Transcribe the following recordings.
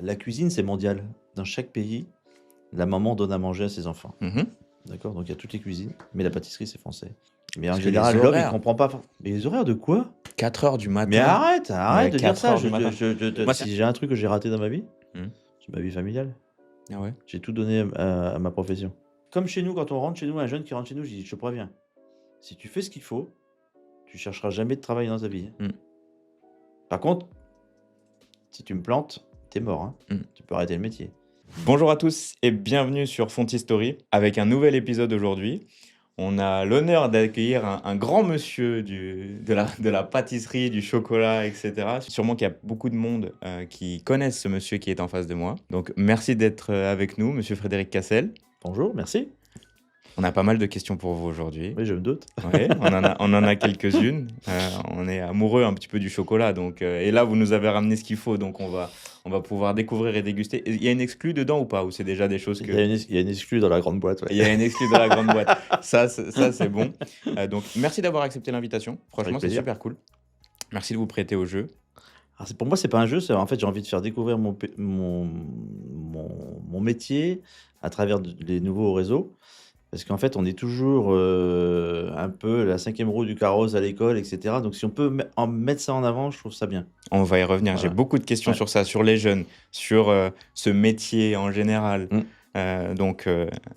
la cuisine, c'est mondial. Dans chaque pays, la maman donne à manger à ses enfants. Mhm. D'accord? Donc il y a toutes les cuisines, mais la pâtisserie, c'est français. Mais en Parce que général, les l'homme, il horaires, comprend pas. Mais les horaires de quoi? 4 heures du Mais matin. arrête, arrête Ouais, de dire 4 ça. heures du matin. Moi, c'est... Si j'ai un truc que j'ai raté dans ma vie, Hmm. c'est ma vie familiale. Ah ouais. J'ai tout donné à ma profession. Comme chez nous, quand on rentre chez nous, un jeune qui rentre chez nous, je dis, je te préviens, si tu fais ce qu'il faut, tu chercheras jamais de travail dans ta vie. Hmm. Par contre, si tu me plantes, t'es mort. Hein. Hmm. Tu peux arrêter le métier. Bonjour à tous et bienvenue sur Fonty Story avec un nouvel épisode aujourd'hui. On a l'honneur d'accueillir un grand monsieur de la pâtisserie, du chocolat, etc. Sûrement qu'il y a beaucoup de monde qui connaissent ce monsieur qui est en face de moi. Donc merci d'être avec nous, monsieur Frédéric Cassel. Bonjour, merci. On a pas mal de questions pour vous aujourd'hui. Oui, je me doute. Ouais, on en a quelques-unes. On est amoureux un petit peu du chocolat. Donc, et là, vous nous avez ramené ce qu'il faut. Donc on va pouvoir découvrir et déguster. Il y a une exclue dedans ou pas? Ou c'est déjà des choses que... Il y a une exclue dans la grande boîte. Ouais. Il y a une exclue dans la grande boîte. Ça, c'est bon. Donc, merci d'avoir accepté l'invitation. Franchement, Avec c'est plaisir. super cool. Merci de vous prêter au jeu. Alors, pour moi, c'est pas un jeu. En fait, j'ai envie de faire découvrir mon métier à travers les nouveaux réseaux. Parce qu'en fait, on est toujours un peu la cinquième roue du carrosse à l'école, etc. Donc, si on peut mettre ça en avant, je trouve ça bien. On va y revenir. Voilà. J'ai beaucoup de questions Ouais. sur ça, sur les jeunes, sur ce métier en général. Donc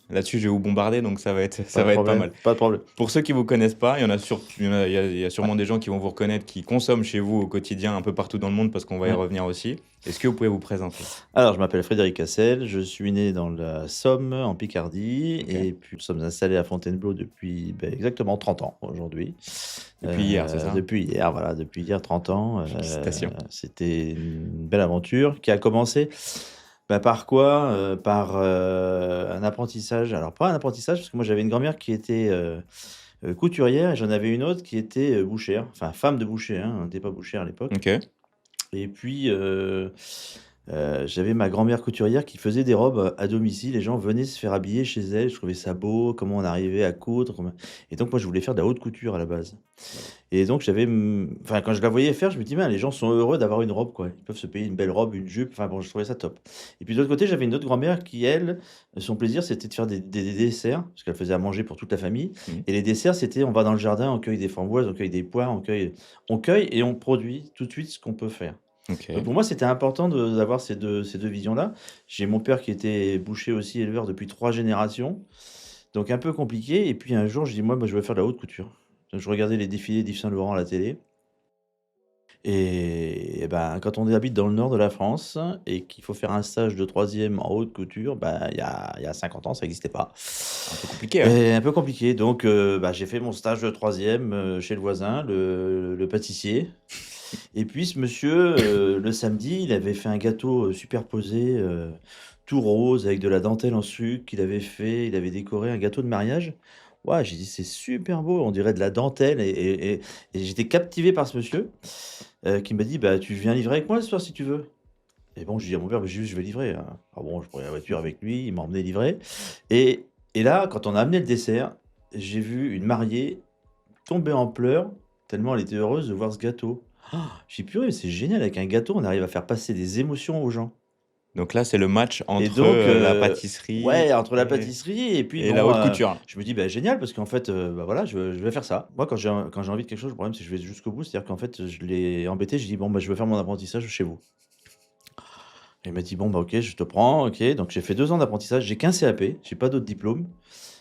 là-dessus, je vais vous bombarder, donc ça va être pas mal. Pas de problème. Pour ceux qui ne vous connaissent pas, il y a sûrement des gens qui vont vous reconnaître, qui consomment chez vous au quotidien un peu partout dans le monde, parce qu'on va y revenir aussi. Est-ce que vous pouvez vous présenter? Alors, je m'appelle Frédéric Cassel, je suis né dans la Somme, en Picardie, et puis nous sommes installés à Fontainebleau depuis exactement 30 ans aujourd'hui. Depuis hier, c'est ça? Depuis hier, voilà, depuis hier 30 ans. Félicitations. C'était une belle aventure qui a commencé par quoi? Par un apprentissage. Alors, pas un apprentissage, parce que moi j'avais une grand-mère qui était couturière, et j'en avais une autre qui était bouchère, enfin femme de boucher, hein, on n'était pas bouchère à l'époque. Ok. Et puis, j'avais ma grand-mère couturière qui faisait des robes à domicile. Les gens venaient se faire habiller chez elle. Je trouvais ça beau, comment on arrivait à coudre. Et donc, moi, je voulais faire de la haute couture à la base. Et donc, quand je la voyais faire, je me dis, les gens sont heureux d'avoir une robe, quoi. Ils peuvent se payer une belle robe, une jupe. Enfin, bon, je trouvais ça top. Et puis, de l'autre côté, j'avais une autre grand-mère qui, elle, son plaisir, c'était de faire des desserts, parce qu'elle faisait à manger pour toute la famille. Et les desserts, c'était, on va dans le jardin, on cueille des framboises, on cueille des poires, on cueille et on produit tout de suite ce qu'on peut faire. Ok. Donc pour moi, c'était important d'avoir ces deux visions-là. J'ai mon père qui était boucher aussi, éleveur depuis 3 générations. Donc un peu compliqué. Et puis un jour, je dis, moi, je veux faire de la haute couture. Donc, je regardais les défilés d'Yves Saint Laurent à la télé. Et quand on habite dans le nord de la France et qu'il faut faire un stage de 3e en haute couture, il y a 50 ans, ça n'existait pas. Un peu compliqué. Hein. Et un peu compliqué. Donc j'ai fait mon stage de 3e chez le voisin, le pâtissier. Et puis ce monsieur, le samedi, il avait fait un gâteau superposé, tout rose, avec de la dentelle en sucre qu'il avait fait. Il avait décoré un gâteau de mariage. Ouais, j'ai dit, c'est super beau, on dirait de la dentelle. Et j'étais captivé par ce monsieur qui m'a dit, tu viens livrer avec moi ce soir si tu veux. Et bon, je dis à mon père, je vais livrer. Hein. Ah bon, je prenais la voiture avec lui, il m'a emmené livrer. Et là, quand on a amené le dessert, j'ai vu une mariée tomber en pleurs, tellement elle était heureuse de voir ce gâteau. J'ai dit, purée, c'est génial, avec un gâteau, on arrive à faire passer des émotions aux gens. Donc là, c'est le match entre Et donc, la pâtisserie ouais, entre la pâtisserie et puis la haute couture. je me dis, génial, parce qu'en fait, voilà, je vais faire ça. Moi, quand j'ai envie de quelque chose, le problème, c'est que je vais jusqu'au bout. C'est-à-dire qu'en fait, je l'ai embêté, j'ai dit, je veux faire mon apprentissage chez vous. Et il m'a dit, ok, je te prends, ok. Donc, j'ai fait 2 ans d'apprentissage, j'ai qu'un CAP, j'ai pas d'autres diplômes.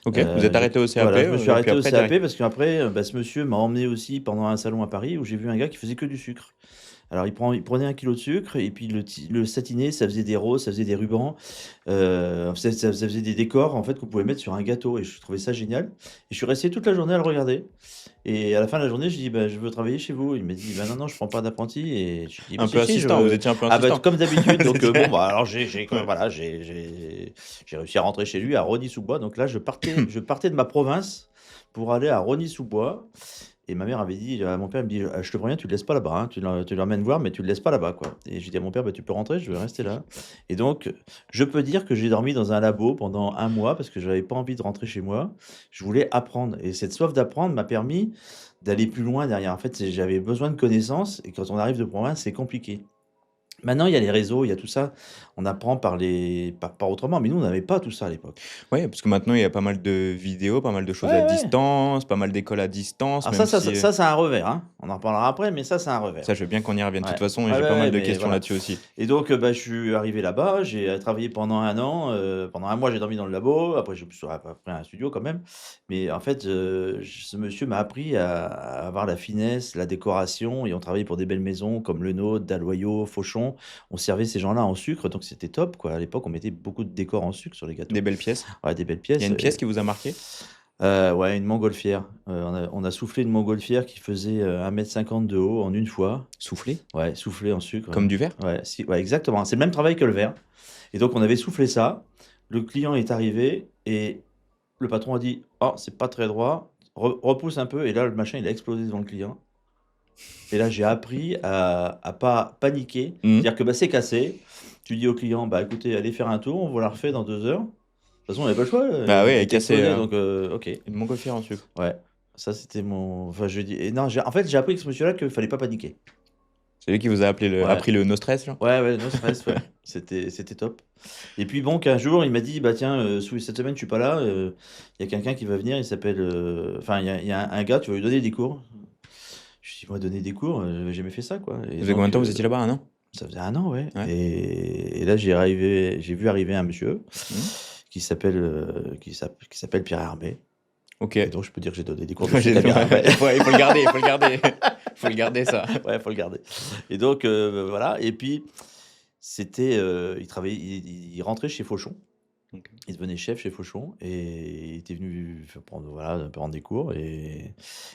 Ok, vous êtes arrêté au CAP. Voilà, je me suis arrêté au CAP direct... parce qu'après, ce monsieur m'a emmené aussi pendant un salon à Paris où j'ai vu un gars qui faisait que du sucre. Alors, il prenait 1 kilo de sucre et puis le satiné, ça faisait des roses, ça faisait des rubans, ça faisait des décors en fait qu'on pouvait mettre sur un gâteau et je trouvais ça génial. Et je suis resté toute la journée à le regarder. Et à la fin de la journée, je dis, je veux travailler chez vous. Il m'a dit, non, je prends pas d'apprenti. Et je dis, un peu assistant, vous étiez un peu assistant. Comme d'habitude. Donc, alors j'ai réussi à rentrer chez lui à Rosny-sous-Bois. Donc là, je partais de ma province pour aller à Rosny-sous-Bois. Et ma mère avait dit, mon père me dit, je te préviens, tu le laisses pas là-bas, hein, tu l'emmènes voir, mais tu le laisses pas là-bas, quoi. Et j'ai dit à mon père, tu peux rentrer, je vais rester là. Et donc, je peux dire que j'ai dormi dans un labo pendant 1 mois parce que je n'avais pas envie de rentrer chez moi. Je voulais apprendre. Et cette soif d'apprendre m'a permis d'aller plus loin derrière. En fait, j'avais besoin de connaissances et quand on arrive de province, c'est compliqué. Maintenant, il y a les réseaux, il y a tout ça. On apprend par autrement, mais nous, on n'avait pas tout ça à l'époque. Ouais, parce que maintenant, il y a pas mal de vidéos, pas mal de choses à Ouais, ouais. distance, pas mal d'écoles à distance, Alors même ça, si, ça, ça, c'est un revers, hein. On en reparlera après, mais ça, c'est un revers. ça, je veux bien qu'on y revienne. De toute Ouais. façon, Ouais, j'ai ouais, pas mal ouais, de mais questions voilà. là-dessus aussi. Et donc, bah, je suis arrivé là-bas, j'ai travaillé pendant un an. Pendant un mois, j'ai dormi dans le labo. Après, j'ai pris un studio quand même. Mais en fait, ce monsieur m'a appris à avoir la finesse, la décoration. Et on travaillait pour des belles maisons comme Le Nôtre, Dalloyau, Fauchon. On servait ces gens-là en sucre, donc c'était top, quoi. À l'époque, on mettait beaucoup de décors en sucre sur les gâteaux. Des belles pièces. Ouais, des belles Il y a pièces. une pièce qui vous a marqué? Ouais, une montgolfière. On a soufflé une montgolfière qui faisait 1,50 m de haut en une fois. Soufflé? Ouais, soufflé en sucre. Comme du verre? Ouais, ouais, exactement. C'est le même travail que le verre. Et donc, on avait soufflé ça. Le client est arrivé et le patron a dit: «Oh, c'est pas très droit. Repousse un peu.» Et là, le machin, il a explosé devant le client. Et là, j'ai appris à pas paniquer. Mmh. C'est-à-dire que bah, c'est cassé. Tu dis au client: «Bah écoutez, allez faire un tour, on vous la refait dans 2 heures.» De toute façon, on n'avait pas le choix. Bah oui, elle Il est était cassée. explosé, donc ok. Une montgolfière en sucre. Ouais, ça c'était mon. Enfin, je dis. Et non, en fait, j'ai appris avec ce monsieur-là qu'il fallait pas paniquer. C'est lui qui vous a Ouais. appris le no stress, genre? Ouais, no stress, ouais. C'était top. Et puis bon, qu'un jour, il m'a dit: «Bah tiens, cette semaine, je suis pas là. Il y a quelqu'un qui va venir, il s'appelle. Enfin, il y a un gars, tu vas lui donner des cours.» Je lui dis: «Moi, donner des cours, j'avais jamais fait ça, quoi.» Vous Et avez combien de donc, temps vous étiez là-bas? 1 an? ça faisait un an, ouais. Ouais. Et là, j'ai vu arriver un monsieur Mmh. qui s'appelle Pierre Hermé. Ok. Et donc, je peux dire que j'ai donné des cours de Ouais, chute à Pierre Hermé. il faut le garder, il faut le garder. Il faut le garder, ça. Ouais, faut le garder. Et donc, voilà. Et puis, c'était, il travaillait, il rentrait chez Fauchon. Ok. Il devenait chef chez Fauchon et il était venu prendre des cours. Et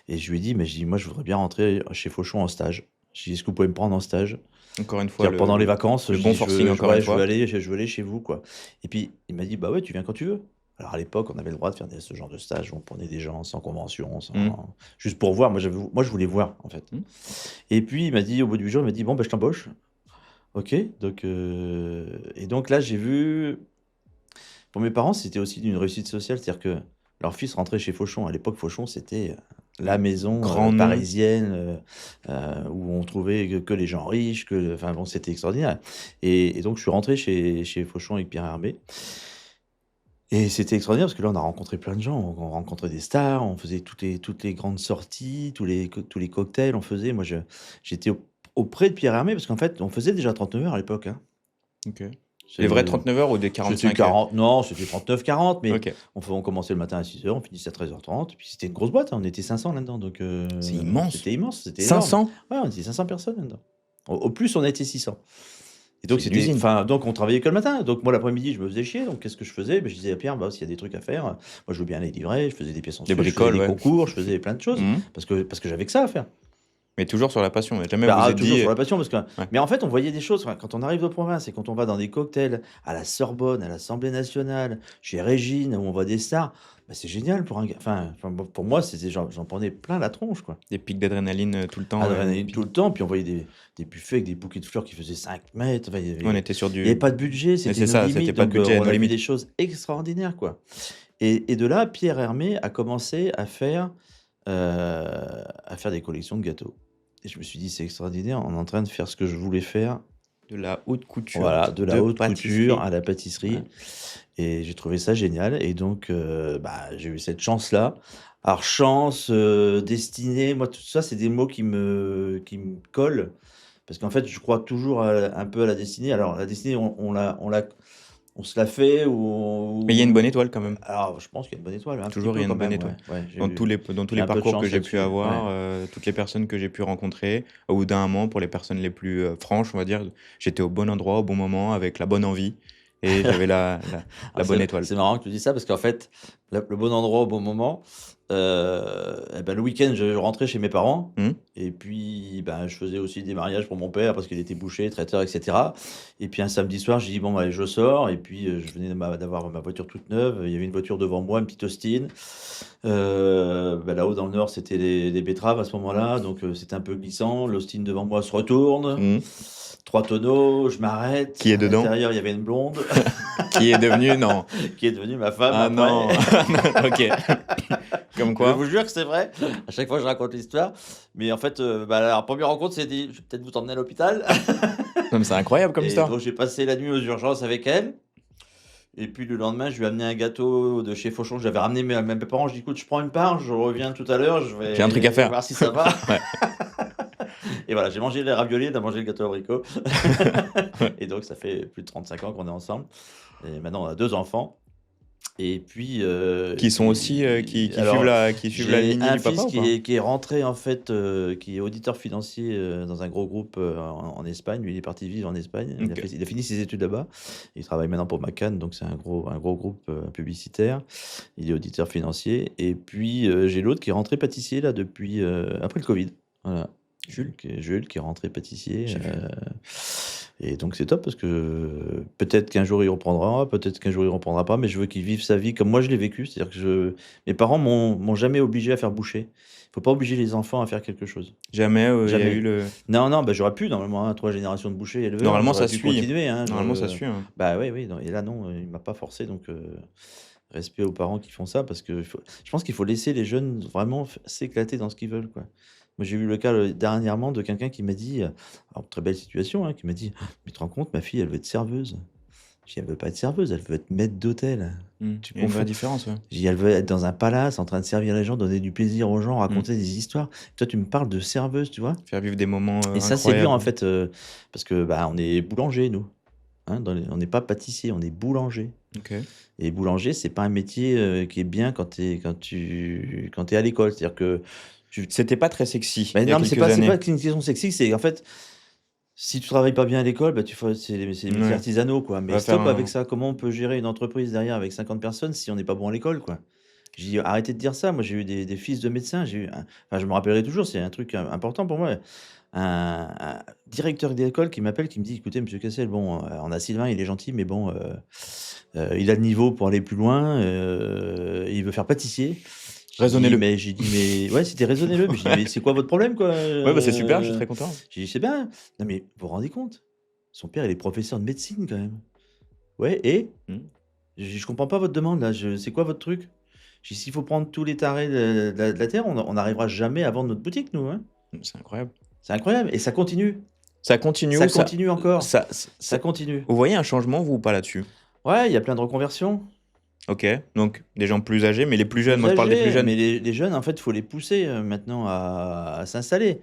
je lui ai dit: «Mais je dis, moi, je voudrais bien rentrer chez Fauchon en stage.» Je dis: «Est-ce que vous pouvez me prendre en stage?» Encore une fois, C'est-à-dire pendant les vacances, le je bon dis: «Je forcing, veux, encore ouais, une je veux fois. aller chez vous, quoi.» Et puis, il m'a dit: «Bah ouais, tu viens quand tu veux.» Alors à l'époque, on avait le droit de faire ce genre de stage où on prenait des gens sans convention, Mmh. juste pour voir. Moi, je voulais voir, en fait. Mmh. Et puis, il m'a dit, au bout du jour, il m'a dit: «Bon, bah, je t'embauche.» OK. Donc, et donc là, j'ai vu. Pour mes parents, c'était aussi d'une réussite sociale. C'est-à-dire que leur fils rentrait chez Fauchon. À l'époque, Fauchon, c'était la maison Grand nom. parisienne où on trouvait que les gens riches. Enfin, bon, c'était extraordinaire. Et donc, je suis rentré chez Fauchon avec Pierre Hermé. Et c'était extraordinaire parce que là, on a rencontré plein de gens. On rencontrait des stars, on faisait toutes les grandes sorties, tous les cocktails, on faisait. Moi, j'étais auprès de Pierre Hermé parce qu'en fait, on faisait déjà 39 heures à l'époque, hein. Ok. Les vrais 39 heures ou des C'était 45 heures? 40, non, c'était 39-40, mais Ok. on commençait le matin à 6 heures, on finissait à 13h30. Puis c'était une grosse boîte, hein, on était 500 là-dedans. Donc, C'est immense. c'était immense, c'était énorme. 500? Ouais, on était 500 personnes là-dedans. Au plus, on était 600. Et donc, C'est une usine. donc on travaillait que le matin. Donc, moi, l'après-midi, je me faisais chier. Donc, qu'est-ce que je faisais? Ben, je disais à Pierre: «Bah, s'il y a des trucs à faire, moi, je veux bien les livrer.» Je faisais des pièces en Des sucre, je bricoles, faisais des ouais. concours, je faisais plein de choses. Mmh. Parce que j'avais que ça à faire. Mais toujours sur la passion. Jamais Bah, vous êtes toujours dit. sur la passion, parce que. Ouais. Mais en fait, on voyait des choses. Enfin, quand on arrive de province et quand on va dans des cocktails à la Sorbonne, à l'Assemblée nationale, chez Régine, où on voit des stars, bah, c'est génial pour un gars. Enfin, bon, pour moi, j'en prenais plein la tronche, quoi. Des pics d'adrénaline tout le temps. Adrénaline tout le temps. Puis on voyait des buffets avec des bouquets de fleurs qui faisaient 5 mètres. Enfin, On était sur il n'y du. avait pas de budget, c'était c'est ça, nos c'était limites. pas de Donc, budget, on nos a vu limites. des choses extraordinaires, quoi. Et de là, Pierre Hermé a commencé à faire des collections de gâteaux. Et je me suis dit: c'est extraordinaire, on est en train de faire ce que je voulais faire. De la haute couture. Voilà, de la haute pâtisserie. couture à la pâtisserie. Ouais. Et j'ai trouvé ça génial. Et donc, bah, j'ai eu cette chance-là. Alors, chance, destinée, moi, tout ça, c'est des mots qui me collent. Parce qu'en fait, je crois toujours un peu à la destinée. Alors, la destinée, on se la fait Mais il y a une bonne étoile quand même. Alors, je pense qu'il y a une bonne étoile. Toujours, il y a une bonne étoile. Dans tous les un peu de parcours chance que j'ai pu là-dessus, avoir, toutes les personnes que j'ai pu rencontrer, au bout d'un moment, pour les personnes les plus franches, on va dire, j'étais au bon endroit, au bon moment, avec la bonne envie, et j'avais la Alors, bonne étoile. C'est marrant que tu dis ça parce qu'en fait, le bon endroit au bon moment, eh ben, le week-end, je rentrais chez mes parents. Mmh. Et puis, ben, je faisais aussi des mariages pour mon père parce qu'il était boucher, traiteur, etc. Et puis un samedi soir, j'ai dit: bon, allez, je sors. Et puis, je venais d'avoir ma voiture toute neuve. Il y avait une voiture devant moi, une petite Austin. Ben, là-haut dans le nord, c'était des betteraves à ce moment-là. Donc, c'était un peu glissant. L'Austin devant moi se retourne. Mmh. 3 tonneaux, je m'arrête. Qui est À dedans? l'intérieur, il y avait une blonde Qui est devenu? Non. qui est devenue ma femme Ah après. non. Ok. Comme Je quoi? vous jure que c'est vrai. À chaque fois, je raconte l'histoire. Mais en fait, la première rencontre, c'est dit, je vais peut-être vous emmener à l'hôpital. Non, mais c'est incroyable comme Et histoire. donc, j'ai passé la nuit aux urgences avec elle. Et puis le lendemain, je lui ai amené un gâteau de chez Fauchon. J'avais ramené mes parents. Je dis, écoute, je prends une part, je reviens tout à l'heure, je J'ai un truc à vais faire. voir si ça va. Ouais. Et voilà, j'ai mangé les raviolis, elle a mangé le gâteau abricot. Ouais. Et donc, ça fait plus de 35 ans qu'on est ensemble. Et maintenant, on a 2 enfants. Et puis, Qui sont aussi qui suivent alors, la j'ai lignée un du papa fils ou pas? qui est rentré en fait, qui est auditeur financier dans un gros groupe en Espagne. Lui, il est parti vivre en Espagne. Ok. Il a fini ses études là-bas. Il travaille maintenant pour McCann, donc c'est un gros groupe publicitaire. Il est auditeur financier. Et puis, j'ai l'autre qui est rentré pâtissier là depuis après le Covid. Voilà. Jules. Jules qui est rentré pâtissier. J'ai vu. Et donc c'est top parce que peut-être qu'un jour il reprendra, peut-être qu'un jour il reprendra pas, mais je veux qu'il vive sa vie comme moi je l'ai vécu. C'est-à-dire que mes parents m'ont jamais obligé à faire boucher. Il faut pas obliger les enfants à faire quelque chose. Jamais il y a Jamais. eu le. Non, bah, j'aurais pu normalement, hein, 3 générations de bouchers éleveurs, Normalement, j'aurais ça pu suit. continuer. Hein, Normalement, ça suit. Hein. Bah oui, non, et là non, il m'a pas forcé, donc respect aux parents qui font ça, parce que je pense qu'il faut laisser les jeunes vraiment s'éclater dans ce qu'ils veulent, quoi. Moi, j'ai vu le cas dernièrement de quelqu'un qui m'a dit, alors très belle situation, hein, qui m'a dit, mais tu te rends compte, ma fille, elle veut être serveuse. Je dis, elle veut pas être serveuse, elle veut être maître d'hôtel. Tu Il y a une vraie confonds. différence. Ouais. Je dis, elle veut être dans un palace, en train de servir les gens, donner du plaisir aux gens, raconter des histoires. Toi, tu me parles de serveuse, tu vois. Faire vivre des moments Et ça, c'est dur, en incroyables. fait, parce que bah, on est boulanger, nous. Hein, on n'est pas pâtissier, on est boulanger. Ok. Et boulanger, c'est pas un métier qui est bien quand tu es à l'école. C'est-à-dire que C'était pas très sexy mais il y a non, mais c'est quelques pas années. une question sexy, c'est en fait, si tu travailles pas bien à l'école, bah, c'est des métiers Ouais. artisanaux, quoi. On Mais va faire stop un- avec ça. Comment on peut gérer une entreprise derrière avec 50 personnes si on n'est pas bon à l'école, quoi? Je dis, arrêtez de dire ça. Moi, j'ai eu des fils de médecins. Enfin, je me rappellerai toujours, c'est un truc important pour moi. Un directeur d'école qui m'appelle, qui me dit, écoutez, monsieur Cassel, bon, on a Sylvain, il est gentil, mais bon, il a le niveau pour aller plus loin. Il veut faire pâtissier. Raisonnez-le. J'ai dit, mais ouais, c'était raisonnez-le. Mais j'ai dit, mais c'est quoi votre problème, quoi? Ouais, bah c'est super, je suis très content. J'ai dit, c'est bien. Non, mais vous vous rendez compte? Son père, il est professeur de médecine, quand même. Ouais, et? Hmm. Je comprends pas votre demande, là. C'est quoi votre truc? J'ai dit, s'il faut prendre tous les tarés de la Terre, on n'arrivera jamais à vendre notre boutique, nous. Hein. C'est incroyable. C'est incroyable. Et ça continue. Ça continue. Ça continue encore. Ça Ça continue. Vous voyez un changement, vous, ou pas là-dessus? Ouais, il y a plein de reconversions. Ok, donc des gens plus âgés, mais les plus jeunes, Plus moi je parle des plus âgés, jeunes. mais les jeunes, en fait, il faut les pousser maintenant à s'installer.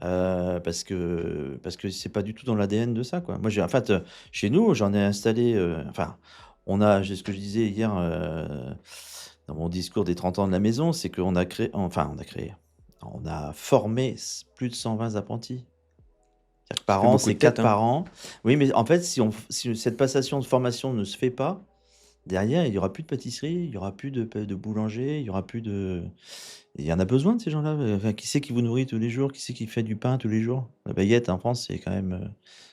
Parce que c'est pas du tout dans l'ADN de ça, quoi. Moi, en fait, chez nous, j'en ai installé. Enfin, c'est ce que je disais hier dans mon discours des 30 ans de la maison, c'est qu'on a créé. Enfin, on a formé plus de 120 apprentis. C'est-à-dire que par fait an, beaucoup c'est de têtes, 4 hein. par an. Oui, mais en fait, si cette passation de formation ne se fait pas, derrière, il y aura plus de pâtisserie, il y aura plus de boulanger, il y aura plus de. Il y en a besoin de ces gens-là. Enfin, qui c'est qui vous nourrit tous les jours? Qui c'est qui fait du pain tous les jours? La baguette en France, c'est quand même.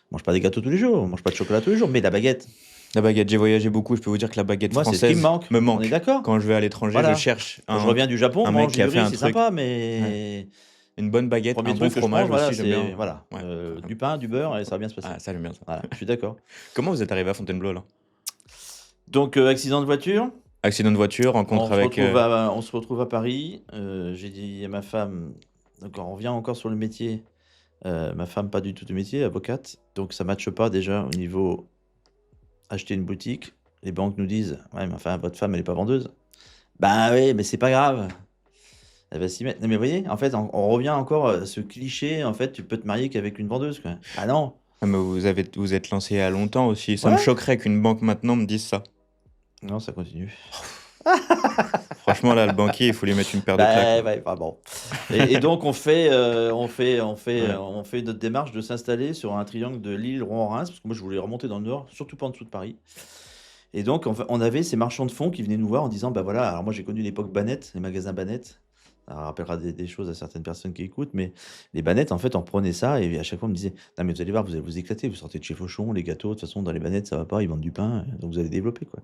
On mange pas des gâteaux tous les jours, on mange pas de chocolat tous les jours, mais la baguette, La baguette, j'ai voyagé beaucoup, je peux vous dire que la baguette moi, c'est ce française qui me manque. me On manque. est d'accord? Quand je vais à l'étranger, Voilà. je cherche Quand je reviens du Japon, un mec manger qui a du fait riz, un c'est truc. sympa, mais Une bonne baguette, premier un bon truc que je fromage mange, voilà, aussi, j'aime bien. c'est voilà, Ouais. du pain, du beurre, et ça va bien se passer. Ah, ça j'aime bien ça. Voilà, je suis d'accord. Comment vous êtes arrivé à Fontainebleau là? Donc, accident de voiture. Accident de voiture, rencontre avec. On se retrouve à Paris. J'ai dit à ma femme, donc on revient encore sur le métier. Ma femme, pas du tout de métier, avocate. Donc ça ne matche pas déjà au niveau acheter une boutique. Les banques nous disent, ouais, mais enfin, votre femme, elle n'est pas vendeuse. Ben oui, mais c'est pas grave. Elle va s'y mettre. Non, mais vous voyez, en fait, on revient encore à ce cliché, en fait, tu peux te marier qu'avec une vendeuse, quoi. Ah non. Ah, mais vous êtes lancé il y a longtemps aussi. Ça me Ouais. choquerait qu'une banque maintenant me dise ça. Non, ça continue. Franchement, là, le banquier, il faut lui mettre une paire de claques. Ouais, bah bon. Et donc on fait Ouais. notre démarche de s'installer sur un triangle de Lille, Rouen, Reims, parce que moi je voulais remonter dans le nord, surtout pas en dessous de Paris. Et donc on avait ces marchands de fonds qui venaient nous voir en disant, bah voilà, alors moi j'ai connu l'époque Banette, les magasins Banette. Ça rappellera des choses à certaines personnes qui écoutent, mais les Banettes, en fait, on prenait ça et à chaque fois on me disait, non mais vous allez voir, vous allez vous éclater, vous sortez de chez Fauchon, les gâteaux, de toute façon dans les Banettes ça va pas, ils vendent du pain, donc vous allez développer, quoi.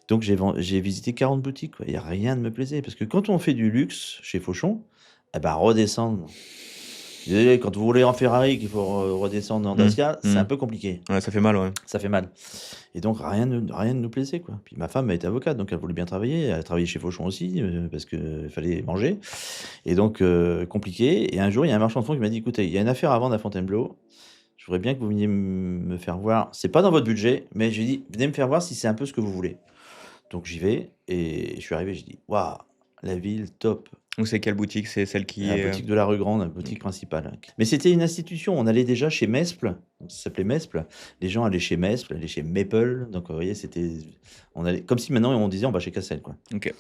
Donc j'ai visité 40 boutiques, quoi. Il y a rien ne me plaisait parce que quand on fait du luxe chez Fauchon, eh ben redescendre Désolé, quand vous roulez en Ferrari, qu'il faut redescendre en Dacia, c'est un peu compliqué. Ouais, ça fait mal, ouais. Ça fait mal. Et donc, rien ne nous plaisait, quoi. Puis ma femme, elle était avocate, donc elle voulait bien travailler. Elle a travaillé chez Fauchon aussi, parce qu'il fallait manger. Et donc, compliqué. Et un jour, il y a un marchand de fonds qui m'a dit, écoutez, il y a une affaire à vendre à Fontainebleau. Je voudrais bien que vous veniez me faire voir. C'est pas dans votre budget, mais j'ai dit, venez me faire voir si c'est un peu ce que vous voulez. Donc j'y vais, et je suis arrivé, j'ai dit, waouh, la ville, top. Donc c'est quelle boutique? C'est celle qui La est... boutique de la rue Grande, la boutique principale. Mais c'était une institution, on allait déjà chez Mesples, ça s'appelait Mesples. Les gens allaient chez Mesples, allaient chez Maple, donc vous voyez, on allait, comme si maintenant on disait on va chez Cassel, quoi. Ok.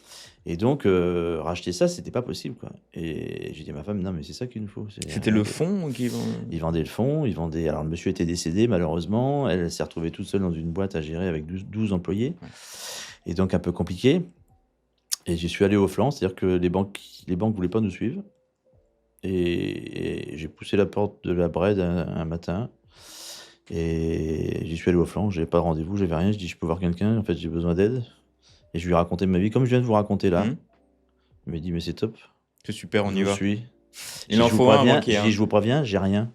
Et donc, racheter ça, c'était pas possible, quoi. Et j'ai dit à ma femme, non, mais c'est ça qu'il nous faut. C'était le fond qui... Ils vendaient le fond, ils vendaient. Alors, le monsieur était décédé, malheureusement. Elle s'est retrouvée toute seule dans une boîte à gérer avec 12 employés. Ouais. Et donc, un peu compliqué. Et j'y suis allé au flanc, c'est-à-dire que les banques voulaient pas nous suivre. Et j'ai poussé la porte de la Bred un matin. Et j'y suis allé au flanc, j'avais pas de rendez-vous, j'avais rien. Je dis, je peux voir quelqu'un, en fait, j'ai besoin d'aide. Et je lui ai raconté ma vie, comme je viens de vous raconter là. Il m'a dit, mais c'est top. C'est super, on je y vous va. suis. Il en faut un banquier. Je vous préviens, j'ai rien.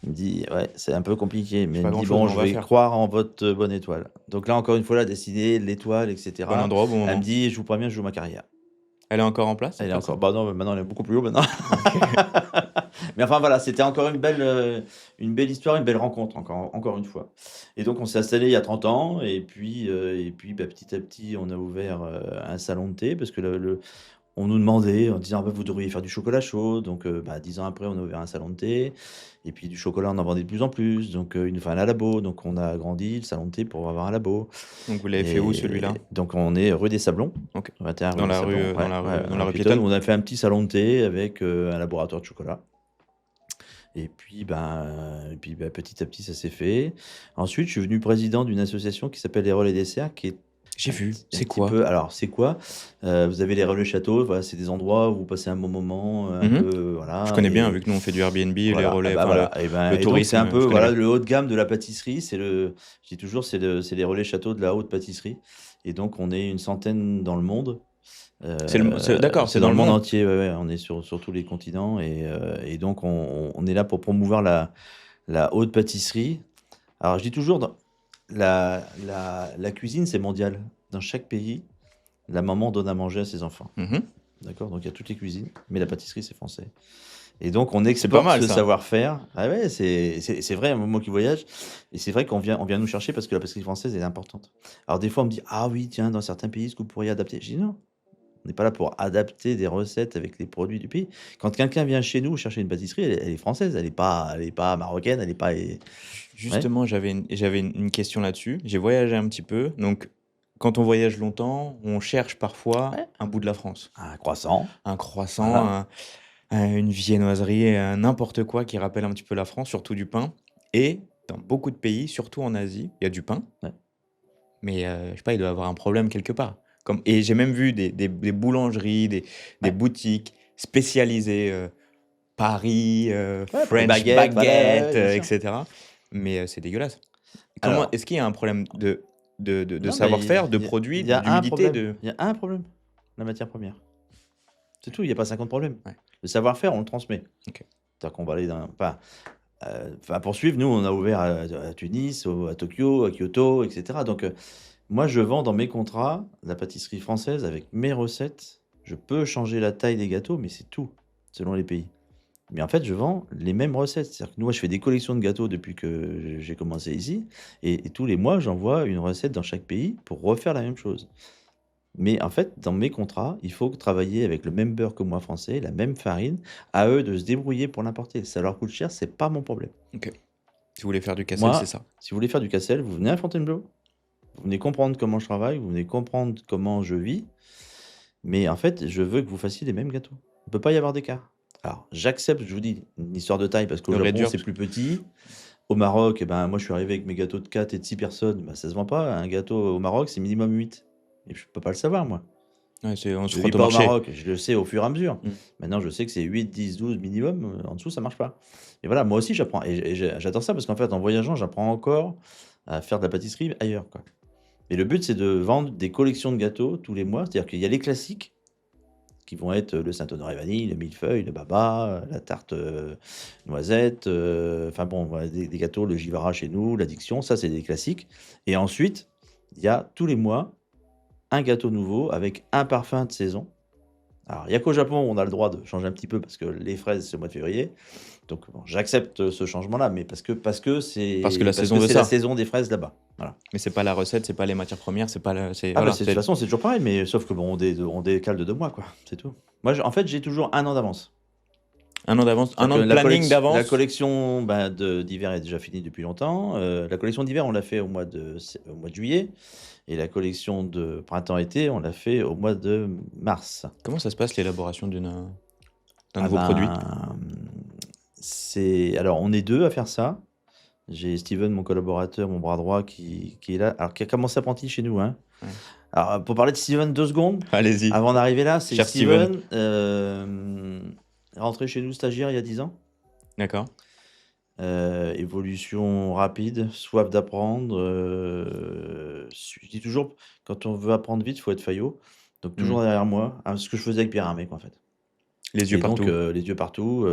Il me dit, ouais, c'est un peu compliqué. Mais il me dit, grand-chose, bon, mais on je va vais faire. croire en votre bonne étoile. Donc là, encore une fois, là, décider l'étoile, etc. Bon endroit, bon Elle moment. me dit, je vous préviens, je joue ma carrière. Elle est encore en place? Elle est encore. Bah non, mais maintenant elle est beaucoup plus haut maintenant. Mais enfin voilà, c'était encore une belle histoire, une belle rencontre, encore une fois. Et donc on s'est installé il y a 30 ans, et puis bah, petit à petit on a ouvert un salon de thé, parce que on nous demandait en disant, bah, vous devriez faire du chocolat chaud. Donc 10 ans après, on a ouvert un salon de thé. Et puis du chocolat, on en vendait de plus en plus. Donc il nous fallait un labo. Donc on a agrandi le salon de thé pour avoir un labo. Donc vous l'avez fait où, celui-là? Donc on est rue des Sablons. Ok. 21 Dans rue des la rue, Sablons. dans la rue piétonne. On a fait un petit salon de thé avec un laboratoire de chocolat. Et puis, petit à petit, ça s'est fait. Ensuite, je suis venu président d'une association qui s'appelle les Relais Desserts, qui est J'ai vu. un C'est petit quoi? peu. Alors, c'est quoi? Vous avez les relais châteaux, voilà, c'est des endroits où vous passez un bon moment, un peu, voilà. Je connais bien, et vu que nous on fait du Airbnb, les voilà, relais, bah, enfin, voilà. le Et donc, tourisme. c'est un peu je connais voilà, bien. le haut de gamme de la pâtisserie. Je dis toujours, c'est les relais châteaux de la haute pâtisserie. Et donc, on est une centaine dans le monde. D'accord, C'est dans le monde entier, ouais, on est sur tous les continents. Et donc, on est là pour promouvoir la haute pâtisserie. Alors, je dis toujours, la cuisine, c'est mondial. Dans chaque pays, la maman donne à manger à ses enfants. D'accord? Donc, il y a toutes les cuisines, mais la pâtisserie, c'est français. Et donc, on exporte mal, ce ça. savoir-faire. Ah ouais, c'est vrai, moi qui voyage. Et c'est vrai qu'on vient nous chercher parce que la pâtisserie française est importante. Alors, des fois, on me dit, ah oui, tiens, dans certains pays, est-ce que vous pourriez adapter? Je dis non. On n'est pas là pour adapter des recettes avec les produits du pays. Quand quelqu'un vient chez nous chercher une pâtisserie, elle est française, elle n'est pas marocaine, elle n'est pas. Justement, j'avais une question là-dessus. J'ai voyagé un petit peu. Donc, quand on voyage longtemps, on cherche parfois un bout de la France. Un croissant. Un croissant, Voilà. une viennoiserie, n'importe quoi qui rappelle un petit peu la France, surtout du pain. Et dans beaucoup de pays, surtout en Asie, il y a du pain. Ouais. Mais je sais pas, il doit y avoir un problème quelque part. Et j'ai même vu des boulangeries, des boutiques spécialisées, Paris, French baguettes, baguette, voilà, bien sûr. etc. Mais c'est dégueulasse. Alors- Est-ce qu'il y a un problème de Non, savoir-faire, mais de il y a- produits, il y a un d'humidité, problème. Il y a un problème, la matière première. C'est tout, il n'y a pas 50 problèmes. Ouais. Le savoir-faire, on le transmet. Ok. C'est-à-dire qu'on va aller pour suivre, nous, on a ouvert à Tunis, à Tokyo, à Kyoto, etc. Donc, moi, je vends dans mes contrats la pâtisserie française avec mes recettes. Je peux changer la taille des gâteaux, mais c'est tout, selon les pays. Mais en fait, je vends les mêmes recettes. C'est-à-dire que moi, je fais des collections de gâteaux depuis que j'ai commencé ici. Et tous les mois, j'envoie une recette dans chaque pays pour refaire la même chose. Mais en fait, dans mes contrats, il faut travailler avec le même beurre que moi français, la même farine. À eux de se débrouiller pour l'importer. Ça leur coûte cher, c'est pas mon problème. Ok. Si vous voulez faire du Cassel, Moi, c'est ça. Si vous voulez faire du Cassel, vous venez à Fontainebleau. Vous venez comprendre comment je travaille, vous venez comprendre comment je vis. Mais en fait, je veux que vous fassiez les mêmes gâteaux. Il ne peut pas y avoir d'écart. Alors, j'accepte, je vous dis, une histoire de taille, parce qu'au De Japon, réduire, c'est plus petit. Au Maroc, moi, je suis arrivé avec mes gâteaux de 4 et de 6 personnes. Ça se vend pas. Un gâteau au Maroc, c'est minimum 8. Et je peux pas le savoir, moi. Ouais, on se Je ne vis frotte au pas au marché. Maroc, je le sais au fur et à mesure. Mm. Maintenant, je sais que c'est 8, 10, 12 minimum. En dessous, ça marche pas. Et voilà, moi aussi, j'apprends. Et j'adore ça parce qu'en fait, en voyageant, j'apprends encore à faire de la pâtisserie ailleurs, quoi. Et le but, c'est de vendre des collections de gâteaux tous les mois. C'est-à-dire qu'il y a les classiques qui vont être le Saint-Honoré vanille, le millefeuille, le baba, la tarte noisette, enfin bon, voilà, des gâteaux, le givara chez nous, l'addiction, ça c'est des classiques. Et ensuite, il y a tous les mois un gâteau nouveau avec un parfum de saison. Alors, il n'y a qu'au Japon où on a le droit de changer un petit peu parce que les fraises, c'est au mois de février. Donc, bon, j'accepte ce changement-là, mais parce que Parce que la c'est saison veut la ça. saison des fraises là-bas. Voilà. Mais c'est pas la recette, c'est pas les matières premières, c'est pas la, c'est Ah, bah, voilà, de toute c'est façon, c'est toujours pareil, mais sauf que bon, on décale de 2 mois, quoi. C'est tout. Moi, en fait, j'ai toujours un an d'avance. un an d'avance, un C'est-à-dire an que de la planning la d'avance. collection d'hiver est déjà finie depuis longtemps. La collection d'hiver, on l'a fait au mois de juillet. Et la collection de printemps-été, on l'a fait au mois de mars. Comment ça se passe l'élaboration d'un Ah nouveau produit? Alors, on est 2 à faire ça. J'ai Steven, mon collaborateur, mon bras droit, qui est là. Alors, qui a commencé apprenti chez nous, hein. Ouais. Alors, pour parler de Steven 2 secondes, Allez-y. avant d'arriver là, c'est Cher Steven, rentré chez nous stagiaire il y a 10 ans. D'accord. Évolution rapide, soif d'apprendre. Je dis toujours, quand on veut apprendre vite, il faut être faillot. Donc, toujours derrière moi. Ce que je faisais avec Pierre Hermé, quoi, en fait. Les yeux Et donc, partout. les yeux partout.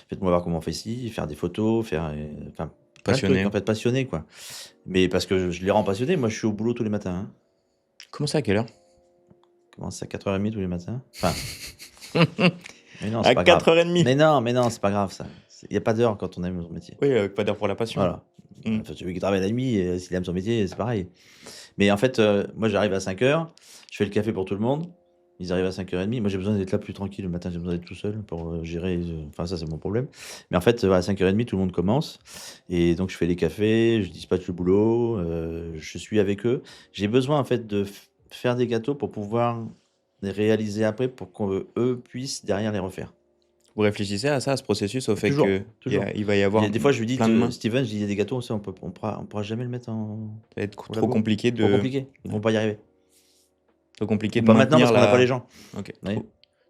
Faites-moi voir comment on fait ci, faire des photos, enfin, plein de Passionné. trucs, en fait, passionné, quoi. Mais parce que je les rends passionnés. Moi, je suis au boulot tous les matins, hein. Comment ça, à quelle heure? Comment ça, à 4h30 tous les matins? Enfin, mais non, À c'est pas grave. 4h30. Mais non, c'est pas grave, ça. Il n'y a pas d'heure quand on aime son métier. Oui, pas d'heure pour la passion. Voilà. Mm. Enfin, celui qui travaille la nuit, s'il aime son métier, c'est pareil. Mais en fait, moi, j'arrive à 5h, je fais le café pour tout le monde. Ils arrivent à 5h30. Moi, j'ai besoin d'être là plus tranquille le matin. J'ai besoin d'être tout seul pour gérer. Enfin, ça, c'est mon problème. Mais en fait, à 5h30, tout le monde commence. Et donc, je fais les cafés, je dispatche le boulot, je suis avec eux. J'ai besoin, en fait, de faire des gâteaux pour pouvoir les réaliser après, pour qu'eux puissent derrière les refaire. Vous réfléchissez à ça, à ce processus, au fait Toujours, que toujours. il va y avoir Et des fois, je lui dis, plein de mains. Steven, je dis, il y a des gâteaux, ça, on pourra jamais le mettre en. Ça va être au trop labo. compliqué Trop de, compliqué. Ils vont pas y arriver. trop compliqué Ou de pas maintenant parce maintenir qu'on n'a pas la. les gens. Ok. Oui.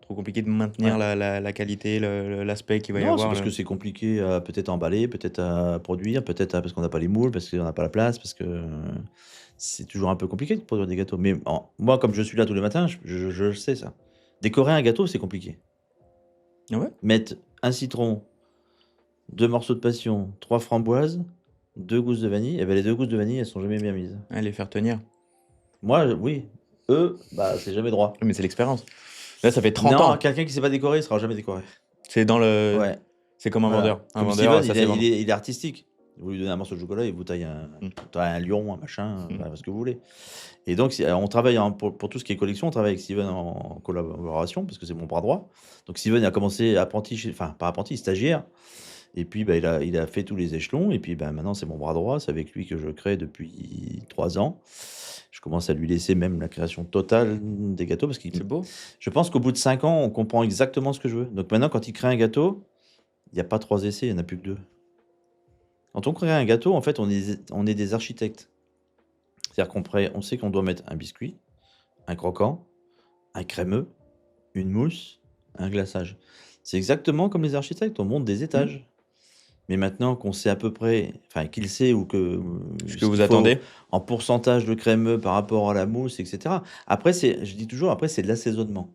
Trop compliqué de maintenir Ouais. la qualité, l'aspect qu'il va y Non, c'est avoir. parce que c'est compliqué à peut-être à emballer, peut-être à produire, parce qu'on n'a pas les moules, parce qu'on n'a pas la place, parce que c'est toujours un peu compliqué de produire des gâteaux. Mais moi, comme je suis là tous les matins, je le sais ça. Décorer un gâteau, c'est compliqué. Ah ouais? Mettre un citron, 2 morceaux de passion, 3 framboises, 2 gousses de vanille. Et ben les 2 gousses de vanille, elles sont jamais bien mises. Ah, les faire tenir. Moi, oui. Eux, bah c'est jamais droit. Mais c'est l'expérience. Là, ça fait 30 Non, ans. quelqu'un qui sait pas décorer, il sera jamais décoré. C'est dans le. Ouais. C'est comme un Voilà. vendeur. Un Comme vendeur, Steven, ça fait vendre. il est artistique. Vous lui donnez un morceau de chocolat, il vous taille un lion, un machin, Mm. ce que vous voulez. Et donc, on travaille pour tout ce qui est collection, on travaille avec Steven en collaboration, parce que c'est mon bras droit. Donc, Steven a commencé apprenti, enfin, pas apprenti, stagiaire. Et puis, bah, il a fait tous les échelons. Et puis, bah, maintenant, c'est mon bras droit. C'est avec lui que je crée depuis 3 ans. Je commence à lui laisser même la création totale des gâteaux, parce que C'est beau. je pense qu'au bout de 5 ans, on comprend exactement ce que je veux. Donc, maintenant, quand il crée un gâteau, il n'y a pas 3 essais, il n'y en a plus que 2. Quand on crée un gâteau, en fait, on est des architectes. C'est-à-dire on sait qu'on doit mettre un biscuit, un croquant, un crémeux, une mousse, un glaçage. C'est exactement comme les architectes, on monte des étages. Mais maintenant qu'on sait à peu près, enfin qu'il sait ou que Ce que qu'il vous faut attendez. en pourcentage de crémeux par rapport à la mousse, etc. Après, je dis toujours, après c'est de l'assaisonnement.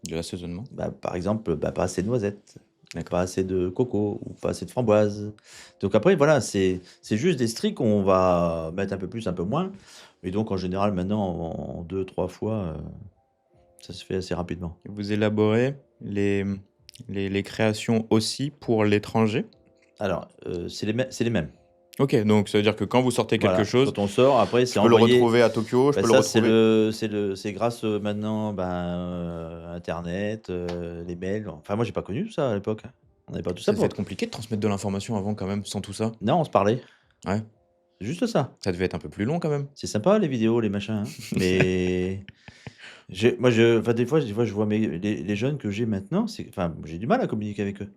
De l'assaisonnement. Bah, par exemple, pas assez de noisettes, D'accord. pas assez de coco ou pas assez de framboise. Donc après, voilà, c'est juste des stries qu'on va mettre un peu plus, un peu moins. Et donc en général, maintenant, en 2-3 fois, ça se fait assez rapidement. Vous élaborez les créations aussi pour l'étranger. Alors, c'est les mêmes. Ok, donc ça veut dire que quand vous sortez quelque Voilà. chose, Quand on sort, après, c'est je peux le envoyé. retrouver à Tokyo, je Bah, peux le ça, retrouver. c'est grâce maintenant Internet, les mails. Enfin, moi, j'ai pas connu ça à l'époque. On n'avait pas tout ça Ça devait pour. être compliqué de transmettre de l'information avant quand même, sans tout ça. Non, on se parlait. Ouais. C'est juste ça. Ça devait être un peu plus long quand même. C'est sympa les vidéos, les machins, hein. Mais enfin, des fois, je vois les jeunes que j'ai maintenant. Enfin, j'ai du mal à communiquer avec eux.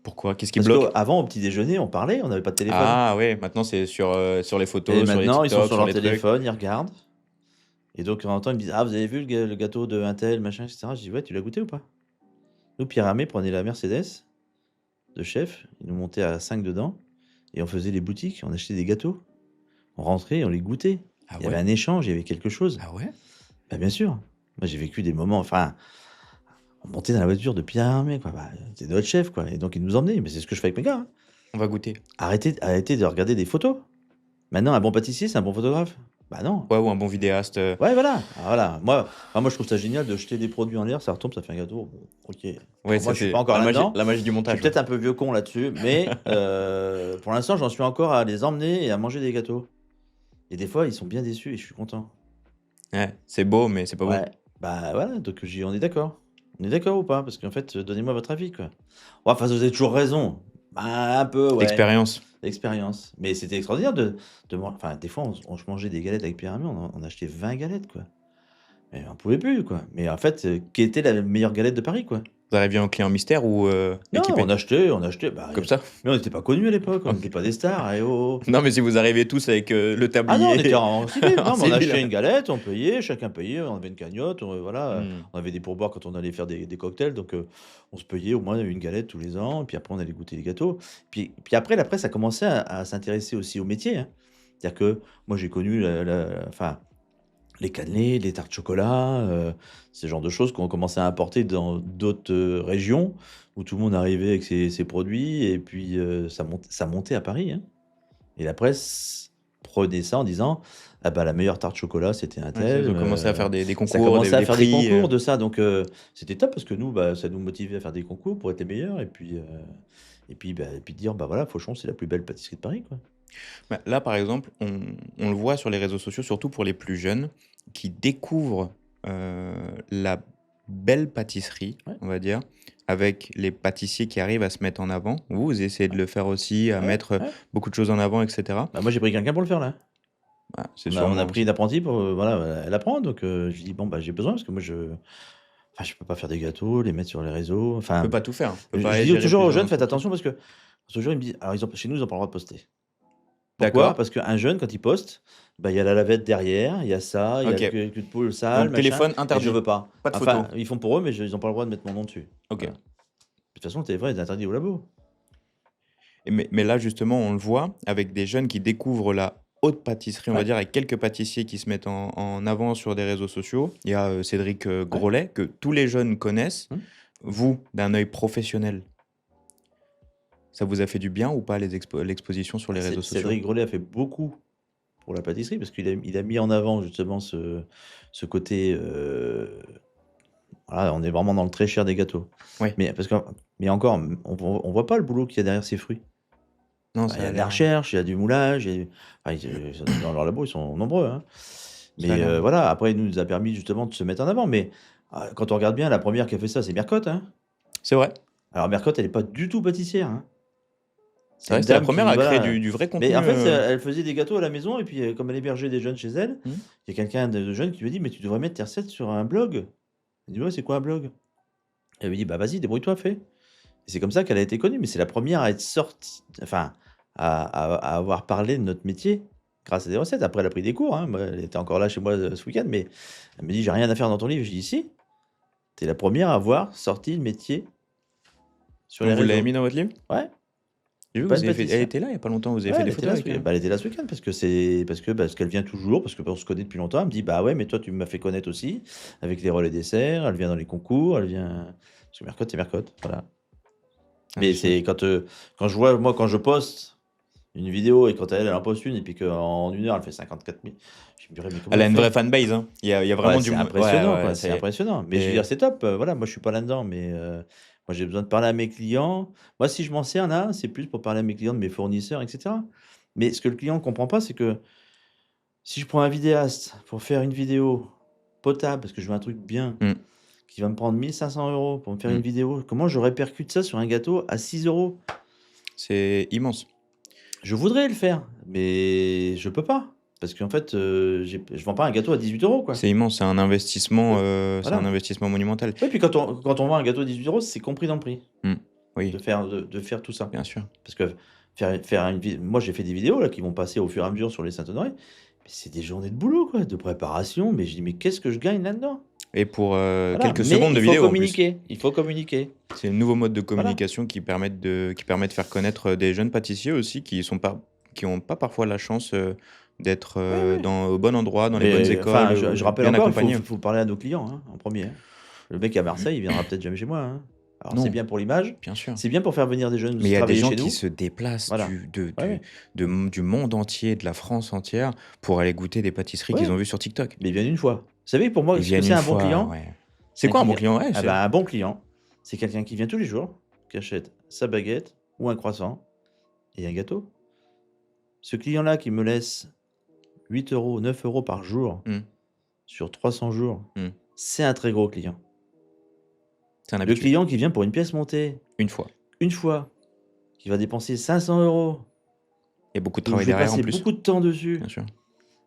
Pourquoi? Qu'est-ce qui Parce bloque? qu'avant, au petit déjeuner, on parlait, on n'avait pas de téléphone. Ah ouais, maintenant c'est sur les photos, Et sur les maintenant, ils sont TikTok, sur sur leur les trucs. téléphone, ils regardent. Et donc, de temps en temps, ils me disent, ah, vous avez vu le gâteau de un tel, machin, etc. Je dis, ouais, tu l'as goûté ou pas? Nous, Pierre Hermé prenait la Mercedes de chef, il nous montait à 5 dedans, et on faisait les boutiques, on achetait des gâteaux. On rentrait, on les goûtait. Ah Il y avait ouais? un échange, il y avait quelque chose. Ah ouais? Bah, bien sûr. Moi, j'ai vécu des moments, enfin, on montait dans la voiture de Pierre Hermé, quoi. Bah, c'était notre chef, quoi. Et donc, il nous emmenait. Mais c'est ce que je fais avec mes gars, hein. On va goûter. Arrêtez de regarder des photos. Maintenant, un bon pâtissier, c'est un bon photographe. Bah non. Ouais, ou un bon vidéaste. Ouais, voilà. Ah, voilà. Moi, je trouve ça génial de jeter des produits en l'air, ça retombe, ça fait un gâteau. Bon, ok. Ouais, Alors, ça moi, je suis c'est pas encore là-dedans. la magie du Je suis montage. peut-être un peu vieux con là-dessus, mais pour l'instant, j'en suis encore à les emmener et à manger des gâteaux. Et des fois, ils sont bien déçus et je suis content. Ouais, c'est beau, mais c'est pas bon. Ouais, bah voilà, donc on est d'accord. On est d'accord ou pas? Parce qu'en fait, donnez-moi votre avis, quoi. Ouais, enfin, vous avez toujours raison. Bah, un peu, ouais. L'expérience. L'expérience. Mais c'était extraordinaire enfin, des fois, je mangeait des galettes avec Pierre Hermé, on achetait 20 galettes, quoi. Mais on pouvait plus, quoi. Mais en fait, quelle était la meilleure galette de Paris, quoi? Vous arriviez en client mystère ou Non, équipé? on achetait, bah, Comme ça? mais on n'était pas connus à l'époque, on n'était pas des stars. Eh oh, oh. Non, mais si vous arrivez tous avec le Ah non, on tablier. était en civil. En Non, mais on civil. achetait une galette, on payait, chacun payait, on avait une cagnotte, voilà. Hmm. On avait des pourboires quand on allait faire des cocktails, donc on se payait au moins une galette tous les ans, puis après on allait goûter les gâteaux. Puis après, la presse a commencé à s'intéresser aussi au métier, hein. C'est-à-dire que moi j'ai connu enfin, les cannelés, les tartes chocolat, ce genre de choses qu'on commençait à importer dans d'autres régions, où tout le monde arrivait avec ses produits, et puis ça montait à Paris, hein. Et la presse prenait ça en disant: «Ah bah, la meilleure tarte chocolat, c'était un Ouais, tel», ils ont commencé à faire des ça concours, commençait à faire des prix. concours de ça, donc c'était top parce que nous, bah, ça nous motivait à faire des concours pour être les meilleurs, et puis dire: «Bah, voilà, Fauchon, c'est la plus belle pâtisserie de Paris, quoi». Bah, là, par exemple, on le voit sur les réseaux sociaux, surtout pour les plus jeunes, qui découvrent la belle pâtisserie, Ouais. on va dire, avec les pâtissiers qui arrivent à se mettre en avant. Vous essayez de le faire aussi, à Ouais, mettre ouais. beaucoup de choses en avant, etc. Bah, moi, j'ai pris quelqu'un pour le faire, là. Ah, c'est On a sûrement pris une apprentie pour, voilà, elle apprend, donc je lui dis: «Bon, bah, j'ai besoin parce que moi, je peux pas faire des gâteaux, les mettre sur les réseaux», On enfin, peut pas tout faire. On peut je pas je dis gérer toujours aux plusieurs jeunes: «Faites entreprises. attention» parce que toujours, ils me disent alors chez nous, ils ont pas le droit de poster. Pourquoi? D'accord. Parce qu'un jeune, quand il poste, bah, il y a la lavette derrière, il y a ça, il y a Ok. le cul de poule sale, Donc machin, téléphone et je interdit. veux pas. Pas de Enfin, photo. ils font pour eux, mais ils ont pas le droit de mettre mon nom dessus. Ok. Voilà. De toute façon, le téléphone est interdit au labo. Mais là, justement, on le voit avec des jeunes qui découvrent la haute pâtisserie, on va Ouais, dire, avec quelques pâtissiers qui se mettent en avant sur des réseaux sociaux. Il y a Cédric ouais. Grolet, que tous les jeunes connaissent. Mmh. Vous, d'un œil professionnel, ça vous a fait du bien ou pas l'exposition sur les réseaux sociaux? Cédric Grolet a fait beaucoup pour la pâtisserie parce qu'il a mis en avant justement ce côté, voilà, on est vraiment dans le très cher des gâteaux. Oui. Mais encore, on voit pas le boulot qu'il y a derrière ces fruits. Non, Bah, il ça y a a de la l'air. recherche, il y a du moulage, enfin, dans leur labo, ils sont nombreux, hein. Ça a Mais l'air. voilà, après, il nous a permis justement de se mettre en avant. Mais quand on regarde bien, la première qui a fait ça, c'est Mercotte, hein. C'est vrai. Alors Mercotte, elle est pas du tout pâtissière, hein. C'est C'est vrai, une c'était la dame première qui, à créer voilà. du vrai Mais contenu. en fait, elle faisait des gâteaux à la maison et puis comme elle hébergeait des jeunes chez elle, Hmm. il y a quelqu'un de jeune qui lui a dit: «Mais tu devrais mettre tes recettes sur un blog». Il dit: «Ouais, c'est quoi un blog?» Elle lui dit: «Bah vas-y, débrouille-toi, fais». Et c'est comme ça qu'elle a été connue, mais c'est la première à être sortie, enfin, à avoir parlé de notre métier grâce à des recettes. Après, elle a pris des cours, hein. Moi, elle était encore là chez moi ce week-end, mais elle me dit: «J'ai rien à faire dans ton livre». Je dis: «Si, tu es la première à avoir sorti le métier sur les Donc vous l'avez réseaux». mis dans votre livre? Ouais, J'ai vu, pas vous une avez fait. Elle pâtissière. était là il y a pas longtemps, vous avez Ouais, fait elle des était photos là ce avec week elle. bah, elle était là ce week-end parce qu'elle vient toujours, parce qu'on se connaît depuis longtemps. Elle me dit: «Bah, ouais, mais toi, tu m'as fait connaître aussi avec les relais desserts». Elle vient dans les concours, elle vient parce que Mercotte, c'est Mercotte, voilà. Ah, Mais c'est c'est quand je vois, moi, quand je poste une vidéo et quand elle en poste une et puis qu'en 1 heure, elle fait 54 000, je me dirais: «Mais comment Elle a elle une fait?» vraie fanbase, hein. Il y a Ouais, vraiment du c'est ouais, impressionnant, ouais, quoi, c'est impressionnant. Mais je veux et dire, c'est top, voilà, moi, je suis pas là-dedans, mais moi, j'ai besoin de parler à mes clients. Moi, si je m'en sers là, c'est plus pour parler à mes clients, de mes fournisseurs, et cetera. Mais ce que le client ne comprend pas, c'est que si je prends un vidéaste pour faire une vidéo potable, parce que je veux un truc bien, Mmh, qui va me prendre 1 500 € pour me faire une mmh. vidéo, comment je répercute ça sur un gâteau à 6 €? C'est immense. Je voudrais le faire, mais je peux pas. Parce qu'en fait, je vends pas un gâteau à 18 €, quoi. C'est immense, c'est un Voilà. investissement monumental. Oui, puis quand on vend un gâteau à 18 €, c'est compris dans le prix Mmh. de Oui, faire tout ça. bien sûr. Parce que moi, j'ai fait des vidéos là qui vont passer au fur et à mesure sur les Saint-Honoré, mais c'est des journées de boulot, quoi, de préparation, mais je dis: «Mais qu'est-ce que je gagne là-dedans?» Et pour, Voilà, quelques mais secondes de vidéo en plus. il faut communiquer. C'est le nouveau mode de Voilà. communication qui permet de faire connaître, des jeunes pâtissiers aussi qui ont pas parfois la chance, d'être Ouais, ouais. au bon endroit, dans les bonnes Mais écoles, enfin, je rappelle bien encore, il accompagné. faut parler à nos clients, hein, en premier, hein. Le mec à Marseille, il viendra peut-être jamais chez moi, hein. Alors c'est Non, bien pour l'image, bien sûr. c'est bien pour faire venir des jeunes Mais il aussi y a des travailler gens chez qui nous. se déplacent Voilà. Ouais, ouais. du monde entier, de la France entière, pour aller goûter des pâtisseries qu'ils Ouais, ont vues sur TikTok. mais ils viennent une fois. Vous savez pour moi Ils ce que viennent c'est une un bon fois, client? ouais. C'est C'est un quoi un bon client client? Ouais, ah c'est bah, un bon client, c'est quelqu'un qui vient tous les jours, qui achète sa baguette ou un croissant et un gâteau. Ce client-là qui me laisse 8 €, 9 € par jour mmh, sur 300 jours, mmh. c'est un très gros client. C'est un Le habitué. client qui vient pour une pièce montée, Une fois. une fois, qui va dépenser 500 €, Il y a beaucoup de où travail je vais derrière en passer plus, beaucoup de temps dessus. bien sûr.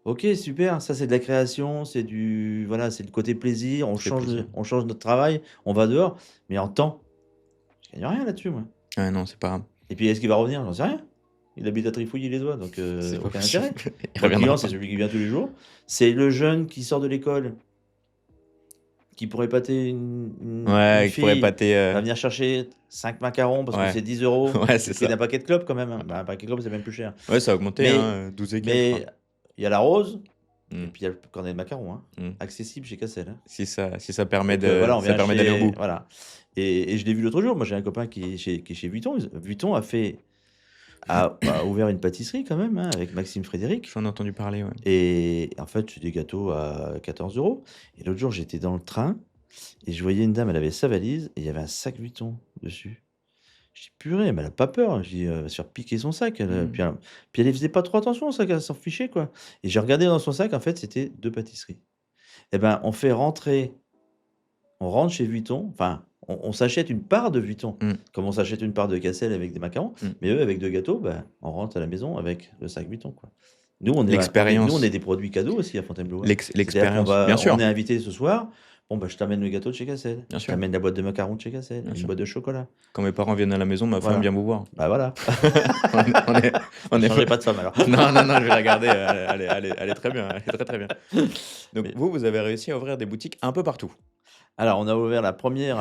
OK, super, ça c'est de la création, c'est du voilà, c'est le côté plaisir, Ça fait plaisir. on change notre travail, on va dehors, mais en temps, je gagne rien là-dessus moi. Ouais, non, c'est pas Et puis est-ce qu'il va revenir? J'en sais rien. Il habite à Trifouille-les-Oies, donc c'est pas aucun possible. intérêt. Il Moi, le reviendra client, c'est pas. celui qui vient tous les jours. C'est le jeune qui sort de l'école, qui pourrait épater une Ouais, qui pourrait fille, épater, va venir chercher 5 macarons parce que ouais. c'est 10 €, Ouais, le c'est prix ça. d'un paquet de clopes quand même, hein. Bah, un paquet de clopes, c'est même plus cher. Ouais, ça a augmenté, Mais hein, 12 et quelques, je crois. mais il y a la rose et Mmh, puis il y a le cornet de macarons, hein, mmh. accessible chez Cassel, hein. Si ça permet Donc voilà, on vient d'aller au chez bout. voilà et je l'ai vu l'autre jour. Moi, j'ai un copain qui est chez Vuitton. Vuitton a ouvert une pâtisserie quand même, hein, avec Maxime Frédéric. J'en ai entendu parler, ouais. Et en fait, c'est des gâteaux à 14 €. Et l'autre jour, j'étais dans le train et je voyais une dame, elle avait sa valise et il y avait un sac Vuitton dessus. Je dis: «Purée, mais elle a pas peur?» Je dis: «Elle va se faire piquer son sac, elle, Mmh. puis elle y faisait pas trop attention au sac, elle s'en fichait, quoi. Et j'ai regardé dans son sac, en fait, c'était 2 pâtisseries. Et ben, on rentre chez Vuitton, enfin, on s'achète une part de Vuitton, Mmh. comme on s'achète une part de Cassel avec des macarons, Mmh. mais eux, avec 2 gâteaux, ben, on rentre à la maison avec le sac Vuitton, quoi. Nous, on est L'expérience, des produits cadeaux aussi à Fontainebleau, hein. C'est-à-dire l'expérience. Bien on sûr, est invité ce soir, bon, bah, je t'amène le gâteau de chez Cassel, bien je sûr, t'amène la boîte de macarons de chez Cassel, bien une sûr. boîte de chocolat. Quand mes parents viennent à la maison, ma femme Voilà. vient vous voir. Bah, voilà. On est on est Changez pas de femme alors. non, non, non, je vais la garder, elle est très bien, elle est très, très bien. Donc Mais vous avez réussi à ouvrir des boutiques un peu partout. alors, on a ouvert la première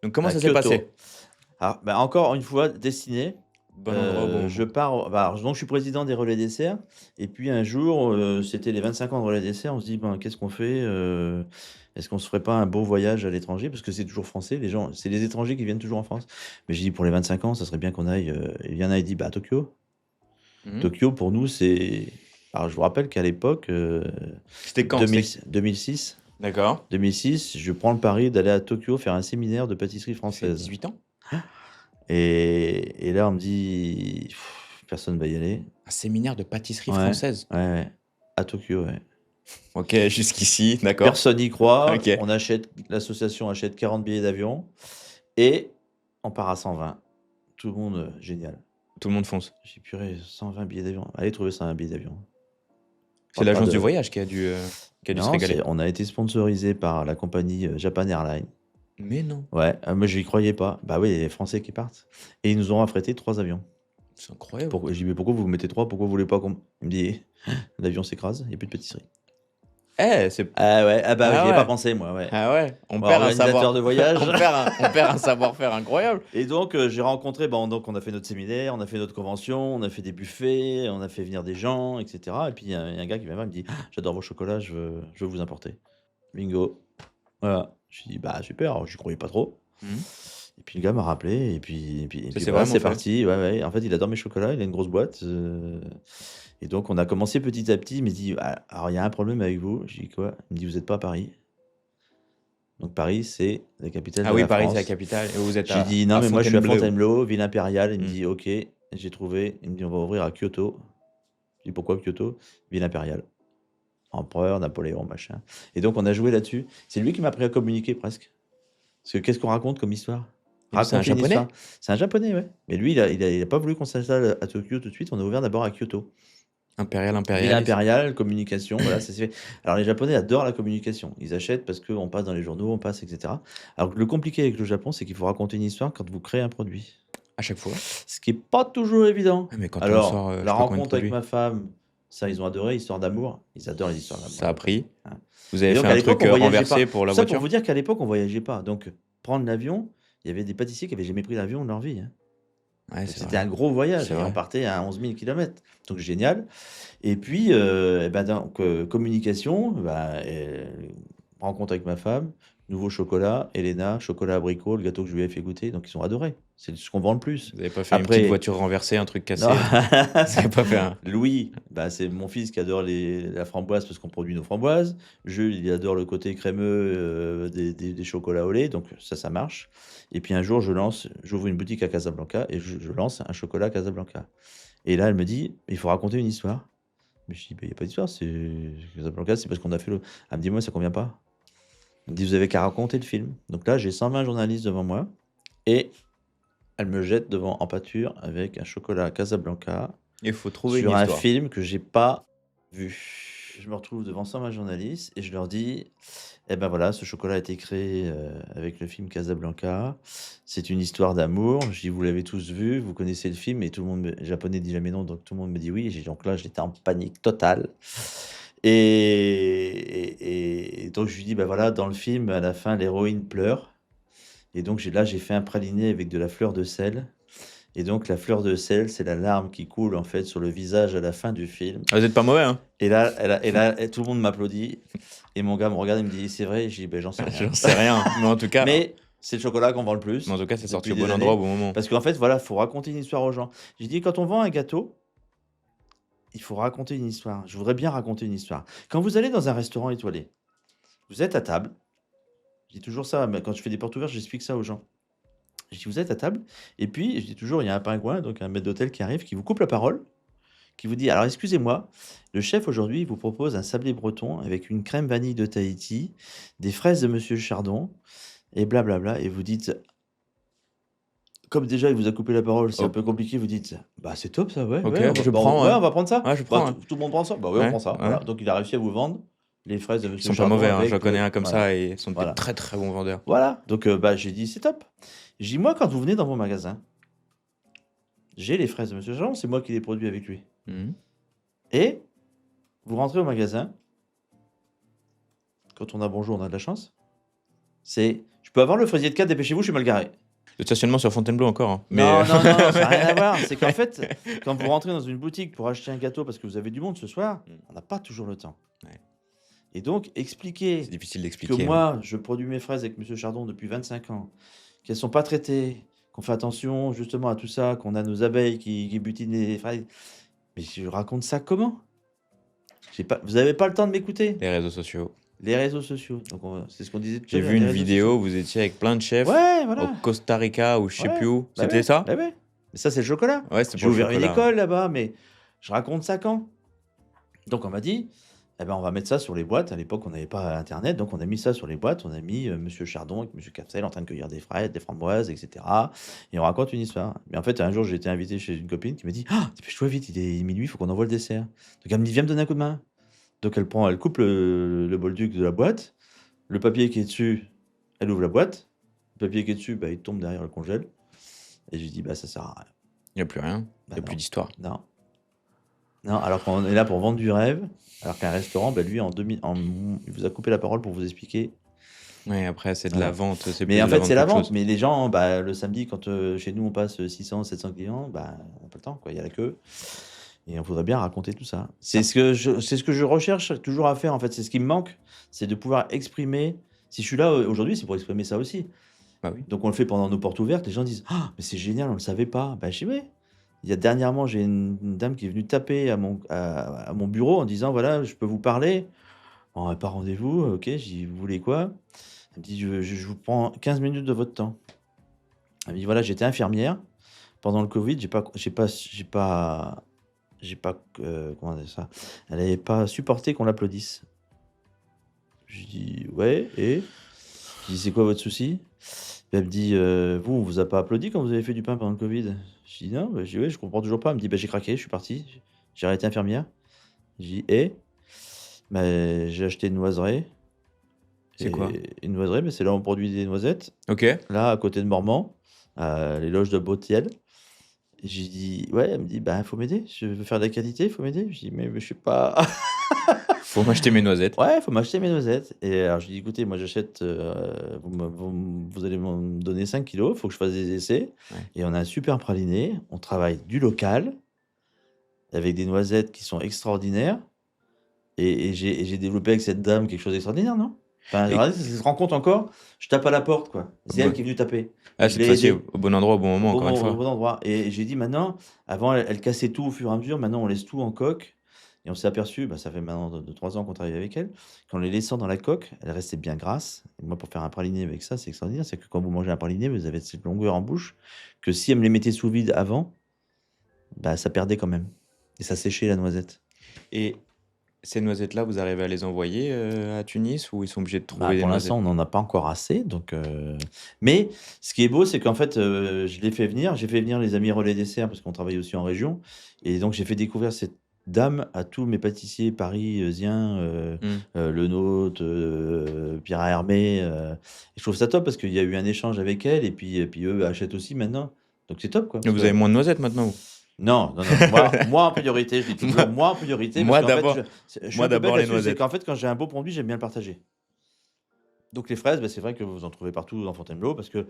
Donc comment à ça s'est passé? Kyoto. Alors, bah, encore une fois, destiné. Bon endroit au bon Je moment. pars bah, alors donc je suis président des relais desserts et puis un jour, c'était les 25 ans de relais desserts, on se dit: «Ben, qu'est-ce qu'on fait? Est-ce qu'on se ferait pas un beau voyage à l'étranger?» Parce que c'est toujours français, les gens c'est les étrangers qui viennent toujours en France. Mais j'ai dit: «Pour les 25 ans, ça serait bien qu'on aille», et il y en a, il dit: «Bah, à Tokyo». Mmh. Tokyo pour nous, c'est alors je vous rappelle qu'à l'époque, C'était quand? 2006, D'accord. 2006, je prends le pari d'aller à Tokyo faire un séminaire de pâtisserie Ça fait française 18 ans? et là, on me dit: «Pff, personne va y aller». Un séminaire de pâtisserie Ouais, française? ouais, ouais, à Tokyo, ouais. OK, jusqu'ici, d'accord. Personne n'y croit, OK. l'association achète 40 billets d'avion et on part à 120. Tout le monde, génial. Tout le monde fonce. J'ai dit: «Purée, 120 billets d'avion». Allez trouver ça un billet d'avion. C'est On parle l'agence de du voyage qui a dû se non, régaler. on a été sponsorisé par la compagnie, Japan Airlines. Mais non, Ouais, moi j'y croyais pas. Bah oui, les Français qui partent et ils nous ont affrété 3 avions. c'est incroyable. Pourquoi je dis: «Mais pourquoi vous mettez 3? Pourquoi vous voulez pas qu'on» il me dit: «L'avion s'écrase, il y a plus de pâtisserie». Eh, c'est Ah ouais, ah bah, ah j'y ai pas ouais, pensé moi, ouais. ah ouais, on Moi, perd un organisateur savoir de voyage. on perd un savoir-faire incroyable. Et donc, j'ai rencontré bon, donc on a fait notre séminaire, on a fait notre convention, on a fait des buffets, on a fait venir des gens et cetera et puis il y a un gars qui vient me voir, il me dit: «Ah, «J'adore vos chocolats, je veux vous importer». Bingo. Voilà. Je lui dis: «Bah, super», alors j'y croyais pas trop Mmh. et puis le gars m'a rappelé et Ça puis s'est voilà, vraiment c'est fait? parti. Ouais, ouais. En fait, il adore mes chocolats, il a une grosse boîte, et donc on a commencé petit à petit. Il me dit: «Ah, alors il y a un problème avec vous». Je dis: «Quoi?» Il me dit: «Vous êtes pas à Paris». Donc Paris, c'est la capitale Ah de oui, la Paris, c'est la France. capitale et vous êtes J'ai dit: «Non, à mais moi je suis à Fontainebleau. Fontainebleau, ville impériale». Il me Mmh. dit: «OK, j'ai trouvé». Il me dit: «On va ouvrir à Kyoto». Je dis: «Pourquoi Kyoto?» Ville impériale. Empereur, Napoléon, machin et donc on a joué là-dessus. C'est lui qui m'a appris à communiquer presque. Parce que qu'est-ce qu'on raconte comme histoire? Et lui, c'est un Raconter une japonais? histoire. C'est un japonais, ouais. Mais lui, il a pas voulu qu'on s'installe à Tokyo tout de suite. On a ouvert d'abord à Kyoto. Impérial, Ville impérialiste. impériale, communication, voilà, ça s'est fait. Alors les Japonais adorent la communication. Ils achètent parce qu'on passe dans les journaux, on passe et cetera. Alors que le compliqué avec le Japon, c'est qu'il faut raconter une histoire quand vous créez un produit. À chaque fois? Ce qui est pas toujours évident. Ah mais quand on Alors, sort, je la sais pas combien de rencontre avec produits. ma femme, ça, ils ont adoré, histoire d'amour. Ils adorent les histoires Ça a d'amour. pris. Hein. Vous Et avez donc fait à un l'époque, truc, on voyageait pas. renversé pour la Tout ça pour voiture? vous dire qu'à l'époque, on voyageait pas. Donc prendre l'avion, il y avait des pâtissiers qui avaient jamais pris l'avion de leur vie, hein. Ouais, Donc c'est c'était vrai. un gros voyage C'est et on vrai. partait à 11 000 kilomètres. Donc génial. Et puis, et ben donc, communication, rencontre avec ma femme, nouveau chocolat, Elena, chocolat abricot, le gâteau que je lui ai fait goûter. Donc ils ont adoré. C'est ce qu'on vend le plus. Vous avez pas fait une petite Après, voiture renversée, un truc non. cassé? Vous avez pas fait un Louis, bah, c'est mon fils qui adore la framboise parce qu'on produit nos framboises. Jules, il adore le côté crémeux des chocolats au lait, donc ça marche. Et puis un jour, j'ouvre une boutique à Casablanca et je lance un chocolat Casablanca. Et là, elle me dit, il faut raconter une histoire. Mais je dis, il n'y a pas d'histoire, c'est Casablanca, c'est parce qu'on a fait le. Elle me dit, moi, ça convient pas. Elle me dit, vous avez qu'à raconter le film. Donc là, j'ai 120 journalistes devant moi et elle me jette devant en pâture avec un chocolat Casablanca il faut trouver une sur un histoire. film que j'ai pas vu. Je me retrouve devant 120 journalistes et je leur dis, eh ben voilà, ce chocolat a été créé avec le film Casablanca. C'est une histoire d'amour. Je dis, vous l'avez tous vu, vous connaissez le film et tout le monde, le japonais dit jamais non, donc tout le monde me dit oui. Et donc là, j'étais en panique totale. Et donc je lui dis, ben voilà, dans le film, à la fin, l'héroïne pleure. Et donc j'ai fait un praliné avec de la fleur de sel. Et donc la fleur de sel, c'est la larme qui coule en fait sur le visage à la fin du film. Ah, vous êtes pas mauvais, hein? Et là, tout le monde m'applaudit. Et mon gars me regarde et me dit, c'est vrai. Et je dis, ben j'en sais rien. J'en sais rien, mais en tout cas Mais c'est le chocolat qu'on vend le plus c'est sorti au depuis bon des endroit au années. bon moment. Parce qu'en fait, voilà, faut raconter une histoire aux gens. J'ai dit, quand on vend un gâteau, il faut raconter une histoire. Je voudrais bien raconter une histoire. Quand vous allez dans un restaurant étoilé, vous êtes à table. Je dis toujours ça, mais quand je fais des portes ouvertes, j'explique ça aux gens. Je dis, vous êtes à table, et puis je dis toujours, il y a un pingouin, donc un maître d'hôtel qui arrive, qui vous coupe la parole, qui vous dit, alors excusez-moi, le chef aujourd'hui vous propose un sablé breton avec une crème vanille de Tahiti, des fraises de Monsieur Chardon, et blablabla, et vous dites, comme déjà il vous a coupé la parole, c'est un Oh, peu compliqué, vous dites, bah c'est top ça, ouais, ok, ouais, je prends, ouais, ouais. on va prendre ça. Ouais, je Bah, prends, ouais. tout le monde prend ça, bah ouais, on Ouais, prend ça, ouais. voilà. Donc il a réussi à vous vendre les fraises de Ils Monsieur sont pas Chardon mauvais, hein. J'en avec, connais un comme voilà, ça et ils sont des voilà. très très bons vendeurs. Voilà, donc bah, j'ai dit, c'est top. J'ai dit, moi, quand vous venez dans mon magasin, j'ai les fraises de Monsieur Chardon, c'est moi qui les produis avec lui. Mhm. Et vous rentrez au magasin, quand on a bonjour, on a de la chance. C'est, je peux avoir le fraisier de 4, dépêchez-vous, je suis mal garé. Le stationnement sur Fontainebleau encore, hein. Mais Non, ça n'a rien à voir. C'est qu'en fait, quand vous rentrez dans une boutique pour acheter un gâteau parce que vous avez du monde ce soir, on n'a pas toujours le temps. Ouais. Et donc, expliquer c'est difficile que d'expliquer, hein. moi, je produis mes fraises avec Monsieur Chardon depuis 25 ans, qu'elles sont pas traitées, qu'on fait attention justement à tout ça, qu'on a nos abeilles qui butinent les fraises. Mais je raconte ça comment? Vous n'avez pas le temps de m'écouter. Les réseaux sociaux. Les réseaux sociaux. Donc, c'est ce qu'on disait tout à J'ai l'heure. vu les une réseaux vidéo sociaux. où vous étiez avec plein de chefs Ouais, au voilà. Costa Rica ou je sais Ouais, plus où. bah C'était ouais, ça? bah ouais. Mais ça, c'est le chocolat. Ouais, c'était J'ai pour le ouvert une chocolat. école là-bas, mais je raconte ça quand? Donc, on m'a dit, eh ben, on va mettre ça sur les boîtes. À l'époque, on n'avait pas Internet, donc on a mis ça sur les boîtes. On a mis Monsieur Chardon avec Monsieur Capsel en train de cueillir des fraises, des framboises, etc. Et on raconte une histoire. Mais en fait, un jour, j'ai été invité chez une copine qui me dit, ah, dépêche-toi vite, il est minuit, il faut qu'on envoie le dessert. Donc, elle me dit, viens me donner un coup de main. Donc, elle coupe le bolduc de la boîte. Le papier qui est dessus, elle ouvre la boîte. Le papier qui est dessus, bah, il tombe derrière le congèle. Et je lui dis, bah, ça sert à rien. Il n'y a plus rien. Il Bah, n'y a plus non. d'histoire. Non. Non, alors qu'on est là pour vendre du rêve, alors qu'un restaurant, bah, lui, il vous a coupé la parole pour vous expliquer. Ouais, après, c'est de Voilà. la vente. C'est plus Mais en de fait, la c'est la vente qu'autre vente. chose. Mais les gens, bah, le samedi, quand chez nous, on passe 600, 700 clients, bah, on n'a pas le temps, quoi. Il y a la queue. Et on voudrait bien raconter tout ça. C'est ce que je recherche toujours à faire, en fait. C'est ce qui me manque, c'est de pouvoir exprimer. Si je suis là aujourd'hui, c'est pour exprimer ça aussi. Bah oui. Donc on le fait pendant nos portes ouvertes. Les gens disent, ah, mais c'est génial, on le savait pas. Bah, je dis, ouais. Dernièrement, j'ai une dame qui est venue taper à mon bureau en disant, voilà, je peux vous parler. Bon, pas rendez-vous, ok. J'ai dit, vous voulez quoi? Elle me dit, je vous prends 15 minutes de votre temps. Elle me dit, voilà, j'étais infirmière. Pendant le Covid, comment dire ça? Elle n'avait pas supporté qu'on l'applaudisse. Je dis, ouais, et? Je dis, c'est quoi votre souci? Elle me dit, vous, on vous a pas applaudi quand vous avez fait du pain pendant le Covid? Je dis, non, bah, je dis, ouais, je comprends toujours pas. Elle me dit, bah, j'ai craqué, je suis parti. J'ai arrêté infirmière. Je dis, et? Bah, j'ai acheté une noiserie. C'est quoi? Une noiserie, mais c'est là où on produit des noisettes. Ok. Là, à côté de Mormant, à les loges de Bautiel. J'ai dit, ouais, elle me dit, bah, faut m'aider. Je veux faire de la qualité, faut m'aider. Je dis, mais je suis pas. Faut m'acheter mes noisettes. Ouais, faut m'acheter mes noisettes. Et alors, je lui dis, écoutez, moi, j'achète, vous allez me donner 5 kilos, il faut que je fasse des essais. Ouais. Et on a un super praliné. On travaille du local, avec des noisettes qui sont extraordinaires. Et j'ai développé avec cette dame quelque chose d'extraordinaire, non? Enfin, Et- regardez, ça se rencontre encore. Je tape à la porte, quoi. C'est elle qui est venue taper. Ah, Je cette l'ai fois-ci, aidée. au bon endroit, au bon moment, Au encore une au fois. bon endroit. Et j'ai dit maintenant, avant, elle cassait tout au fur et à mesure. Maintenant, on laisse tout en coque. Et on s'est aperçu, ça fait maintenant 3 ans qu'on travaille avec elle, qu'en les laissant dans la coque, elle restait bien grasse. Et moi, pour faire un praliné avec ça, c'est extraordinaire. C'est que quand vous mangez un praliné, vous avez cette longueur en bouche, que si elle me les mettait sous vide avant, ça perdait quand même. Et ça séchait la noisette. Et ces noisettes-là, vous arrivez à les envoyer à Tunis ou ils sont obligés de trouver des Pour noisettes? l'instant, on n'en a pas encore assez. Mais ce qui est beau, c'est qu'en fait, je l'ai fait venir. J'ai fait venir les amis Relais Dessert parce qu'on travaille aussi en région. Et donc, j'ai fait découvrir cette dame à tous mes pâtissiers parisiens, Le Nôtre, Pierre Hermé. Et je trouve ça top parce qu'il y a eu un échange avec elle. Et puis eux achètent aussi maintenant. Donc, c'est top, quoi. Vous avez moins de noisettes maintenant, vous? Non. Moi en priorité, je dis toujours moi en priorité. Moi Parce qu'en d'abord. fait, je suis Moi un peu d'abord bête les là-dessus, c'est noisettes. qu'en fait, quand j'ai un beau produit, j'aime bien le partager. Donc les fraises, c'est vrai que vous en trouvez partout dans Fontainebleau parce que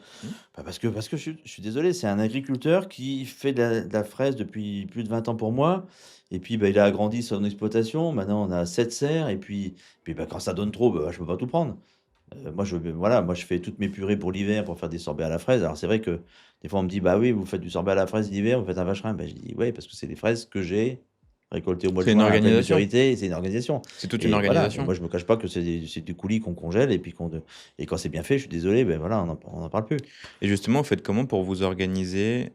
je suis désolé, c'est un agriculteur qui fait de la fraise depuis plus de 20 ans pour moi. Et puis il a agrandi son exploitation. Maintenant, on a 7 serres. Et puis quand ça donne trop, je peux pas tout prendre. Moi, je fais toutes mes purées pour l'hiver pour faire des sorbets à la fraise. Alors c'est vrai que des fois on me dit, bah oui, vous faites du sorbet à la fraise l'hiver, vous faites un vacherin. Je dis, ouais, parce que c'est des fraises que j'ai récoltées au mois de C'est une juin à pleine organisation. maturité. C'est une organisation. C'est toute Et une voilà, organisation. moi je me cache pas que c'est du coulis qu'on congèle et puis et quand c'est bien fait, je suis désolé, on n'en parle plus. Et justement, vous faites comment pour vous organiser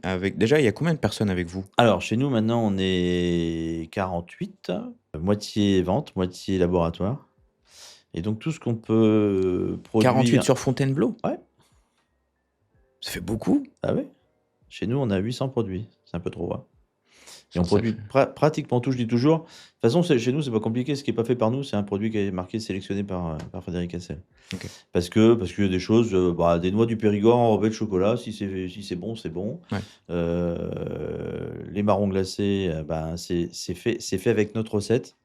avec... Déjà, il y a combien de personnes avec vous? Alors chez nous maintenant on est 48, moitié vente, moitié laboratoire. Et donc tout ce qu'on peut 48 produire. sur Fontainebleau? Ouais. Ça fait beaucoup. Ah ouais? Chez nous on a 800 produits, c'est un peu trop. Hein. Et on Ça produit pratiquement tout, je dis toujours. De toute façon, chez nous, c'est pas compliqué. Ce qui est pas fait par nous, c'est un produit qui est marqué sélectionné par Frédéric Hassel. Ok. Parce qu'il y a des choses, des noix du Périgord enrobées de chocolat, si c'est bon, c'est bon. Ouais. Les marrons glacés, c'est fait avec notre recette.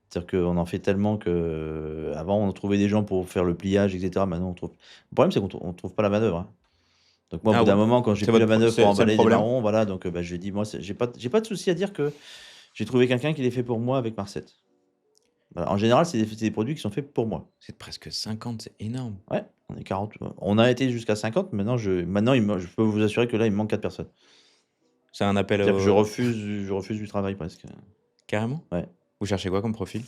C'est-à-dire qu'on en fait tellement que avant on trouvait des gens pour faire le pliage, etc. Maintenant, on trouve. Le problème, c'est qu'on trouve pas la manœuvre. Hein. Donc moi, au Ah bout d'un ouais. moment, quand j'ai C'est plus la votre pro- manœuvre pour c'est le emballer des problème. marrons, voilà, donc je lui dis, moi, j'ai pas de souci à dire que j'ai trouvé quelqu'un qui les fait pour moi avec Marcette. Voilà. En général, c'est des produits qui sont faits pour moi. C'est presque 50, c'est énorme. Ouais, on est 40. On a été jusqu'à 50. Maintenant, je peux vous assurer que là, il me manque 4 personnes. C'est un appel C'est-à-dire que je au... refuse du travail presque. Carrément? Ouais. Vous cherchez quoi comme profil?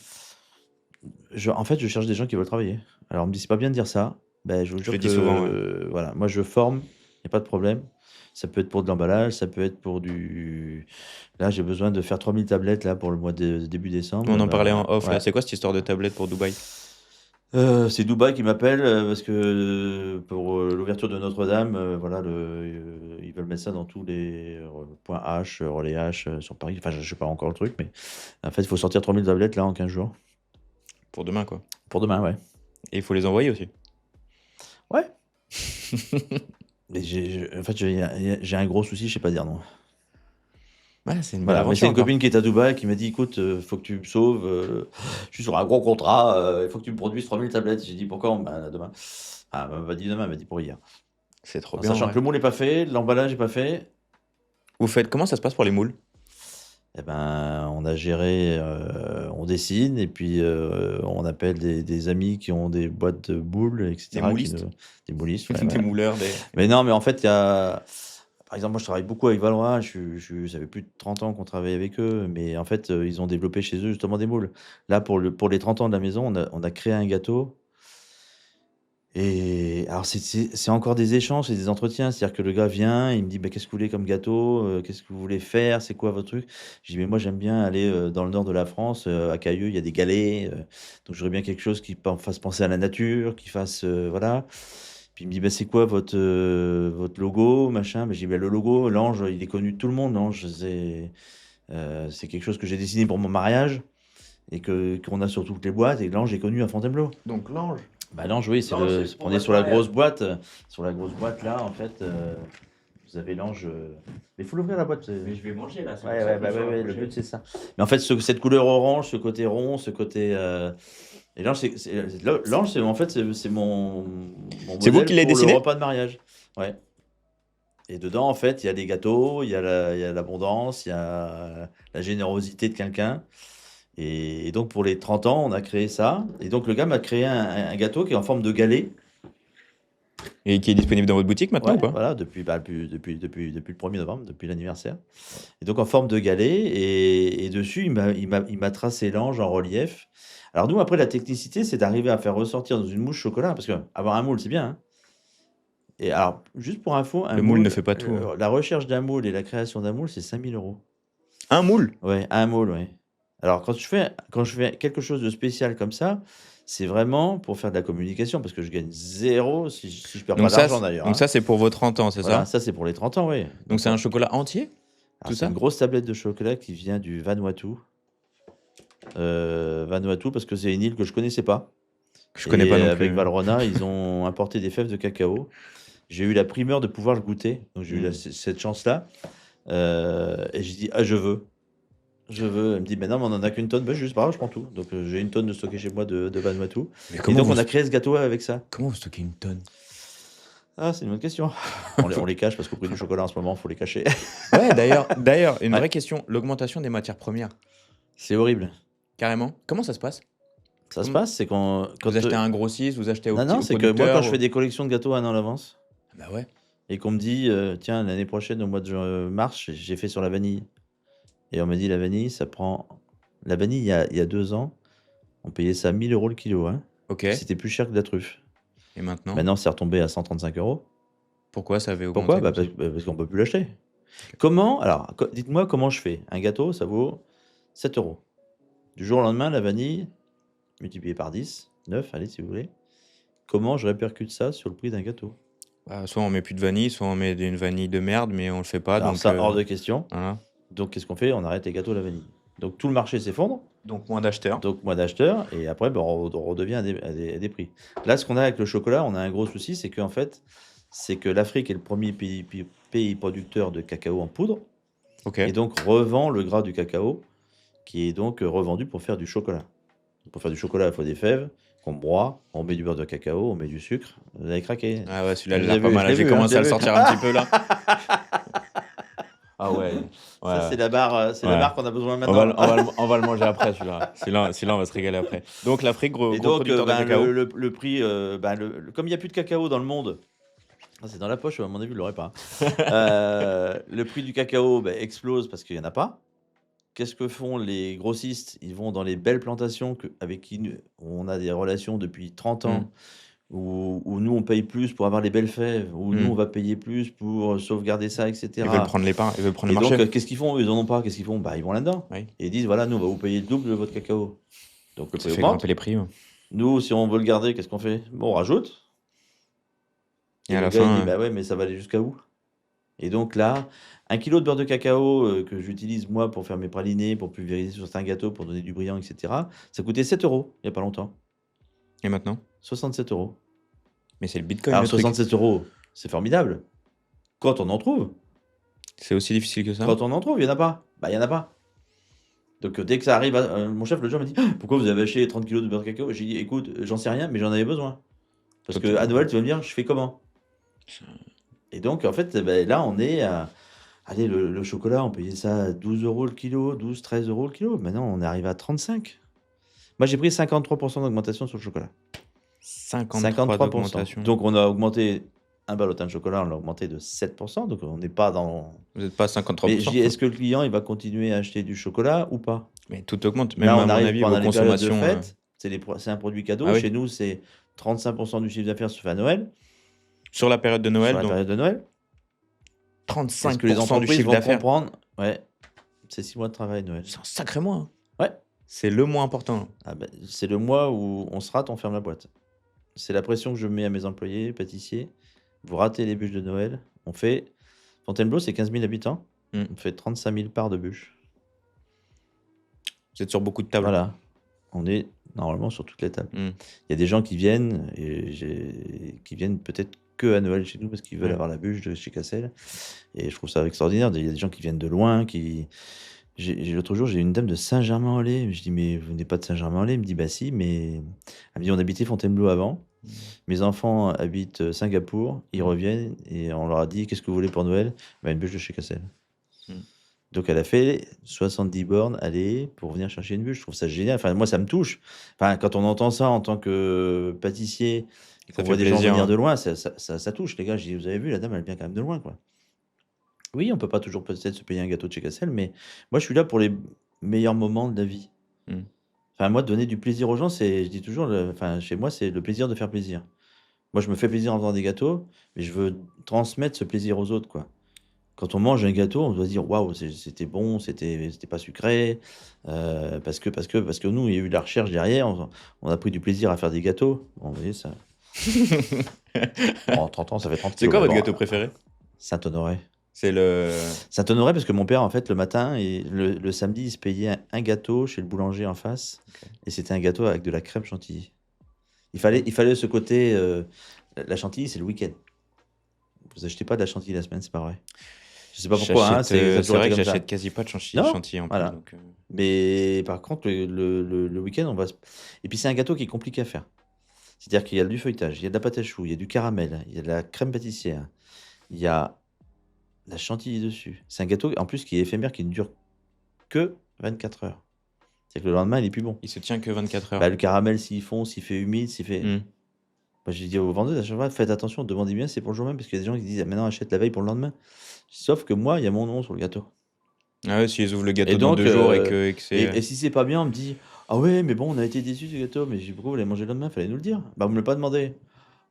En fait, je cherche des gens qui veulent travailler. Alors, on me dit, c'est pas bien de dire ça. Je vous jure le dis que, souvent, ouais. voilà, moi, je forme, il n'y a pas de problème. Ça peut être pour de l'emballage, ça peut être pour du... Là, j'ai besoin de faire 3000 tablettes là, pour le mois de début décembre. On en parlait en off, là. Ouais. C'est quoi cette histoire de tablette pour Dubaï? C'est Dubaï qui m'appelle parce que pour l'ouverture de Notre-Dame, voilà, ils veulent mettre ça dans tous les points H, relais H sur Paris. Enfin, je sais pas encore le truc, mais en fait, il faut sortir 3000 tablettes là en 15 jours. Pour demain, quoi. Pour demain, ouais. Et il faut les envoyer aussi. Ouais. Mais en fait, j'ai un gros souci, je sais pas dire non. Ouais, c'est une belle Voilà, mais aventure c'est une encore. copine qui est à Dubaï qui m'a dit, écoute, faut que tu me sauves, je suis sur un gros contrat, il faut que tu me produises 3000 tablettes. J'ai dit, pourquoi? Demain. Ah, elle m'a pas dit demain, elle m'a dit pour hier. C'est trop En bien. sachant Ouais. que le moule n'est pas fait, l'emballage n'est pas fait, Vous faites comment ça se passe pour les moules? on a géré, on dessine et puis on appelle des amis qui ont des boîtes de boules, etc. Des moulistes? Des moulistes, ouais, Des ouais. mouleurs, des... Mais non, mais en fait, il y a... Par exemple, moi, je travaille beaucoup avec Valois. Ça fait plus de 30 ans qu'on travaille avec eux. Mais en fait, ils ont développé chez eux justement des moules. Là, pour les 30 ans de la maison, on a créé un gâteau. Et alors, c'est encore des échanges, c'est des entretiens. C'est-à-dire que le gars vient, il me dit, qu'est-ce que vous voulez comme gâteau? Qu'est-ce que vous voulez faire? C'est quoi votre truc? Je dis, mais moi, j'aime bien aller dans le nord de la France, à Cailleux, il y a des galets. Donc, j'aurais bien quelque chose qui fasse penser à la nature, qui fasse... voilà. Puis il me dit, c'est quoi votre logo, machin? Je dis, le logo, l'ange, il est connu de tout le monde. L'ange, c'est quelque chose que j'ai dessiné pour mon mariage et qu'on a sur toutes les boîtes. Et l'ange est connu à Fontainebleau. Donc l'ange. L'ange, oui, L'ange, c'est pour on est votre sur la mariage. grosse boîte. Sur la grosse boîte, là, en fait, Vous avez l'ange. Mais il faut l'ouvrir la boîte. Mais je vais manger là. Ouais, le but c'est ça. Mais en fait, cette couleur orange, ce côté rond, ce côté. Et l'ange, l'ange, en fait, c'est mon C'est vous modèle qui l'avez pour le dessiné? repas de mariage. Ouais. Et dedans, en fait, il y a les gâteaux, il y a l'abondance, il y a la générosité de quelqu'un. Et donc, pour les 30 ans, on a créé ça. Et donc, le gars m'a créé un gâteau qui est en forme de galet. Et qui est disponible dans votre boutique maintenant ou Ouais, pas? voilà, depuis le 1er novembre, depuis l'anniversaire. Et donc, en forme de galet. Et dessus, il m'a tracé l'ange en relief. Alors, nous, après, la technicité, c'est d'arriver à faire ressortir dans une mousse chocolat. Parce que avoir un moule, c'est bien, hein. Et alors, juste pour info, un Le moule ne moule, fait pas tout. la recherche d'un moule et la création d'un moule, c'est 5 000 euros. Un moule? Ouais, un moule, ouais. Alors, quand je fais quelque chose de spécial comme ça, c'est vraiment pour faire de la communication, parce que je gagne zéro si je perds pas d'argent d'ailleurs, Donc hein. ça, c'est pour vos 30 ans, c'est Voilà, ça? ça c'est pour les 30 ans, oui. Donc c'est un chocolat entier? Alors, Tout c'est ça? une grosse tablette de chocolat qui vient du Vanuatu. Vanuatu, parce que c'est une île que je connaissais pas. Je connais pas Et non avec plus. Valrhona, ils ont importé des fèves de cacao. J'ai eu la primeur de pouvoir le goûter, donc j'ai eu Mm. cette chance-là. Et j'ai dit, ah, je veux. Je veux. Elle me dit, mais non, mais on en a qu'une tonne. Ben, juste pas grave, je prends tout. Donc, j'ai une tonne de stocké chez moi de Vanuatu. Mais Et comment donc, vous, on a créé ce gâteau avec ça. comment vous stockez une tonne? Ah, c'est une bonne question. On les cache parce qu'au prix du chocolat en ce moment, il faut les cacher. Ouais, d'ailleurs, une Ouais. vraie question. L'augmentation des matières premières, C'est horrible. carrément. Comment ça se passe? Ça se Comment- passe, c'est quand. Vous achetez un grossiste, vous achetez au Non, petit non, au c'est que moi, producteur, quand je fais des collections de gâteaux un an à l'avance, Bah ouais. et qu'on me dit, tiens, l'année prochaine, au mois de mars, j'ai fait sur la vanille. Et on m'a dit, la vanille, ça prend. La vanille, il y a 2 ans, on payait ça 1 000 euros le kilo, hein. Ok. C'était plus cher que de la truffe. Et maintenant? Maintenant, c'est retombé à 135 euros. Pourquoi ça avait augmenté Pourquoi? comme ça? Parce qu'on peut plus l'acheter. Comment? Alors, dites-moi comment je fais. Un gâteau, ça vaut 7 euros. Du jour au lendemain, la vanille, multiplié par 10, 9, allez, si vous voulez. Comment je répercute ça sur le prix d'un gâteau? Bah, soit on met plus de vanille, soit on met une vanille de merde, mais on le fait pas. Alors Donc, ça, hors de question. voilà. Donc, qu'est-ce qu'on fait? On arrête les gâteaux à la vanille. Donc, tout le marché s'effondre. Donc moins d'acheteurs. Donc, moins d'acheteurs. Et après, ben, on redevient à des prix. Là, ce qu'on a avec le chocolat, on a un gros souci, c'est qu'en fait, c'est que l'Afrique est le premier pays producteur de cacao en poudre. Ok. Et donc, revend le gras du cacao, qui est donc revendu pour faire du chocolat. Pour faire du chocolat, il faut des fèves qu'on broie, on met du beurre de cacao, on met du sucre. Vous avez craqué? Ah ouais, celui-là, Je il l'ai a pas vu, mal. je Là, l'ai j'ai vu, hein, commencé je à l'ai le vu. sortir un petit peu là. Ah ouais. Ouais. Ça, c'est la barre qu'on a besoin On maintenant. va, on va le manger après celui-là. Celui-là, on va se régaler après. Donc l'Afrique, gros, Et gros donc, producteur de ben, cacao. le prix, comme il n'y a plus de cacao dans le monde, ah, c'est dans la poche, à mon avis, vous ne l'aurez pas. Le prix du cacao ben, explose parce qu'il n'y en a pas. Qu'est-ce que font les grossistes? Ils vont dans les belles plantations avec qui on a des relations depuis 30 ans, Mm. où nous, on paye plus pour avoir les belles fèves, où nous, Mm. on va payer plus pour sauvegarder ça, Ils veulent etc. prendre les pains, ils veulent prendre Et le donc, marché. qu'est-ce qu'ils font? Eux, ils n'en ont pas. Qu'est-ce qu'ils font? Bah, ils vont là-dedans. Oui. Et ils disent, voilà, nous, on va vous payer le double de votre cacao. Donc, le Ça prix fait augmente. grimper les prix. Ouais. Nous, si on veut le garder, qu'est-ce qu'on fait? Bon, on rajoute. Et à le la gars, il fin, dit, bah ouais, mais ça va aller jusqu'à où? Et donc là, 1 kilo de beurre de cacao que j'utilise moi pour faire mes pralinés, pour pulvériser sur certains gâteaux, pour donner du brillant, etc., ça coûtait 7 euros il n'y a pas longtemps. et maintenant? 67 euros. Mais c'est le Bitcoin Alors le truc. 67 euros, c'est formidable. Quand on en trouve. C'est aussi difficile que ça? Quand on en trouve, il n'y en a pas. Bah, il n'y en a pas. Donc dès que ça arrive, mon chef le jour m'a dit, ah, pourquoi vous avez acheté 30 kilos de beurre de cacao? J'ai dit, écoute, j'en sais rien, mais j'en avais besoin. Parce Toi, qu'à Noël, tu vas me dire, je fais comment? Et donc, en fait, ben, là, on est à. Allez, le chocolat, on payait ça à 12 euros le kilo, 12, 13 euros le kilo. Maintenant, on est arrivé à 35. Moi, j'ai pris 53% d'augmentation sur le chocolat. 53 d'augmentation. Donc, on a augmenté un ballotin de chocolat, on l'a augmenté de 7%. Donc, on n'est pas dans. Vous n'êtes pas à 53%. Mais je dis, est-ce que le client, il va continuer à acheter du chocolat ou pas? Mais tout augmente. Même Là, à on mon arrive avis, pendant vos les périodes de consommations. fête. C'est un produit cadeau. Ah oui. Chez nous, c'est 35% du chiffre d'affaires se fait à Noël. Sur la période de Noël, Sur la donc période de Noël. 35% Parce que les du entreprises chiffre vont d'affaires. comprendre. Ouais, c'est 6 mois de travail, Noël. C'est un sacré mois. Hein. Ouais. C'est le mois important. Ah ben, c'est le mois où on se rate, on ferme la boîte. C'est la pression que je mets à mes employés, pâtissiers. Vous ratez les bûches de Noël. On fait. Fontainebleau, c'est 15 000 habitants. Mm. On fait 35 000 parts de bûches. Vous êtes sur beaucoup de tables. Voilà. On est normalement sur toutes les tables. Mm. Il y a des gens qui viennent, qui viennent peut-être que à Noël chez nous parce qu'ils veulent Ouais. avoir la bûche de chez Cassel. Et je trouve ça extraordinaire. Il y a des gens qui viennent de loin, l'autre jour, j'ai une dame de Saint-Germain-en-Laye. Je dis, mais vous venez pas de Saint-Germain-en-Laye? Elle me dit, bah si, mais elle me dit, on habitait Fontainebleau avant. Mmh. Mes enfants habitent Singapour. Ils Mmh. reviennent et on leur a dit, qu'est-ce que vous voulez pour Noël? Bah, une bûche de chez Cassel. Mmh. Donc elle a fait 70 bornes aller pour venir chercher une bûche. Je trouve ça génial. Enfin, moi, ça me touche. Enfin, quand on entend ça en tant que pâtissier et Ça qu'on fait voit des gens plaisir, venir hein. de loin, ça touche. Les gars, je dis, vous avez vu, la dame, elle vient quand même de loin, quoi. Oui, on peut pas toujours peut-être se payer un gâteau de chez Cassel, mais moi, je suis là pour les meilleurs moments de la vie. Mmh. Enfin, moi, donner du plaisir aux gens, je dis toujours, enfin, chez moi, c'est le plaisir de faire plaisir. Moi, je me fais plaisir en faisant des gâteaux, mais je veux transmettre ce plaisir aux autres, quoi. Quand on mange un gâteau, on doit se dire: «Waouh, c'était bon, c'était pas sucré», parce que nous, il y a eu de la recherche derrière, on a pris du plaisir à faire des gâteaux. Bon, vous voyez ça bon, 30 ans, ça fait 30 C'est kilos, quoi mais votre bon, gâteau préféré? Saint-Honoré. C'est le Saint-Honoré parce que mon père, en fait, le matin et le samedi, il se payait un gâteau chez le boulanger en face OK. et c'était un gâteau avec de la crème chantilly. Mmh. Il fallait ce côté, la chantilly, c'est le week-end. Vous achetez pas de la chantilly la semaine, c'est pas vrai. Je sais pas pourquoi, hein, ça a C'est toujours vrai été que comme ça. j'achète quasi pas de Non? chantilly en plus, Voilà. donc Mais par contre, le week-end, on va se et puis c'est un gâteau qui est compliqué à faire. C'est-à-dire qu'il y a du feuilletage, il y a de la pâte à choux, il y a du caramel, il y a de la crème pâtissière, il y a de la chantilly dessus. C'est un gâteau, en plus, qui est éphémère, qui ne dure que 24 heures. C'est-à-dire que le lendemain, il est plus bon. il se tient que 24 heures. Bah, le caramel, s'il fond, s'il fait humide, s'il fait Mmh. moi, j'ai dit aux vendeuses à chaque fois: «Faites attention, demandez bien si c'est pour le jour même», parce qu'il y a des gens qui disent: «Ah maintenant, achète la veille pour le lendemain». Sauf que moi, il y a mon nom sur le gâteau. Ah ouais, s'ils ouvrent le Et gâteau dans donc 2 jours et que c'est, et si c'est pas bien, on me dit: «Ah ouais, mais bon, on a été déçus du gâteau». Mais je dis: «Pourquoi vous l'avez mangé le lendemain? Fallait nous le dire». «Bah, vous me l'avez pas demandé».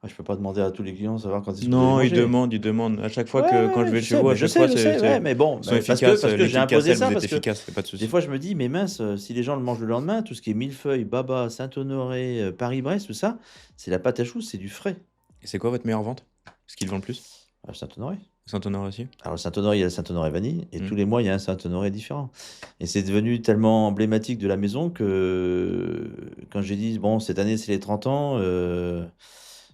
«Ah, je peux pas demander à tous les clients, savoir quand est-ce que vous allez Non, manger». ils demandent. À chaque fois Ouais, que ouais, quand je ouais, vais chez vous, à chaque je fois, sais, ouais, mais bon, ils sont parce efficaces, que j'ai l'équipe imposé Cassel, ça, vous êtes parce que efficace, y a pas de des souci. fois, je me dis: «Mais mince, si les gens le mangent le lendemain, tout ce qui est millefeuille, baba, Saint-Honoré, Paris-Brest, tout ça, c'est la pâte à choux, c'est du frais». Et c'est quoi votre meilleure vente? Ce qu'ils vendent le plus? Ah, Saint-Honoré. Saint-Honoré aussi? Alors le Saint-Honoré, il y a le Saint-Honoré vanille et Mmh. tous les mois, il y a un Saint-Honoré différent et c'est devenu tellement emblématique de la maison que quand j'ai dit: «Bon, cette année, c'est les 30 ans»,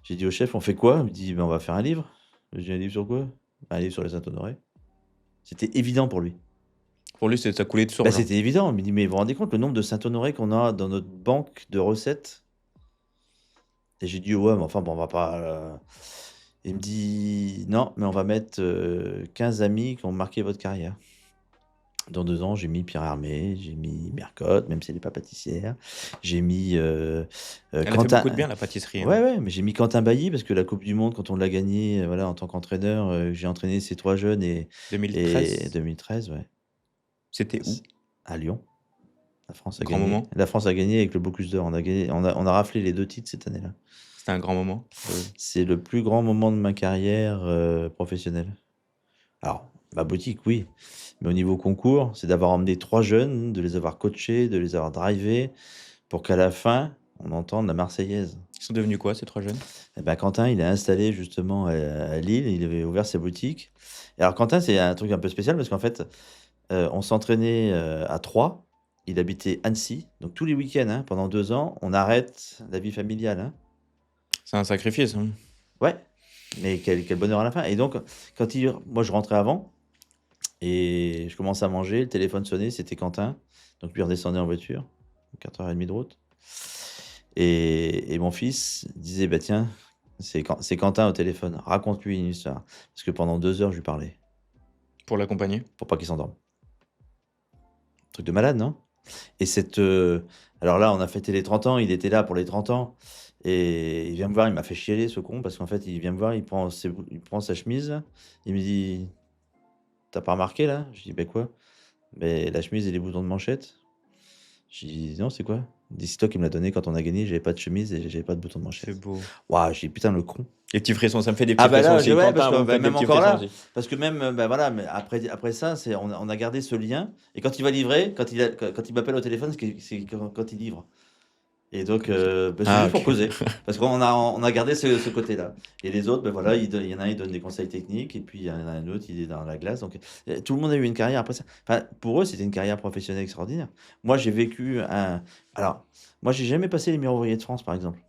j'ai dit au chef: «On fait quoi?» Il me dit: «Ben, on va faire un livre». J'ai dit: «Un livre sur quoi?» «Un livre sur les Saint-Honoré». C'était évident pour lui. Pour lui, ça coulait de Bah, source, genre. c'était évident. Il me dit: «Mais vous vous rendez compte le nombre de Saint-Honoré qu'on a dans notre banque de recettes?» Et j'ai dit: «Ouais, mais enfin bon, on va pas, il me dit: «Non, mais on va mettre, 15 amis qui ont marqué votre carrière». Dans 2 ans, j'ai mis Pierre Hermé, j'ai mis Mercotte, même si elle est pas pâtissière. J'ai mis, Elle a fait Quentin beaucoup de bien, la pâtisserie, hein. ouais, ouais, mais j'ai mis Quentin Bailly parce que la coupe du monde, quand on l'a gagnée, voilà, en tant qu'entraîneur, j'ai entraîné ces 3 jeunes et 2013, 2013, ouais, c'était où? s à Lyon. La France a Grand gagné. moment? La France a gagné avec le Bocuse d'or. On a raflé les 2 titres cette année-là. C'était un grand moment? C'est le plus grand moment de ma carrière, professionnelle. Alors, ma boutique, oui, mais au niveau concours, c'est d'avoir emmené 3 jeunes, de les avoir coachés, de les avoir drivés pour qu'à la fin, on entende la Marseillaise. Ils sont devenus quoi, ces 3 jeunes? Et ben Quentin, il est installé justement à Lille, il avait ouvert sa boutique. Et alors Quentin, c'est un truc un peu spécial parce qu'en fait, on s'entraînait, à 3. Il habitait Annecy, donc tous les week-ends, hein, pendant 2 ans, on arrête la vie familiale, hein. C'est un sacrifice, hein. Ouais, mais quel bonheur à la fin. Et donc moi je rentrais avant et je commençais à manger, le téléphone sonnait, c'était Quentin, donc lui redescendait en voiture, 4h30 de route et mon fils disait: «Bah tiens, c'est Quentin au téléphone, raconte-lui une histoire». Parce que pendant 2 heures, je lui parlais, Pour l'accompagner? pour pas qu'il s'endorme. Truc de malade, non? Et alors là, on a fêté les 30 ans, il était là pour les 30 ans et il vient me voir, il m'a fait chialer ce con parce qu'en fait, il vient me voir, il prend sa chemise, il me dit: «Tu pas remarqué là?» Je dis: «Beh, quoi?» «Beh, la chemise et les boutons de manchette». Je dis: «Non, c'est quoi?» Il dit: «C'est toi qui me l'as donné quand on a gagné, j'avais pas de chemise et j'avais pas de boutons de C'est manchette». beau. Waouh, j'ai dit: «Putain, le con». Les petits frissons, ça me fait des Ah petits bah frissons là, aussi. ouais, Quentin, parce que vous me bah, faites des même petits encore frissons là, aussi. parce que même, bah, voilà, mais après ça, on a gardé ce lien et quand il va livrer, quand il m'appelle au téléphone, c'est quand il livre. Et donc, bah, c'est Ah juste pour OK. causer. Parce qu'on a gardé ce côté-là. Et les autres, ben voilà, il y en a un, il donne des conseils techniques, et puis il y en a un autre, il est dans la glace. Donc, tout le monde a eu une carrière après ça. Enfin, pour eux, c'était une carrière professionnelle extraordinaire. Moi, j'ai vécu un. Alors, moi, j'ai jamais passé les meilleurs ouvriers de France, par exemple.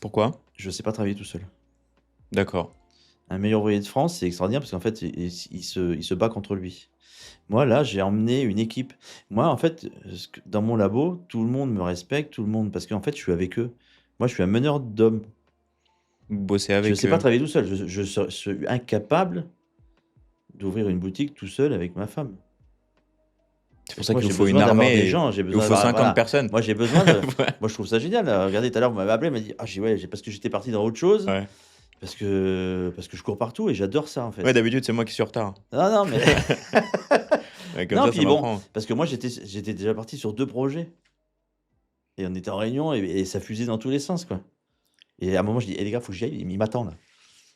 Pourquoi? Je sais pas travailler tout seul. D'accord. Un meilleur ouvrier de France, c'est extraordinaire parce qu'en fait, il se bat contre lui. Moi, là, j'ai emmené une équipe. Moi, en fait, dans mon labo, tout le monde me respecte, tout le monde, parce qu'en fait, je suis avec eux. Moi, je suis un meneur d'hommes. Vous bossez Je ne avec sais pas travailler tout seul. Je suis incapable d'ouvrir une boutique tout seul avec ma femme. C'est pour ça Moi, qu'il vous j'ai faut une besoin d'avoir armée. des gens, j'ai Il vous besoin faut d'avoir. 50 Voilà. personnes. Moi, j'ai besoin de. Ouais. Moi, je trouve ça génial. Regardez, tout à l'heure, vous m'avez appelé, m'a dit, ah, j'ai dit, ouais, parce que j'étais parti dans autre chose, Ouais. parce que je cours partout et j'adore ça, en fait. Ouais, d'habitude, c'est moi qui suis en retard. Non, mais. Ouais, comme Non, ça puis bon, m'apprend. parce que moi, j'étais déjà parti sur 2 projets. Et on était en réunion et ça fusait dans tous les sens, quoi. Et à un moment, je dis, les gars, faut que j'y aille. Il m'attend, là.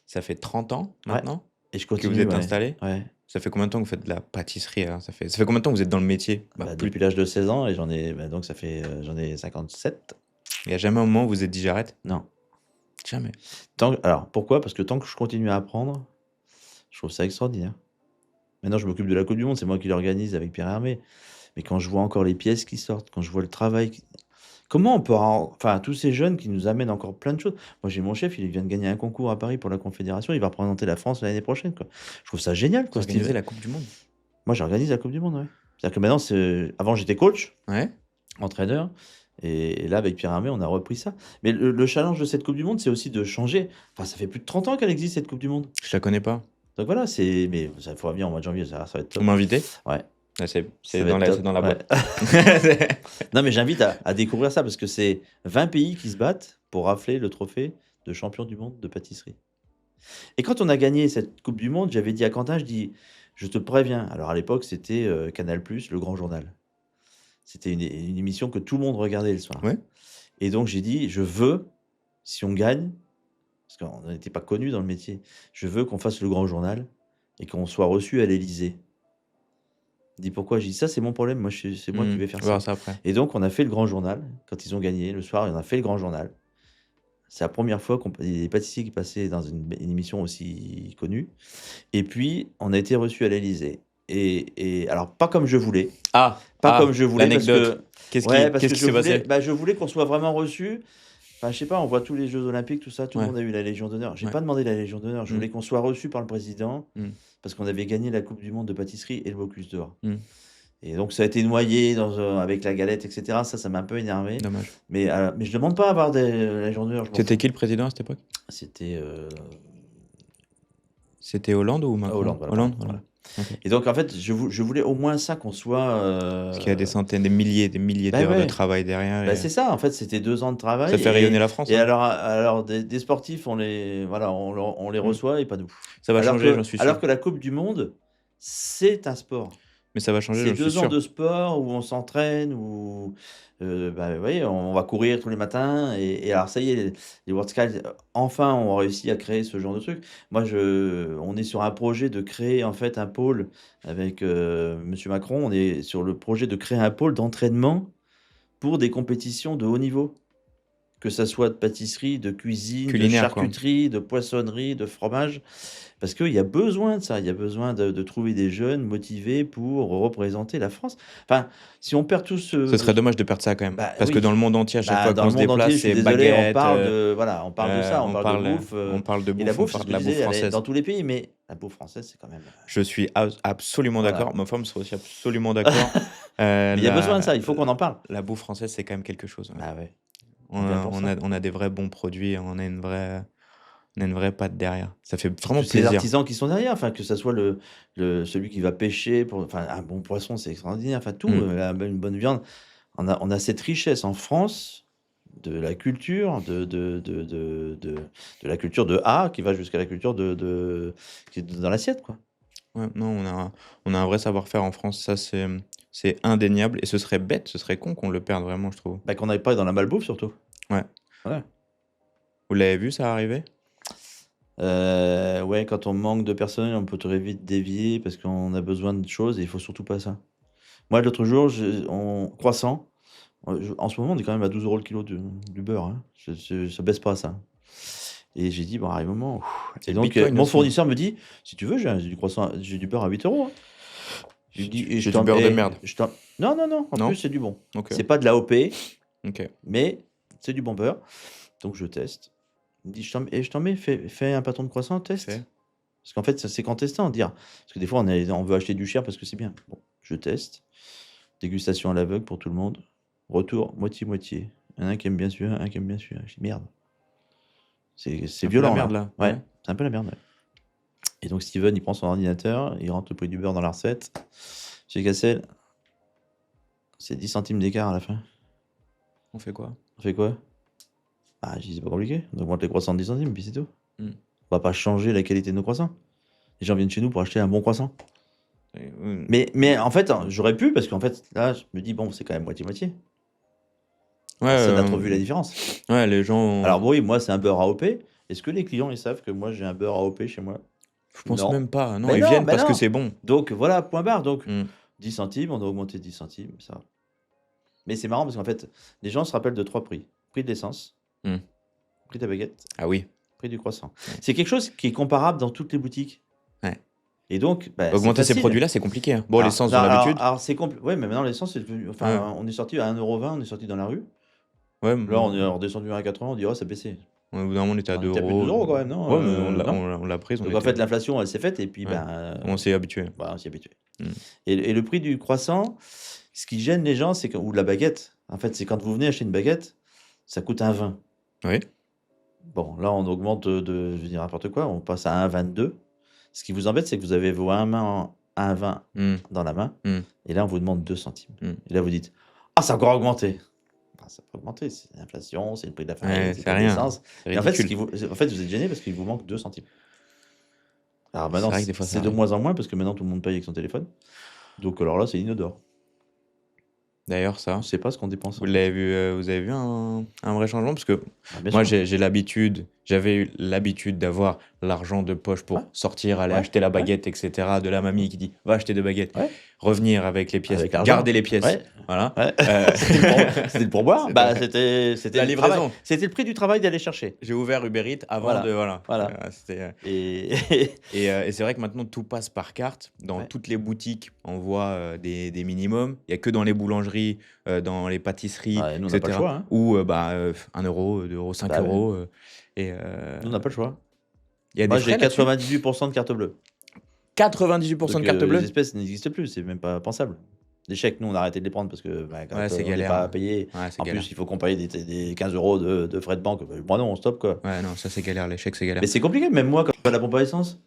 Ça fait 30 ans Ouais. maintenant Et je que continue. vous êtes Ouais. installé. Ouais. Ça fait combien de temps que vous faites de la pâtisserie alors ça fait combien de temps que vous êtes dans le métier? Plus. Depuis l'âge de 16 ans, et donc ça fait, j'en ai 57. Il n'y a jamais un moment où vous vous êtes dit j'arrête? Non. Jamais. Alors, pourquoi? Parce que tant que je continue à apprendre, je trouve ça extraordinaire. Maintenant, je m'occupe de la Coupe du Monde, c'est moi qui l'organise avec Pierre Hermé. Mais quand je vois encore les pièces qui sortent, quand je vois le travail, comment on peut enfin, tous ces jeunes qui nous amènent encore plein de choses. Moi, j'ai mon chef, il vient de gagner un concours à Paris pour la Confédération, il va représenter la France l'année prochaine, quoi. Je trouve ça génial, quoi. Organiser la Coupe du Monde. Moi, j'organise la Coupe du Monde, ouais. C'est-à-dire que maintenant, avant, j'étais coach, Ouais. entraîneur, et là, avec Pierre Hermé, on a repris ça. Mais le challenge de cette Coupe du Monde, c'est aussi de changer. Enfin, ça fait plus de 30 ans qu'elle existe, cette Coupe du Monde. Je la connais pas. Donc voilà, mais ça faudra venir au mois de janvier, ça va être top. Vous m'invitez? Ouais. Ah, c'est Ça va dans être la, top. dans la Ouais. boîte. Non, mais j'invite à découvrir ça parce que c'est 20 pays qui se battent pour rafler le trophée de champion du monde de pâtisserie. Et quand on a gagné cette Coupe du Monde, j'avais dit à Quentin, je dis, je te préviens. Alors à l'époque, c'était Canal+, le Grand Journal. C'était une émission que tout le monde regardait le soir. Ouais. Et donc j'ai dit, je veux, si on gagne, parce qu'on n'était pas connus dans le métier, je veux qu'on fasse le Grand Journal et qu'on soit reçu à l'Élysée. Il dit pourquoi? J'ai dit ça, c'est mon problème. Moi, c'est moi qui vais faire On verra ça. ça après. Et donc, on a fait le Grand Journal. Quand ils ont gagné, le soir, on a fait le Grand Journal. C'est la première fois qu'il y a des pâtissiers qui passaient dans une émission aussi connue. Et puis, on a été reçus à l'Élysée. Et alors, pas comme je voulais. Pas comme je voulais. l'anecdote. Qu'est-ce qui s'est passé? Je voulais qu'on soit vraiment reçus. Enfin, je sais pas, on voit tous les Jeux Olympiques, tout ça, tout le Ouais. monde a eu la Légion d'honneur. J'ai Ouais. pas demandé la Légion d'honneur, je voulais qu'on soit reçus par le président, parce qu'on avait gagné la Coupe du Monde de pâtisserie et le Bocuse d'or. Et donc, ça a été noyé avec la galette, etc. Ça m'a un peu énervé. Dommage. Mais je demande pas à avoir la Légion d'honneur. C'était qui le président à cette époque? C'était Hollande ou Macron? Hollande, voilà. Hollande, Voilà. Okay. Et donc, en fait, je voulais au moins ça, qu'on soit... Parce qu'il y a des centaines, des milliers d'heures de travail derrière. C'est ça, en fait, c'était 2 ans de travail. Ça fait rayonner la France. Et alors des sportifs, on les reçoit et pas nous. Ça va changer, j'en suis sûr. Alors que la Coupe du Monde, c'est un sport. Mais ça va changer, C'est j'en suis 2 sûr. ans de sport où on s'entraîne, où on va courir tous les matins. Et alors, ça y est, les World Sky, enfin, ont réussi à créer ce genre de truc. Moi, on est sur un projet de créer en fait un pôle avec Monsieur Macron. On est sur le projet de créer un pôle d'entraînement pour des compétitions de haut niveau. Que ça soit de pâtisserie, de cuisine, Culinaire, de charcuterie, de poissonnerie, de fromage. Parce qu'il y a besoin de ça. Il y a besoin de trouver des jeunes motivés pour représenter la France. Enfin, si on perd tout Ce serait dommage de perdre ça quand même. Parce que dans le monde entier, à chaque fois qu'on se déplace, c'est baguette. On parle de ça, on parle de bouffe. On parle de bouffe, Et la bouffe, on parle de la bouffe française. Dans tous les pays, mais la bouffe française, c'est quand même... Je suis absolument d'accord. Ma femme serait aussi absolument d'accord. Mais il y a besoin de ça, il faut qu'on en parle. La bouffe française, c'est quand même quelque chose. Ah ouais. On a des vrais bons produits, on a une vraie patte derrière. Ça fait vraiment plaisir. Les artisans qui sont derrière, enfin, que ce soit celui qui va pêcher, un bon poisson, c'est extraordinaire, enfin tout, une bonne viande. On a cette richesse en France de la culture, de la culture de A qui va jusqu'à la culture qui est dans l'assiette, quoi. Ouais, non, on a un vrai savoir-faire en France, ça c'est indéniable, et ce serait bête, ce serait con qu'on le perde vraiment, je trouve. Qu'on n'aille pas dans la malbouffe, surtout. Ouais. Vous l'avez vu, ça arriver? Ouais, quand on manque de personnel, on peut très vite dévier parce qu'on a besoin de choses et il faut surtout pas ça. Moi, l'autre jour, croissant, en ce moment, on est quand même à 12 € le kilo du beurre, hein. Ça baisse pas, ça. Et j'ai dit, bon, arrive un moment. Et donc, mon fournisseur me dit, si tu veux, j'ai du croissant, j'ai du beurre à 8 €. Hein. J'ai du beurre de merde. Non. En plus, c'est du bon. Okay. C'est pas de l'AOP, okay. Mais c'est du bon beurre. Donc, je teste. Il me dit, je t'en mets, fais un pâton de croissant, teste. Parce qu'en fait, c'est qu'en testant, dire. Parce que des fois, on veut acheter du cher parce que c'est bien. Bon, je teste. Dégustation à l'aveugle pour tout le monde. Retour, moitié-moitié. Il y en a un qui aime bien celui-là, un qui aime bien celui-là. Je dis merde. C'est Un peu la violent, merde, là. là. Ouais, Ouais. c'est un peu la merde, ouais. Et donc, Steven, il prend son ordinateur, il rentre le prix du beurre dans la recette. Chez Cassel, c'est 10 centimes d'écart à la fin. On fait quoi? On fait quoi? Ah, je dis, c'est pas compliqué. On augmente les croissants de 10 centimes, puis c'est tout. Mm. On va pas changer la qualité de nos croissants. Les gens viennent chez nous pour acheter un bon croissant. Mais en fait, j'aurais pu, parce qu'en fait, là, je me dis, bon, c'est quand même moitié-moitié. Ouais, Personne n'a trop vu la différence. ouais, les gens. Alors, oui, moi, c'est un beurre AOP. Est-ce que les clients, ils savent que moi, j'ai un beurre AOP chez moi? Je pense Non. même pas. Non, Mais ils non, viennent mais parce que non. c'est bon. Donc, voilà, point barre. Donc, Mm. 10 centimes, on a augmenté 10 centimes, ça. Mais c'est marrant parce qu'en fait, les gens se rappellent de 3 prix. Prix de l'essence, Mm. prix de la baguette, Ah oui. prix du croissant. Ouais. C'est quelque chose qui est comparable dans toutes les boutiques. Ouais. Et donc, bah, c'est Augmenter ces facile. produits-là, c'est compliqué. Hein. Bon, Alors, l'essence, non, on a l'habitude. alors c'est compliqué. Ouais, mais maintenant, l'essence, c'est devenu. Enfin, Ouais. on est sorti à 1,20 €, on est sorti dans la rue. Ouais, Là, on est redescendu à 80, on dit, oh, ça a baissé. au bout d'un moment, on était à On 2 était à plus de 2 euros. € quand même, non? Ouais, mais on Non. l'a prise. Donc, en fait, l'inflation, elle s'est faite, et puis, Ouais. ben, on s'est habitué. bah, on s'y est habitué. Mm. Et le prix du croissant, ce qui gêne les gens, c'est que, ou de la baguette, en fait, c'est quand vous venez acheter une baguette, ça coûte 1,20 €. Oui. Bon, là, on augmente je veux dire n'importe quoi, on passe à 1,22 €. Ce qui vous embête, c'est que vous avez vos 1,20 Mm. dans la main, Mm. et là, on vous demande 2 centimes. Mm. Et là, vous dites, ah, ça a encore augmenté. Ah, ça n'a pas augmenté, c'est l'inflation, c'est le prix de la farine, Ouais, c'est c'est le prix de rien. l'essence. C'est Et en fait, ridicule. en fait, vous êtes gêné parce qu'il vous manque 2 centimes. Alors maintenant, vrai que des fois, c'est ça de arrive. moins en moins parce que maintenant, tout le monde paye avec son téléphone. Donc, alors là, c'est inodore. D'ailleurs, On ça, ne sait pas ce qu'on dépense. vous avez vu un vrai changement? Parce que Ah, bien moi, sûr. j'avais eu l'habitude d'avoir l'argent de poche pour Ouais. sortir, aller Ouais. acheter la Ouais. baguette, etc. De la mamie qui dit, va acheter 2 baguettes. Ouais. Revenir avec les pièces, Avec l'argent. garder les pièces. Ouais. Voilà. Ouais. Euh, C'était le pourboire. C'était- Bah, c'était La le livraison. travail. C'était le prix du travail d'aller chercher. J'ai ouvert Uber Eats avant Voilà. de. Voilà. Voilà. C'était, Et et c'est vrai que maintenant, tout passe par carte. Dans Ouais. toutes les boutiques, on voit des minimums. Il n'y a que dans les boulangeries, dans les pâtisseries, Ouais, nous, on n'a pas le etc. choix. Hein. Où 1 euro, 2 euros, 5 Bah ouais. euros. Et Nous, on n'a pas le choix. il y a Moi, des j'ai frais là-dessus. 98% de carte bleue. 98% de Donc, carte bleue. les espèces n'existent plus, c'est même pas pensable. Les chèques, nous, on a arrêté de les prendre parce que bah, quand Ouais, c'est on n'est galère, pas hein. payé, Ouais, c'est en galère. plus, il faut qu'on paye des 15 € de frais de banque. Moi, non, on stoppe, quoi. Ouais, non, ça c'est galère. Les chèques, c'est galère. Mais c'est compliqué, même moi, quand je vais à la pompe à essence,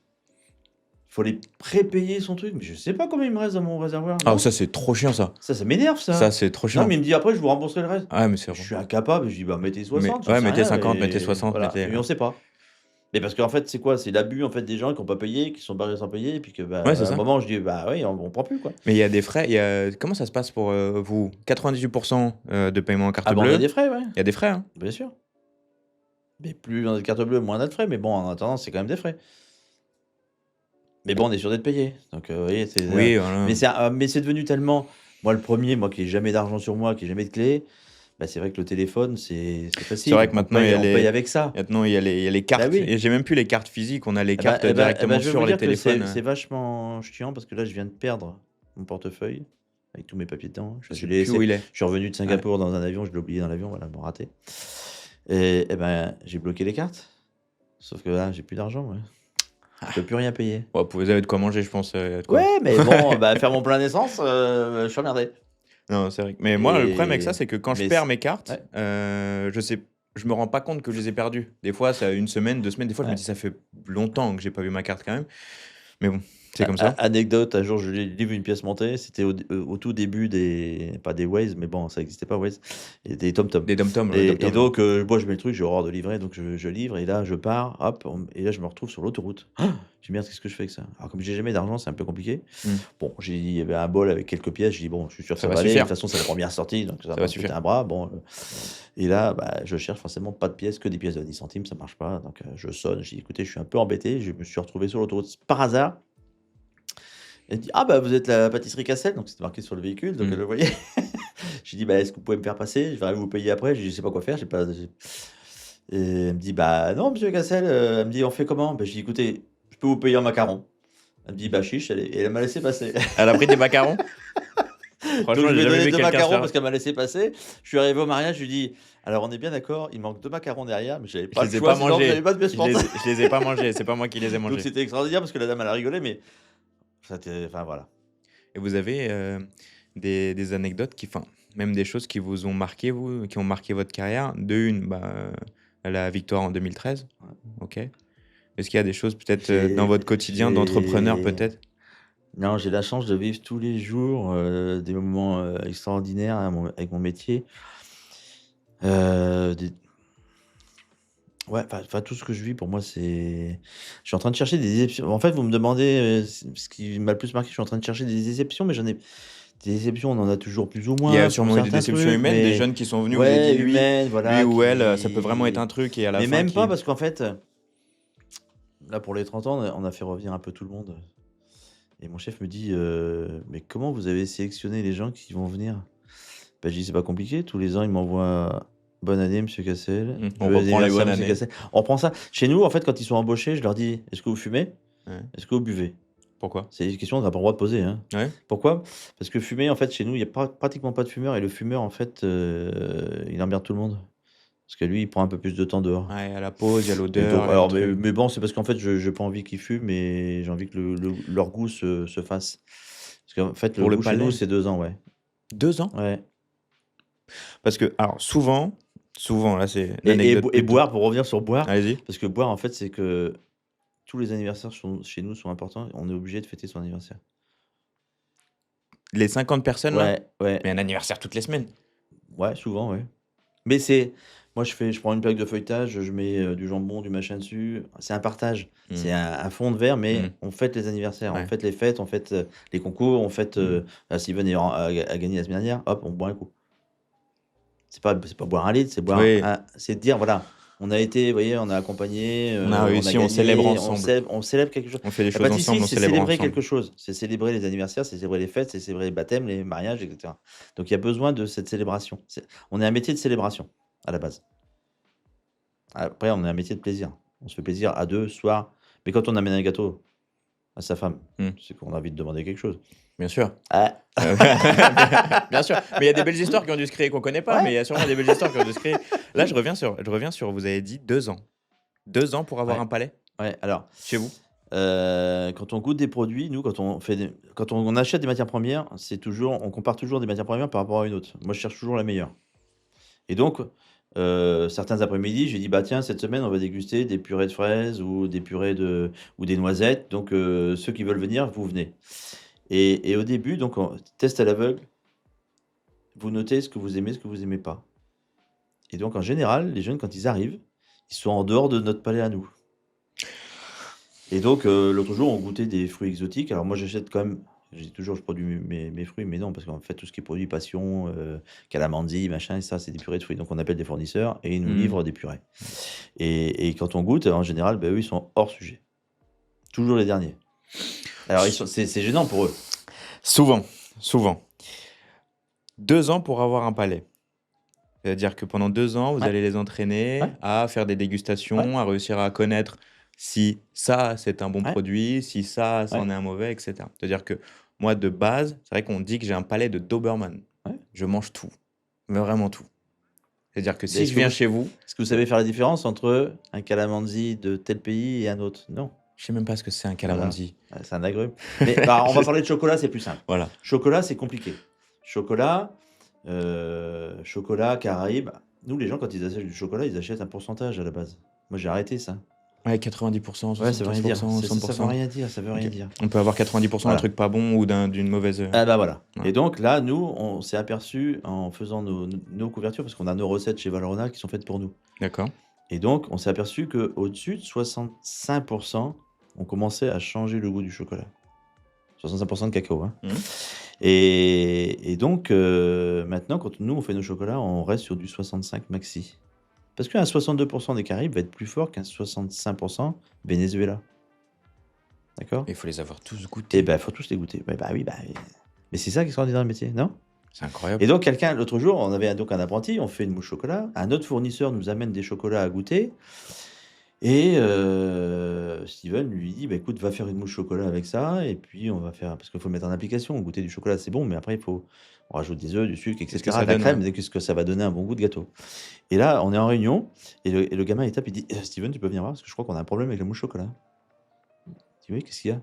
il faut les prépayer son truc. Mais je sais pas combien il me reste dans mon réservoir. Ah, Non. ça c'est trop chiant, ça. Ça m'énerve, ça. Ça, c'est trop chiant. Non, mais il me dit après, je vous rembourserai le reste. Ah, mais c'est Je suis incapable, je dis, bah, mettez 60. j'en ouais, sais mettez rien, 50, et mettez 60, voilà. mettez- Mais on sait pas. Mais parce qu'en fait, c'est quoi? C'est l'abus en fait, des gens qui n'ont pas payé, qui sont barrés sans payer, et puis que, bah, Ouais, c'est à ça. un moment, je dis, bah oui, on prend plus, quoi. Mais il y a des frais. Comment ça se passe pour vous? 98% de paiement en carte Ah, bah, on bleue. a des frais, ouais. Il y a des frais, hein. Bien sûr. Mais plus on a de carte bleue, moins on a de frais. Mais bon, en attendant, c'est quand même des frais. Mais bon, on est sûr d'être payé. Donc, vous voyez, c'est. Oui, voilà. Mais c'est devenu tellement. Moi, le premier, moi qui n'ai jamais d'argent sur moi, qui n'ai jamais de clé, bah, c'est vrai que le téléphone, c'est facile. C'est vrai que maintenant, il y a on les- paye avec ça. Maintenant, il y a les cartes. Bah oui. Et j'ai même plus les cartes physiques. On a les Eh ben- cartes eh ben- directement eh ben, je vais sur vous les dire que téléphones. c'est vachement chiant parce que là, je viens de perdre mon portefeuille avec tous mes papiers dedans. Je sais l'ai plus laissé. où il est. Je suis revenu de Singapour dans un avion, je l'ai oublié dans l'avion, voilà, bon, raté. Et ben, j'ai bloqué les cartes. Sauf que là, j'ai plus d'argent, ouais. Je peux plus rien payer. Ouais, vous avez de quoi manger, je pense. de quoi. Ouais, mais bon, bah, faire mon plein d'essence, je suis emmerdé. Non, c'est vrai. Mais moi, le Et- problème avec ça, c'est que quand je mais perds c'est- mes cartes, ouais. je me rends pas compte que je les ai perdues. Des fois, ça a 1 semaine, 2 semaines. Des fois, je me Ouais. dis, ça fait longtemps que j'ai pas vu ma carte quand même. Mais bon, c'est comme ça. Anecdote, un jour, j'ai vu une pièce montée. C'était au tout début des. Pas des Waze, mais bon, ça n'existait pas, Waze. Et des TomTom. Des dom-toms. Et dom-toms. donc, moi, je mets le truc, j'ai horreur de livrer, donc je livre, et là, je pars, hop, et là, je me retrouve sur l'autoroute. Je dis, merde, qu'est-ce que je fais avec ça? Alors, comme j'ai jamais d'argent, c'est un peu compliqué. Mm. Bon, il y avait un bol avec quelques pièces, je dis, bon, je suis sûr que Ça ça va va aller. De suffire. toute façon, c'est la première sortie, donc ça va va me suffire. coûter un bras. Bon, et là, bah, je cherche forcément pas de pièces, que des pièces de 10 centimes, ça marche pas. Donc, je sonne, je dis, écoutez, je suis un peu embêté, je me suis retrouvé sur l'autoroute par hasard. Elle dit, ah bah vous êtes la pâtisserie Cassel, donc c'était marqué sur le véhicule, donc Mm. elle le voyait. J'ai dit, bah est-ce que vous pouvez me faire passer? Je vais vous payer après. Je sais pas quoi faire, Et elle me dit, bah non, monsieur Cassel. Elle me dit, on fait comment? Bah, je dis, écoutez, je peux vous payer en macaron. Elle me dit, bah chiche, et elle m'a laissé passer. Elle a pris des macarons. Donc Franchement, je lui j'ai ai jamais donné vu 2 quelqu'un macarons faire. parce qu'elle m'a laissé passer. Je suis arrivé au mariage, je lui dis: «Alors on est bien d'accord, il manque 2 macarons derrière, mais j'avais Je pas le les ai choix pas sinon j'avais mangés. pas de pièce jointe». Je les ai pas mangés. C'est pas moi qui les ai Donc mangés. c'était extraordinaire parce que la dame elle a rigolé, mais c'était enfin voilà. Et vous avez des anecdotes enfin, même des choses qui vous ont marqué, vous, qui ont marqué votre carrière. De une, la victoire en 2013. Ouais. Ok. Est-ce qu'il y a des choses peut-être dans J'ai votre quotidien d'entrepreneur j'ai peut-être? non, j'ai la chance de vivre tous les jours, des moments, extraordinaires avec mon métier. Des Ouais, enfin tout ce que je vis pour moi, c'est je suis en train de chercher des déceptions. En fait, vous me demandez, ce qui m'a le plus marqué, je suis en train de chercher des déceptions, mais j'en ai des déceptions, on en a toujours plus ou Il y a moins pour sûrement eu des certains déceptions trucs, humaines, des mais jeunes qui sont venus, vous avez ouais, dit lui, humaines, lui voilà, ou elle, ça peut vraiment être qui un truc et à la mais fin même pas qui. parce qu'en fait, là, pour les 30 ans, on a fait revenir un peu tout le monde et mon chef me dit: «Mais comment vous avez sélectionné les gens qui vont venir?» Bah, je dis: «C'est pas compliqué, tous les ans, ils m'envoient: "Bonne année monsieur Cassel, On joyeux reprend les anniversaire bonnes monsieur années. Cassel"». On reprend ça. Chez nous, en fait, quand ils sont embauchés, je leur dis: «Est-ce que vous fumez? Ouais. Est-ce que vous buvez?» Pourquoi? C'est une question qu'on n'a pas le droit de poser, hein. Ouais. Pourquoi? Parce que fumer, en fait, chez nous, il y a pratiquement pas de fumeurs et le fumeur, en fait, il emmerde tout le monde. Parce que lui, il prend un peu plus de temps dehors Ouais, à la pause, il y a et l'odeur, donc il y a le alors truc. mais bon, c'est parce qu'en fait, je j'ai pas envie qu'ils fument et j'ai envie que leur goût se fasse. Parce qu'en fait, le Pour le goût chez nous, palais, c'est 2 ans, ouais. 2 ans? Ouais Parce que alors souvent, là, c'est l'anecdote et pub de. boire, pour revenir sur boire, Allez-y. parce que boire, en fait, c'est que tous les anniversaires chez nous sont importants. On est obligé de fêter son anniversaire. Les 50 personnes là? Ouais, ouais, Mais un anniversaire toutes les semaines. ouais, souvent, ouais. Mais moi, je prends une plaque de feuilletage, je mets, du jambon, du machin dessus. C'est un partage. Mmh. C'est un fond de verre, mais Mmh. on fête les anniversaires, on Ouais. fête les fêtes, on fête, les concours, on fête, Mmh. Steven a gagné la semaine dernière, hop, on boit un coup. C'est pas boire un litre, c'est boire Oui, c'est de dire voilà, on a été, vous voyez, on a accompagné, on a on a réussi, on célèbre gagné, ensemble. on célèbre quelque chose. On fait les La choses ensemble, pâtisserie, on c'est célèbre célébrer ensemble. quelque chose, c'est célébrer les anniversaires, c'est célébrer les fêtes, c'est célébrer les baptêmes, les mariages et cetera. Donc il y a besoin de cette célébration. On est un métier de célébration, à la base. Après, on est un métier de plaisir. On se fait plaisir à 2 ce soir, mais quand on amène un gâteau à sa femme, Mmh. c'est qu'on a envie de demander quelque chose. Bien sûr. Ah! Bien sûr. Mais il y a des belles histoires qui ont dû se créer qu'on connaît pas, mais Ouais, il y a sûrement des belles histoires qui ont dû se créer. Là, je reviens sur vous avez dit 2 ans. 2 ans pour avoir ouais, un palais ouais, alors chez vous? quand on goûte des produits, nous, quand on achète des matières premières, on compare toujours des matières premières par rapport à une autre. Moi, je cherche toujours la meilleure et donc certains après-midi, j'ai dit: «Bah, tiens, cette semaine, on va déguster des purées de fraises ou des purées ou des noisettes, donc ceux qui veulent venir, vous venez» et au début, donc on test à l'aveugle, vous notez ce que vous aimez, ce que vous aimez pas et donc en général, les jeunes, quand ils arrivent, ils sont en dehors de notre palais à nous. Et donc, l'autre jour, on goûtait des fruits exotiques. Alors moi, j'achète quand même je produis mes fruits, mais non, parce qu'en fait, tout ce qui est produit passion, calamansi, machin, ça, c'est des purées de fruits. Donc on appelle des fournisseurs et ils nous Mmh. livrent des purées. Et quand on goûte, en général, eux, ils sont hors sujet. Toujours les derniers. Alors c'est gênant pour eux. Souvent, souvent. 2 ans pour avoir un palais. C'est-à-dire que pendant 2 ans, vous Ouais, allez les entraîner ouais, à faire des ouais, dégustations, à réussir à connaître si ça, c'est un bon ouais, produit, si ça, ouais, c'en est un mauvais, et cetera. C'est-à-dire que moi, de base, c'est vrai qu'on dit que j'ai un palais de Doberman. ouais. Je mange tout, mais vraiment tout. C'est-à-dire que Mais si je viens chez vous, est-ce que vous savez faire la différence entre un calamansi de tel pays et un autre? Non. je sais même pas ce que c'est un Voilà. calamansi. C'est un agrume. Mais bah, on va parler de chocolat, c'est plus simple. Voilà. Chocolat, c'est compliqué. Chocolat, chocolat, Caraïbes. Nous, les gens, quand ils achètent du chocolat, ils achètent un pourcentage à la base. Moi, j'ai arrêté ça. Ouais, 90%, Ouais, ça veut rien dire. 75%, Ça veut 100%. rien dire. Ça veut rien Ok. dire. On peut avoir 90% d'un Voilà. truc pas bon ou d'une mauvaise. Ah bah voilà. Ouais. Et donc là, nous, on s'est aperçu en faisant nos couvertures, parce qu'on a nos recettes chez Valrhona qui sont faites pour nous. D'accord. Et donc, on s'est aperçu qu'au-dessus de 65%, on commençait à changer le goût du chocolat. 65% de cacao, hein. Mmh. Et donc, maintenant, quand nous, on fait nos chocolats, on reste sur du 65 maxi. Parce qu'un 62% des Caraïbes va être plus fort qu'un 65% Venezuela. D'accord? Il faut les avoir tous Et goûtés. ben, il faut tous les goûter. Ouais, bah oui, bah oui. Mais c'est ça qui est extraordinaire dans le métier, non? C'est incroyable. Et donc, l'autre jour, on avait donc un apprenti, on fait une mousse chocolat. Un autre fournisseur nous amène des chocolats à goûter. Et Steven lui dit: «Bah, écoute, va faire une mousse chocolat avec ça et puis on va faire» parce qu'il faut le mettre en application. Goûter du chocolat, c'est bon, mais après il faut on rajoute des œufs, du sucre et Qu'est-ce que cetera, ça de la donne, ouais. crème et qu'est-ce que ça va donner un bon goût de gâteau. Et là, on est en réunion et le gamin il tape, il dit: «Steven, tu peux venir voir parce que je crois qu'on a un problème avec la mousse chocolat». Je dis: «Oui, qu'est-ce qu'il y a?»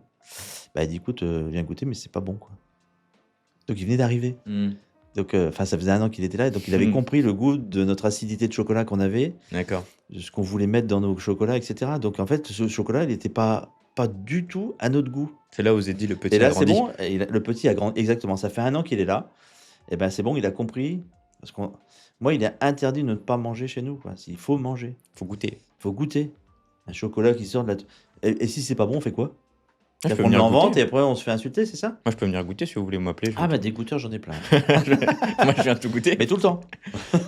Bah, il dit: «Écoute, viens goûter, mais c'est pas bon, quoi». Donc il venait d'arriver. Mmh. Donc enfin, ça faisait 1 an qu'il était là et donc il avait Mmh. compris le goût de notre acidité de chocolat qu'on avait, D'accord. de ce qu'on voulait mettre dans nos chocolats et cetera. Donc en fait, ce chocolat, il était pas du tout à notre goût. C'est là où vous avez dit: «Le Et petit a là, c'est grandi». bon, et le petit a grandi exactement, ça fait 1 an qu'il est là et ben, c'est bon, il a compris parce qu'on moi, il est interdit de ne pas manger chez nous, quoi. Il faut manger, Faut goûter. il faut goûter. Un chocolat qui sort de la t et si c'est pas bon, on fait quoi? Ah, je C'est-à-dire peux qu'on le met venir en goûter, vente et hein. après on se fait insulter, c'est ça? Moi, je peux venir goûter si vous voulez m'appeler, je Ah bah, viens. des goûteurs, j'en ai plein. Moi, je viens tout goûter. Mais tout le temps.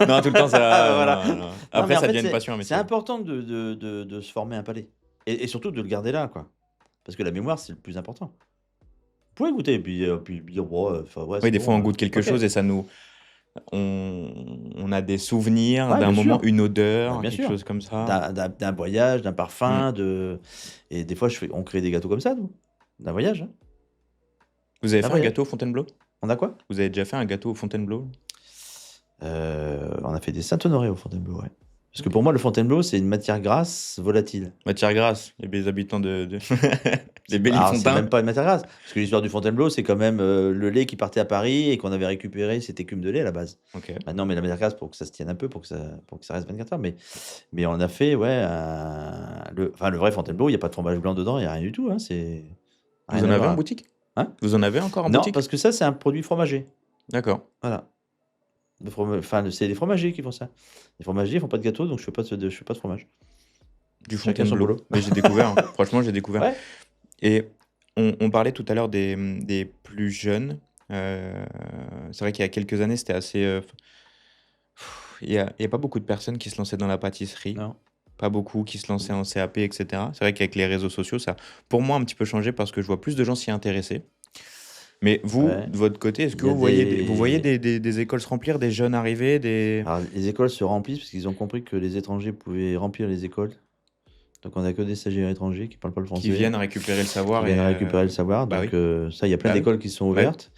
Non, tout le temps, Ah bah, ça voilà. non, non. Non, mais Après, en ça fait, devient une passion, un c'est métier. important de se former un palais et surtout de le garder là, quoi. Parce que la mémoire, c'est le plus important. Vous pouvez goûter et puis dire: «Bon, enfin, ouais, Oui, c'est des fois, bon, on goûte quelque OK». chose et ça nous on a des souvenirs Ouais, d'un bien moment, sûr. une Bah, odeur, bien quelque sûr. chose comme ça. D'un voyage, d'un Mmh. parfum, de et des fois, on crée des gâteaux comme ça, nous. D'un voyage, hein. Vous avez D'un fait un voyage. gâteau au Fontainebleau? On a quoi? Vous avez déjà fait un gâteau au Fontainebleau? On a fait des Saint-Honoré au Fontainebleau, ouais. Parce que OK. pour moi, le Fontainebleau, c'est une matière grasse volatile. Matière grasse, les habitants de les C'est Bellifontains. même pas une matière grasse, parce que l'histoire du Fontainebleau, c'est quand même, le lait qui partait à Paris et qu'on avait récupéré cette écume de lait à la base. OK. Maintenant, on met la matière grasse pour que ça se tienne un peu, pour que ça reste 24 heures, mais on a fait, ouais, le vrai Fontainebleau, il y a pas de fromage blanc dedans, il y a rien du tout, hein, c'est Vous rien en à avez en voir. boutique? Hein? Vous en avez encore en Non, boutique? parce que ça, c'est un produit fromager. D'accord. Voilà. C'est les fromagers qui font ça. Les fromagers, ils font pas de gâteau, donc je fais pas de fromage. Du Chacun son Fontainebleau. boulot. Mais j'ai découvert, hein. Franchement, j'ai découvert. Ouais. Et on parlait tout à l'heure des plus jeunes. C'est vrai qu'il y a quelques années, c'était assez, il y a pas beaucoup de personnes qui se lançaient dans la pâtisserie. Non. Pas beaucoup qui se lançaient en CAP et cetera. C'est vrai qu'avec les réseaux sociaux, ça a pour moi un petit peu changé parce que je vois plus de gens s'y intéresser. Mais vous, Ouais. de votre côté, est-ce Il que y a vous voyez des des écoles se remplir, des jeunes arriver, des Alors les écoles se remplissent parce qu'ils ont compris que les étrangers pouvaient remplir les écoles. Donc on a que des stagiaires étrangers qui parlent pas le qui français, viennent récupérer le qui savoir et viennent récupérer le savoir. bah, Donc oui, ça, il y a plein bah, oui, d'écoles qui sont bah, oui. ouvertes.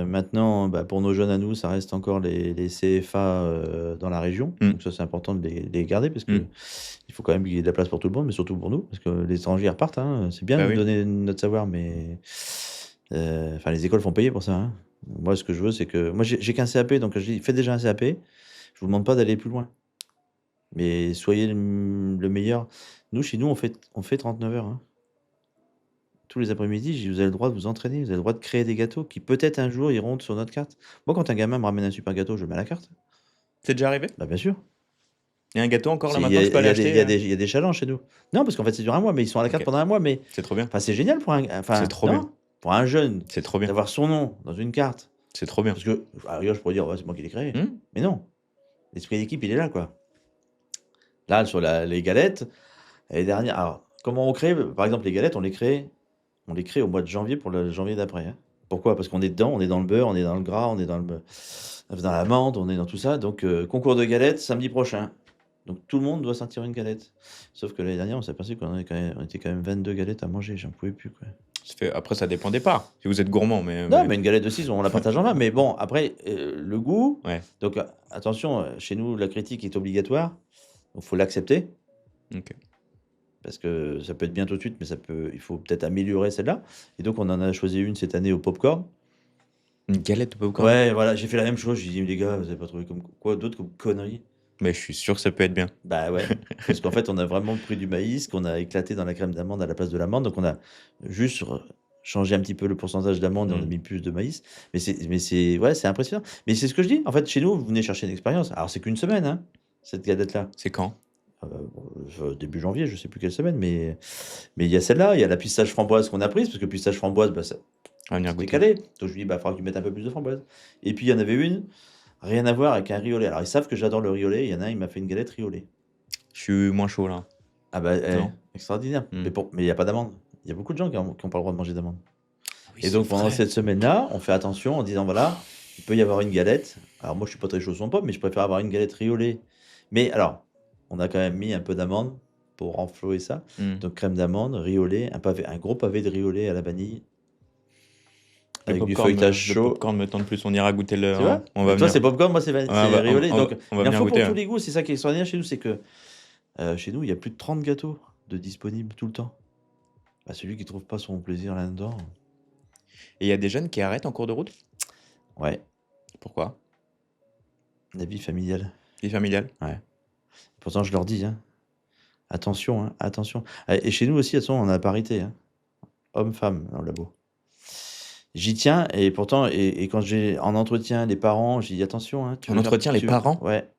Maintenant, bah, pour nos jeunes à nous, ça reste encore les CFA, dans la région. Mmh. Donc ça, c'est important de les garder parce Mmh. qu'il faut quand même qu'il y ait de la place pour tout le monde, mais surtout pour nous, parce que les étrangers repartent, hein. C'est bien Bah, de oui. donner notre savoir, mais enfin les écoles font payer pour ça, hein. Moi, ce que je veux, c'est que moi, j'ai qu'un CAP, donc je dis: «Faites déjà un CAP, je vous demande pas d'aller plus loin, mais soyez le meilleur». Nous, chez nous, on fait 39 heures, hein. Tous les après-midi, je dis: «Vous avez le droit de vous entraîner, vous avez le droit de créer des gâteaux qui peut-être un jour iront sur notre carte». Moi, quand un gamin me ramène un super gâteau, je le mets à la carte. C'est déjà arrivé? Bah, bien sûr. Il y a un gâteau encore là C'est il y maintenant, a je peux il y aller a des il acheter, y a des il y a des challenges chez nous. Non, parce qu'en fait, c'est sur un mois, mais ils sont à la carte OK. pendant un mois, mais C'est trop bien. enfin, c'est génial pour C'est trop bien. non, pour un jeune C'est trop bien. d'avoir son nom dans une carte. C'est trop bien. Parce que, à la rigueur, je pourrais dire: «Ouais, c'est moi qui l'ai créé». Mmh. Mais non, l'esprit d'équipe, il est là, quoi. Là, sur les galettes, l'année dernière alors, comment on crée? Par exemple, les galettes, on les crée au mois de janvier pour le janvier d'après, hein. Pourquoi? Parce qu'on est dedans, on est dans le beurre, on est dans le gras, on est dans l'amande, on est dans tout ça, donc concours de galettes samedi prochain. Donc tout le monde doit sortir une galette. Sauf que l'année dernière, on s'est aperçu on était quand même 22 galettes à manger, j'en pouvais plus, quoi. Après, ça dépend des parts. Si vous êtes gourmand, mais Non, mais une galette de 6, on la partage en 20. Mais bon, après, le goût, ouais, donc attention, chez nous, la critique est obligatoire, donc faut l'accepter. OK. Parce que ça peut être bien tout de suite, mais il faut peut-être améliorer celle-là. Et donc, on en a choisi une cette année au popcorn. Une galette de popcorn? Ouais, voilà, j'ai fait la même chose. J'ai dit, les gars, vous avez pas trouvé quoi d'autre comme connerie? Mais je suis sûr que ça peut être bien. Bah ouais, parce qu'en fait, on a vraiment pris du maïs qu'on a éclaté dans la crème d'amande à la place de l'amande. Donc, on a juste changé un petit peu le pourcentage d'amande et on a Mmh. mis plus de maïs. Ouais, c'est impressionnant. Mais c'est ce que je dis. En fait, chez nous, vous venez chercher une expérience. Alors, c'est qu'une semaine, hein, cette galette-là. C'est quand? Début janvier, je sais plus quelle semaine, mais il y a celle-là, il y a la pistache framboise qu'on a prise, parce que pistache framboise, bah, On va venir c'était goûter. calé. Donc je lui dis, bah, il faudra que tu mettes un peu plus de framboise. Et puis il y en avait une, rien à voir avec un riolet. Alors ils savent que j'adore le riolet, il y en a un, il m'a fait une galette riolet. Je suis moins chaud là. Ah bah, Non? extraordinaire. Mmh. Mais il n'y a pas d'amande. Il y a beaucoup de gens qui n'ont pas le droit de manger d'amande. Oui, Et c'est donc pendant vrai. cette semaine-là, on fait attention en disant, voilà, il peut y avoir une galette. Alors moi, je suis pas très chaud sur pomme, mais je préfère avoir une galette riolet. Mais alors, on a quand même mis un peu d'amande. pour renflouer ça. Hmm. Donc crème d'amande, riz au lait, un gros pavé de riz au lait à la vanille, Le avec du popcorn, feuilletage le chaud. popcorn me tente plus. On ira goûter le. Tu vois? On va Mais toi, venir. c'est popcorn, moi, c'est Ah, riz au lait. Donc, on va il en venir faut goûter. pour tous les goûts. C'est ça qui est extraordinaire chez nous, c'est que chez nous, il y a plus de 30 gâteaux de disponibles tout le temps. Bah, celui qui trouve pas son plaisir là-dedans, Et il y a des jeunes qui arrêtent en cours de route. ouais, Pourquoi? la vie familiale. Vie familiale. Ouais. Pourtant, je leur dis, hein, attention, hein, attention. Et chez nous aussi, attention, on a la parité, hein, homme-femme dans le labo. J'y tiens, et pourtant, et quand j'ai en entretien les parents, je dis attention, hein, En entretien, les parents? Ouais.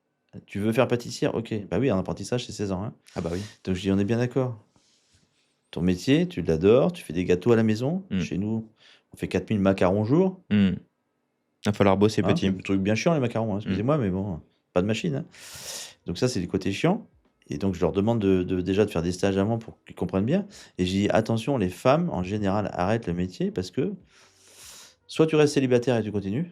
Tu veux faire pâtissière? Ok. Bah oui, en apprentissage, c'est 16 ans. Hein. Ah bah oui. Donc je dis, on est bien d'accord. Ton métier, tu l'adores, tu fais des gâteaux à la maison. Mm. Chez nous, on fait 4000 macarons au jour. Hmm. Il va falloir bosser Hein, petit. c'est un truc bien chiant, les macarons, hein, excusez-moi, mais bon, pas de machine. Hein. Donc ça, c'est du côté chiant. Et donc, je leur demande déjà de faire des stages avant pour qu'ils comprennent bien. Et je dis, attention, les femmes, en général, arrêtent le métier parce que soit tu restes célibataire et tu continues,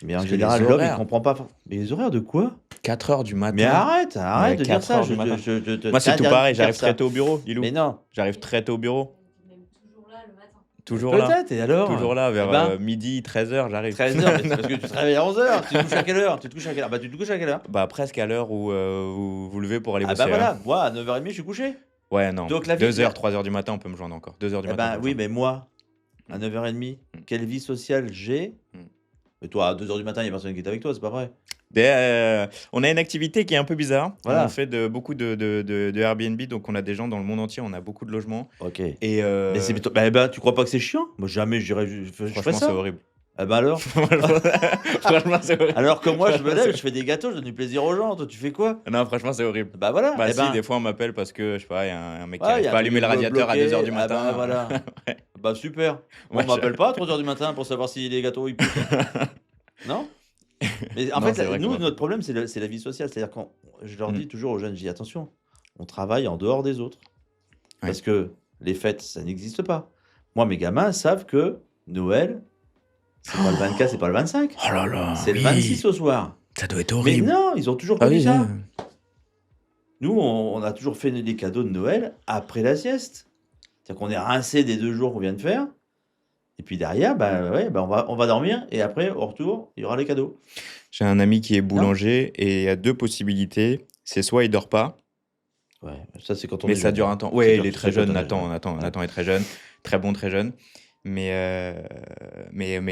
mais en Parce que général, les l'homme, il horaires. comprend pas. Mais les horaires de quoi? 4 heures du matin. Mais arrête Ouais, de dire 4 ça. heures du matin. Moi, Moi, c'est tout pareil. J'arrive très tôt au bureau, Lilou. Mais non, J'arrive très tôt au bureau. Même toujours là le matin. Toujours là. peut-être, et alors? Toujours là, vers Eh ben, midi, 13h, j'arrive. 13h, c'est parce que tu te réveilles à 11h. Tu te couches à quelle heure? Tu te couches à quelle heure? Bah, tu te couches à quelle heure? Bah, presque à l'heure où vous vous levez pour aller Ah bosser. bah hein. voilà, moi, à 9h30, je suis couché. Ouais, non. Donc, la vie- 2h, 3h du matin, on peut me joindre encore. 2h du Eh matin. on ben peut me oui, joindre. mais moi, à 9h30, quelle vie sociale j'ai? Mm. Mais toi, à 2h du matin, il n'y a personne qui est avec toi, c'est pas vrai? On a une activité qui est un peu bizarre. Voilà. On fait beaucoup de Airbnb, donc on a des gens dans le monde entier, on a beaucoup de logements. Ok. Et Mais c'est plutôt... bah, tu crois pas que c'est chiant? Moi, jamais je ferais franchement, c'est ça. horrible. Ah bah alors? Franchement, c'est horrible. Alors que moi, je me lève, je fais des gâteaux, je donne du plaisir aux gens. Toi, tu fais quoi? Non, franchement, c'est horrible. Bah voilà. Bah eh si, ben, des fois on m'appelle parce que, je sais pas, il y a un mec qui ouais, n'arrive y a pas à un allumer le truc radiateur à bloqué. 2h du Ah matin. bah voilà. Ouais. Bah super. Moi, Ouais, on m'appelle pas à 3h du matin pour savoir si les gâteaux ils poussent. Non? Mais en Non, fait, c'est vrai que nous, moi- notre problème, c'est la vie sociale. C'est-à-dire que je leur Mm. dis toujours aux jeunes, je dis attention, on travaille en dehors des autres. Ouais. Parce que les fêtes, ça n'existe pas. Moi, mes gamins savent que Noël, c'est pas le 24, c'est pas le 25. Oh là là. C'est le oui. 26 au soir. Ça doit être Mais horrible. non, ils ont toujours Ah connu oui, ça. ouais. Nous, on a toujours fait les cadeaux de Noël après la sieste. C'est-à-dire qu'on est rincé des 2 jours qu'on vient de faire. Et puis derrière, bah, ouais, bah, on va dormir. Et après, au retour, il y aura les cadeaux. J'ai un ami qui est boulanger et il y a 2 possibilités. C'est soit il dort pas, Ouais, ça, c'est quand on mais est ça jeune, dure hein. un temps. C'est Ouais, quand- il est très c'est quand jeune, on est jeune. Nathan est très jeune, très bon, très jeune. Mais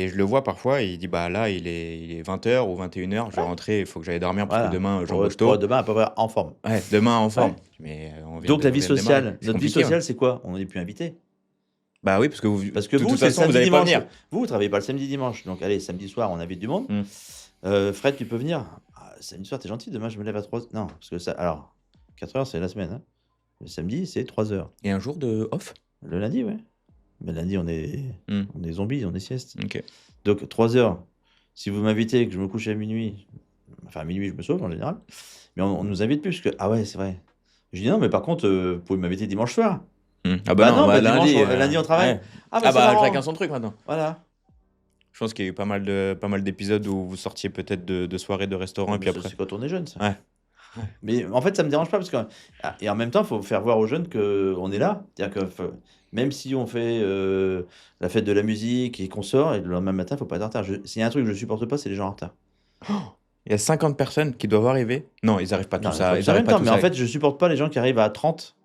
je le vois parfois, il dit bah là il est 20h ou 21h, je vais Ouais. rentrer, il faut que j'aille dormir parce Voilà. que demain Pour j'embauche pour tôt. demain, à peu près en forme. Ouais, demain en forme. Ouais. Mais Donc, la vie on vient de démarrer. sociale, C'est notre vie compliqué, sociale, c'est quoi? On n'est plus invité. Bah oui, parce que vous, Parce que de vous, toute c'est le façon, vous samedi allez pas dimanche. venir. Vous travaillez pas le samedi dimanche. Donc, allez, samedi soir, on invite du monde. Fred, tu peux venir? Ah, samedi soir, t'es gentil. Demain, je me lève à 3. Non, parce que ça. Alors, 4 heures, c'est la semaine. Hein. Le samedi, c'est 3 heures. Et un jour de off? Le lundi, ouais. Mais lundi, on est zombies, on est sieste. Ok. Donc, 3 heures. Si vous m'invitez et que je me couche à minuit, enfin, à minuit, je me sauve en général. Mais on nous invite plus. Parce que, ah ouais, c'est vrai. Je dis non, mais par contre, vous pouvez m'inviter dimanche soir. Ah Bah non, non, bah lundi, lundi, on travaille. ouais. Ah, Ah c'est bah marrant. chacun son truc maintenant. Voilà. Je pense qu'il y a eu pas mal d'épisodes où vous sortiez peut-être de soirées de restaurants et Mais puis ça, après. c'est quand on est jeune, ça. Ouais. Mais en fait, ça me dérange pas parce que et en même temps, il faut faire voir aux jeunes qu'on est là. C'est-à-dire que même si on fait la fête de la musique et qu'on sort, et le lendemain matin, il faut pas être en retard. S'il y a un truc que je supporte pas, c'est les gens en retard. Il y a 50 personnes qui doivent arriver. Non, ils arrivent pas Non, tous il à. faut Ils que ça arrivent arrive pas tard, tous mais à- en fait, je supporte pas les gens qui arrivent à 30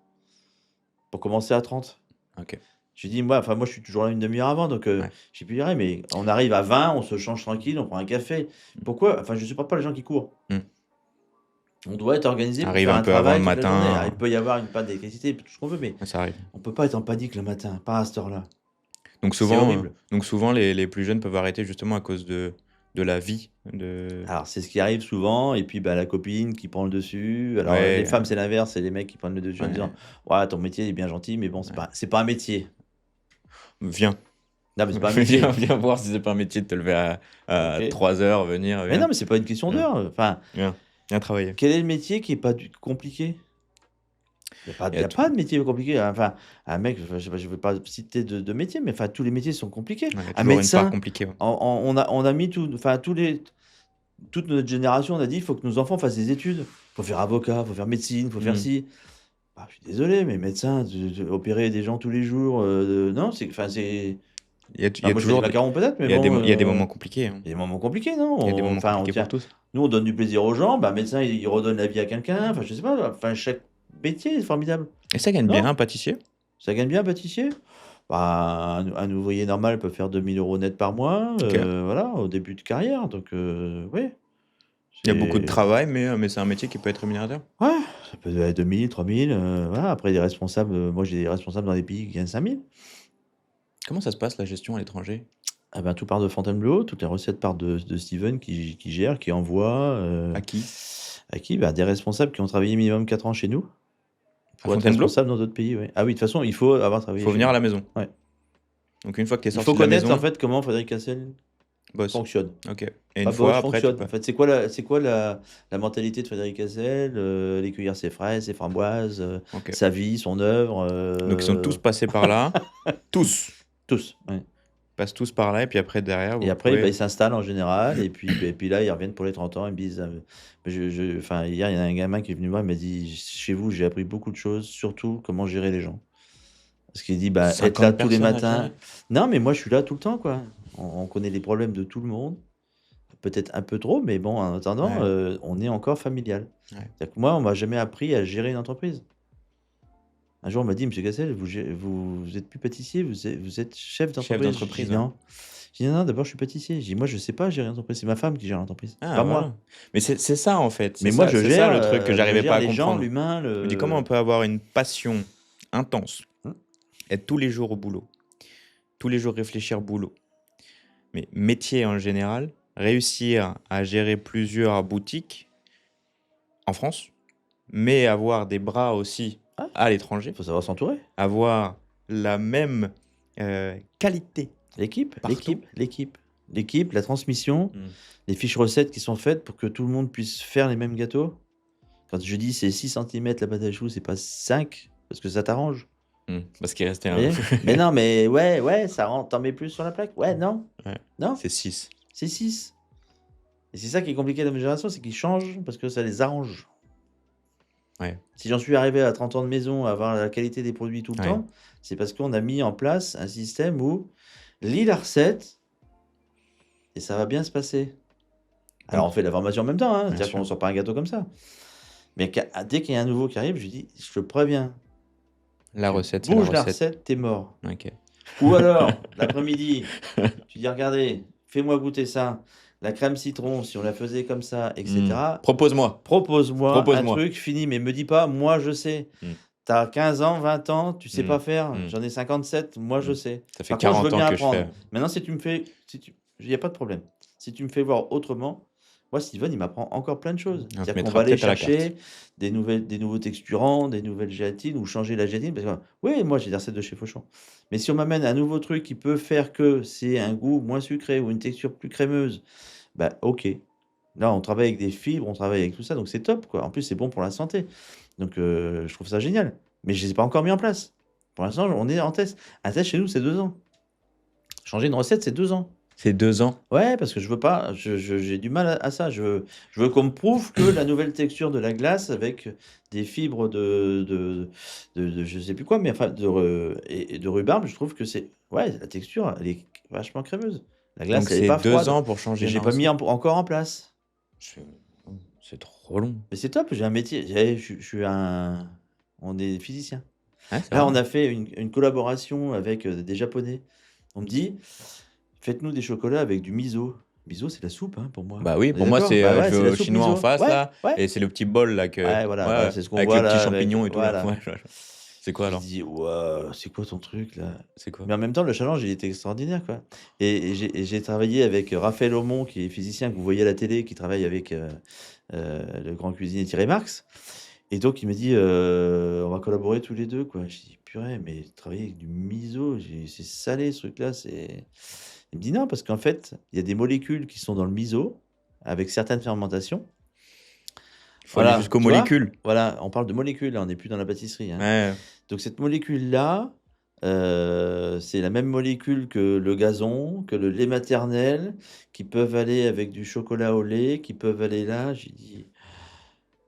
pour commencer à 30. Ok. Je dis, moi, je suis toujours là une demi-heure avant, donc Ouais. j'ai pu y aller, mais on arrive à 20, on se change tranquille, on prend un café. Pourquoi? Enfin, je supporte pas les gens qui courent. Mm. On doit être organisé pour Arrive faire un un peu avant travail le toute la matin. journée. Alors, il peut y avoir une panne d'électricité, tout ce qu'on veut, mais Ça arrive. on peut pas être en panique le matin, pas à cette heure-là. Donc C'est souvent, horrible. les plus jeunes peuvent arrêter justement à cause de la vie. Alors, c'est ce qui arrive souvent, et puis bah, la copine qui prend le dessus. Alors, Ouais. les femmes, c'est l'inverse, c'est les mecs qui prennent le dessus en Ouais. disant, ouais, ton métier est bien gentil, mais bon, c'est pas un métier. Viens. Non, mais c'est pas un métier. Viens voir si c'est pas un métier de te lever à Ok. 3h, venir. Mais non, mais c'est pas une question d'heure. Enfin, Viens travailler. quel est le métier qui est pas compliqué? Il n'y a pas de métier compliqué. Enfin, un mec, je ne vais pas citer de métier, mais enfin, tous les métiers sont compliqués. Ouais, il y a Un toujours une médecin, part compliquée. Ouais. on a mis tout, enfin, toute notre génération, on a dit il faut que nos enfants fassent des études. Il faut faire avocat, il faut faire médecine, il faut faire ci. bah, je suis désolé, mais médecin, opérer des gens tous les jours, non, c'est. Il y Enfin, a moi, je fais des toujours macarons peut-être, mais bon, il y a des moments compliqués, hein. il y a des moments compliqués, non? Il y a des moments Enfin, compliqués pour tous. nous, on donne du plaisir aux gens, bah, médecin, il redonne la vie à quelqu'un, enfin, je sais pas, enfin, chaque métier est formidable. Et ça gagne bien Non? un pâtissier? Ça gagne bien, un pâtissier? Bah, un ouvrier normal peut faire 2 000 € net par mois, Ok. voilà, au début de carrière, donc oui. Il y a beaucoup de C'est travail, mais c'est un métier qui peut être rémunérateur. ouais, ça peut être 2 000, 3 000, voilà. Après, des responsables, moi, j'ai des responsables dans des pays qui gagnent 5 000. Comment ça se passe la gestion à l'étranger? Ah ben, tout part de Fontainebleau, toutes les recettes partent de Steven qui gère, qui envoie, À qui? à qui? Bah, des responsables qui ont travaillé minimum 4 ans chez nous, À pour être Fontainebleau? responsable dans d'autres pays, ouais. Ah oui, de toute façon, il faut avoir travaillé Faut chez venir nous. à la maison. Ouais. Donc une fois que tu es Il sorti faut de la connaître, en maison, fait, comment Frédéric Cassel bosse. fonctionne. Ok. Et Pas une fois bosse, après, tu fonctionne. peux. En fait, c'est quoi la mentalité de Frédéric Cassel, les cueillir ses fraises, ses framboises, Ok. sa vie, son œuvre, Donc ils sont tous passés par là. Tous. tous, ouais. Passent tous par là et puis après derrière, Et vous après, bah, pouvez. ils s'installent en général, et puis là, ils reviennent pour les 30 ans, ils me disent, enfin, hier, il y a un gamin qui est venu voir, il m'a dit, chez vous, j'ai appris beaucoup de choses, surtout comment gérer les gens. Parce qu'il dit, bah, être là 50 tous les personnes à matins. gérer. Non, mais moi, je suis là tout le temps, quoi. On connaît les problèmes de tout le monde, peut-être un peu trop, mais bon, en attendant, Ouais. on est encore familial. Ouais. C'est-à-dire que moi, on m'a jamais appris à gérer une entreprise. Un jour, on m'a dit, Monsieur Cassel, vous êtes plus pâtissier, vous êtes chef Chef d'entreprise. Je d'entreprise, dis ouais. non. Je dis non, d'abord, je suis pâtissier. Je dis, moi, je sais pas gérer l'entreprise. C'est ma femme qui gère l'entreprise. C'est Ah pas voilà. moi. Mais c'est ça en fait. Mais moi, C'est ça le truc que je j'arrivais pas gère à les gens, comprendre. l'humain, Je me dis comment on peut avoir une passion intense, Hmm. être tous les jours au boulot, tous les jours réfléchir boulot, mais métier en général, réussir à gérer plusieurs boutiques en France, mais avoir des bras aussi Ah, à l'étranger, il faut savoir s'entourer. avoir la même qualité L'équipe, partout. la transmission, Mm. les fiches recettes qui sont faites pour que tout le monde puisse faire les mêmes gâteaux. Quand je dis c'est 6 cm la pâte à choux, c'est pas 5, parce que ça t'arrange. Parce qu'il restait Vous un. voyez? Mais non, mais ouais, ça rentre, t'en mets plus sur la plaque. Ouais, non, Ouais, non, c'est 6. c'est 6. Et c'est ça qui est compliqué dans ma génération, c'est qu'ils changent parce que ça les arrange. Ouais. Si j'en suis arrivé à 30 ans de maison, à avoir la qualité des produits tout le Ouais. temps, c'est parce qu'on a mis en place un système où lis la recette et ça va bien se passer. Alors on fait de la formation en même temps, hein, Bien c'est-à-dire sûr. qu'on ne sort pas un gâteau comme ça. Mais dès qu'il y a un nouveau qui arrive, je lui dis, je te préviens, La tu recette, c'est la bouges la recette. recette, t'es mort. Ok. Ou alors, l'après-midi, tu dis, regardez, fais-moi goûter ça. La crème citron, si on la faisait comme ça, etc. Propose-moi. Propose-moi un Propose-moi. truc fini, mais me dis pas, moi je sais. T'as 15 ans, 20 ans, tu sais pas faire. J'en ai 57, moi je sais. Ça fait Par contre, je 40 veux bien ans que je apprendre. fais. Maintenant, si tu me fais. Il n'y a pas de problème. Si tu me fais voir autrement, moi, Steven, il m'apprend encore plein de choses. On te C'est-à-dire qu'on mettra va aller peut-être à la chercher des nouveaux texturants, des nouvelles gélatines ou changer la gélatine. Parce que, oui, moi, j'ai des recettes de chez Fauchon. Mais si on m'amène un nouveau truc qui peut faire que c'est un goût moins sucré ou une texture plus crémeuse, bah, ok. Là, on travaille avec des fibres, on travaille avec tout ça, donc c'est top, quoi. En plus, c'est bon pour la santé. Donc, je trouve ça génial. Mais je ne les ai pas encore mis en place. Pour l'instant, on est en test. Un test chez nous, c'est 2 ans. Changer une recette, c'est 2 ans. C'est 2 ans. Ouais, parce que je veux pas, j'ai du mal à ça. Je veux qu'on me prouve que la nouvelle texture de la glace avec des fibres de je sais plus quoi, mais enfin et de rhubarbe, je trouve que c'est ouais, la texture, elle est vachement crémeuse. La glace, Donc elle est c'est pas 2 froide. ans pour changer Et j'ai une pas mis recette. encore en place. C'est trop long. Mais c'est top, j'ai un métier. On est physicien. Ouais, c'est Là, vrai. on a fait une collaboration avec des Japonais. On me dit, faites-nous des chocolats avec du miso. Miso, c'est la soupe, hein, pour moi. Bah oui, On est pour moi, d'accord? c'est Bah ouais, je c'est vais la au soupe chinois en miso. face Ouais, là, ouais. et c'est le petit bol là que Ouais, voilà, ouais, bah, c'est ce qu'on avec voit le petit là. champignon et tout là. Voilà. Ouais. C'est quoi Je alors? dis, waouh, c'est quoi ton truc là? C'est quoi? Mais en même temps, le challenge, il était extraordinaire, quoi. Et j'ai travaillé avec Raphaël Aumont, qui est physicien que vous voyez à la télé, qui travaille avec le grand cuisinier Thierry Marx. Et donc, il me dit, on va collaborer tous les deux, quoi. Je dis, purée, mais travailler avec du miso, c'est salé ce truc-là. Il me dit non, parce qu'en fait, il y a des molécules qui sont dans le miso, avec certaines fermentations. Il faut aller Voilà, jusqu'aux tu vois? molécules. Voilà, on parle de molécules, là, on n'est plus dans la pâtisserie, hein. Ouais. Donc cette molécule-là, c'est la même molécule que le gazon, que le lait maternel, qui peuvent aller avec du chocolat au lait, qui peuvent aller là. J'ai dit,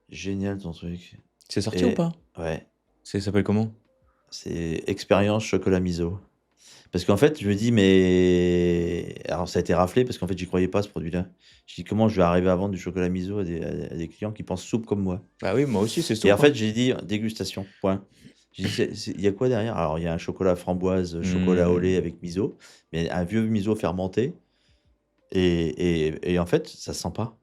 génial ton truc. C'est sorti ou pas? Ouais. Ça s'appelle comment? C'est expérience chocolat miso. Parce qu'en fait, je me dis, mais. Alors, ça a été raflé parce qu'en fait, j'y croyais pas ce produit-là. Je dis, comment je vais arriver à vendre du chocolat miso à des clients qui pensent soupe comme moi? Bah oui, moi aussi, c'est Et en soupe, hein. fait, j'ai dit dégustation, point. J'ai dit, il y a quoi derrière? Alors, il y a un chocolat framboise, chocolat au lait Hmm. avec miso, mais un vieux miso fermenté. Et en fait, ça sent pas.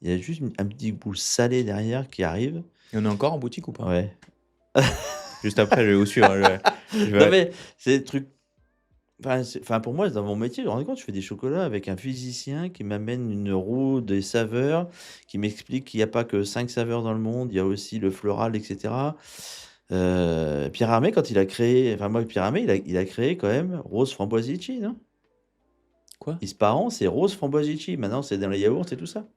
Il y a juste un petit goût salé derrière qui arrive. Il y en a encore en boutique ou pas? Ouais. Juste après, je vais vous suivre, hein, je Non, vais- mais c'est des trucs. Enfin, pour moi, dans mon métier, je me rends compte, je fais des chocolats avec un physicien qui m'amène une roue des saveurs, qui m'explique qu'il n'y a pas que 5 saveurs dans le monde, il y a aussi le floral, etc. Pierre Hermé, quand il a créé, enfin moi, Pierre Hermé, il a créé quand même Rose Framboise Litchi, non? Quoi? Ispahan, c'est Rose Framboise Litchi. Maintenant, c'est dans les yaourts et tout ça.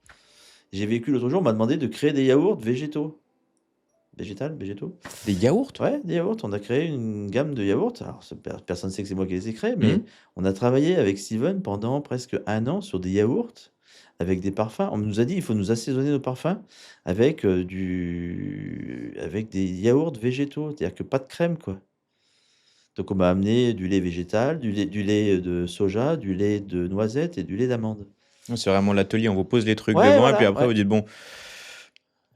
J'ai vécu l'autre jour, on m'a demandé de créer des yaourts végétaux. Végétaux. Des yaourts? Ouais, des yaourts. On a créé une gamme de yaourts. Alors, personne ne sait que c'est moi qui les ai créés, mais Hmm. on a travaillé avec Steven pendant presque 1 an sur des yaourts avec des parfums. On nous a dit il faut nous assaisonner nos parfums avec, avec des yaourts végétaux, c'est-à-dire que pas de crème, quoi. Donc on m'a amené du lait végétal, du lait de soja, du lait de noisette et du lait d'amande. C'est vraiment l'atelier, on vous pose les trucs Ouais, devant et puis voilà, après ouais. vous dites bon.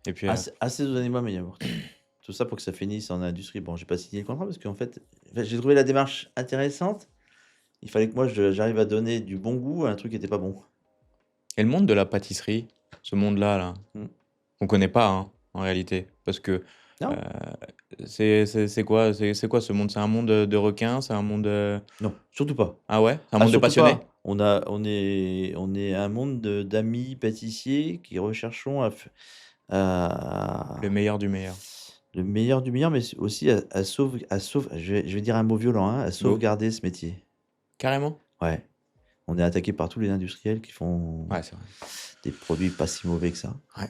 Et puis Assaisonnez-moi mes yaourts. Tout ça pour que ça finisse en industrie. Bon, j'ai pas signé le contrat parce qu'en fait, j'ai trouvé la démarche intéressante. Il fallait que moi, j'arrive à donner du bon goût à un truc qui était pas bon. et le monde de la pâtisserie, ce monde-là, là, Mm. on connaît pas hein, en réalité. Parce que Non, c'est quoi, c'est quoi ce monde? C'est un monde de requins? C'est un monde. non, surtout pas. Ah ouais? C'est un Ah, monde de surtout passionnés? pas. On est un monde d'amis pâtissiers qui recherchons Le à- meilleur du meilleur. le meilleur du meilleur, mais aussi je vais dire un mot violent, hein, à Go. sauvegarder ce métier. Carrément? Ouais. On est attaqué par tous les industriels qui font Ouais, c'est vrai. des produits pas si mauvais que ça. Ouais.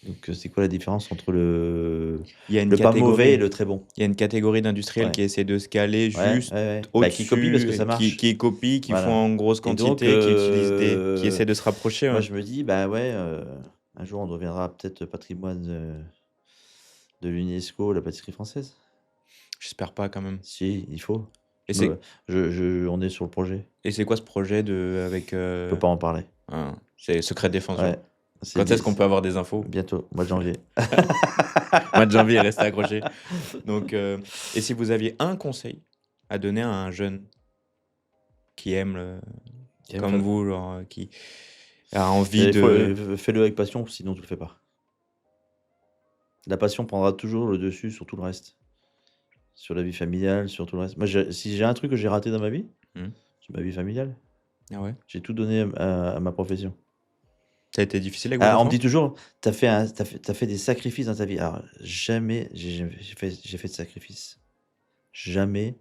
Donc, c'est quoi la différence entre le Il y a une pas mauvais et catégorie. le très bon? Il y a une catégorie d'industriels Ouais. qui essaient de se caler Ouais, juste ouais. Bah, qui au-dessus, copient parce que ça marche. qui copient, qui font Voilà. en grosse Et donc, quantité, qui utilisent qui essaient de se rapprocher. moi, Ouais. je me dis, bah ouais, un jour, on deviendra peut-être patrimoine de l'UNESCO, la pâtisserie française. J'espère pas quand même. Si, il faut. Et Je me- on est sur le projet. c'est quoi ce projet avec Je peux pas en parler. c'est secret de défense. Ouais. Genre. Quand est-ce qu'on peut avoir des infos? Bientôt, mois de janvier. Mois de janvier, restez accrochés. Donc, et si vous aviez un conseil à donner à un jeune qui aime comme vous, genre, qui a envie de. Fais-le avec passion, sinon tu le fais pas. La passion prendra toujours le dessus sur tout le reste. Sur la vie familiale, sur tout le reste. Moi, si j'ai un truc que j'ai raté dans ma vie, c'est ma vie familiale. Ah ouais? J'ai tout donné à ma profession. Ça a été difficile avec vos On me enfants? dit toujours, t'as fait des sacrifices dans ta vie. Alors, jamais j'ai fait de sacrifice. Jamais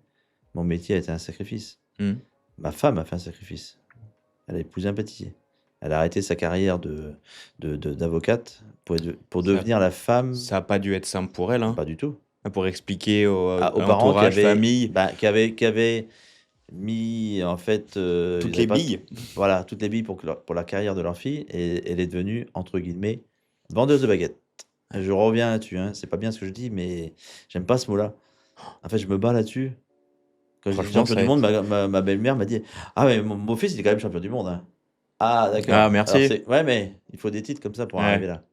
mon métier a été un sacrifice. Ma femme a fait un sacrifice. Elle a épousé un pâtissier. Elle a arrêté sa carrière d'avocate pour devenir la femme. Ça n'a pas dû être simple pour elle, hein. Pas du tout. Pour expliquer aux Aux parents entourage, famille. qui avaient mis en fait Toutes les billes. Voilà, toutes les billes pour la carrière de leur fille, et elle est devenue entre guillemets vendeuse de baguettes. Je reviens là-dessus, hein. C'est pas bien ce que je dis, mais j'aime pas ce mot-là. En fait, je me bats là-dessus. Quand je suis Franchement, champion ça du monde, aide. ma belle-mère m'a dit: ah mais mon fils il est quand même champion du monde, hein. Ah d'accord. Ah, merci. Alors, ouais, mais il faut des titres comme ça pour Ouais. arriver là.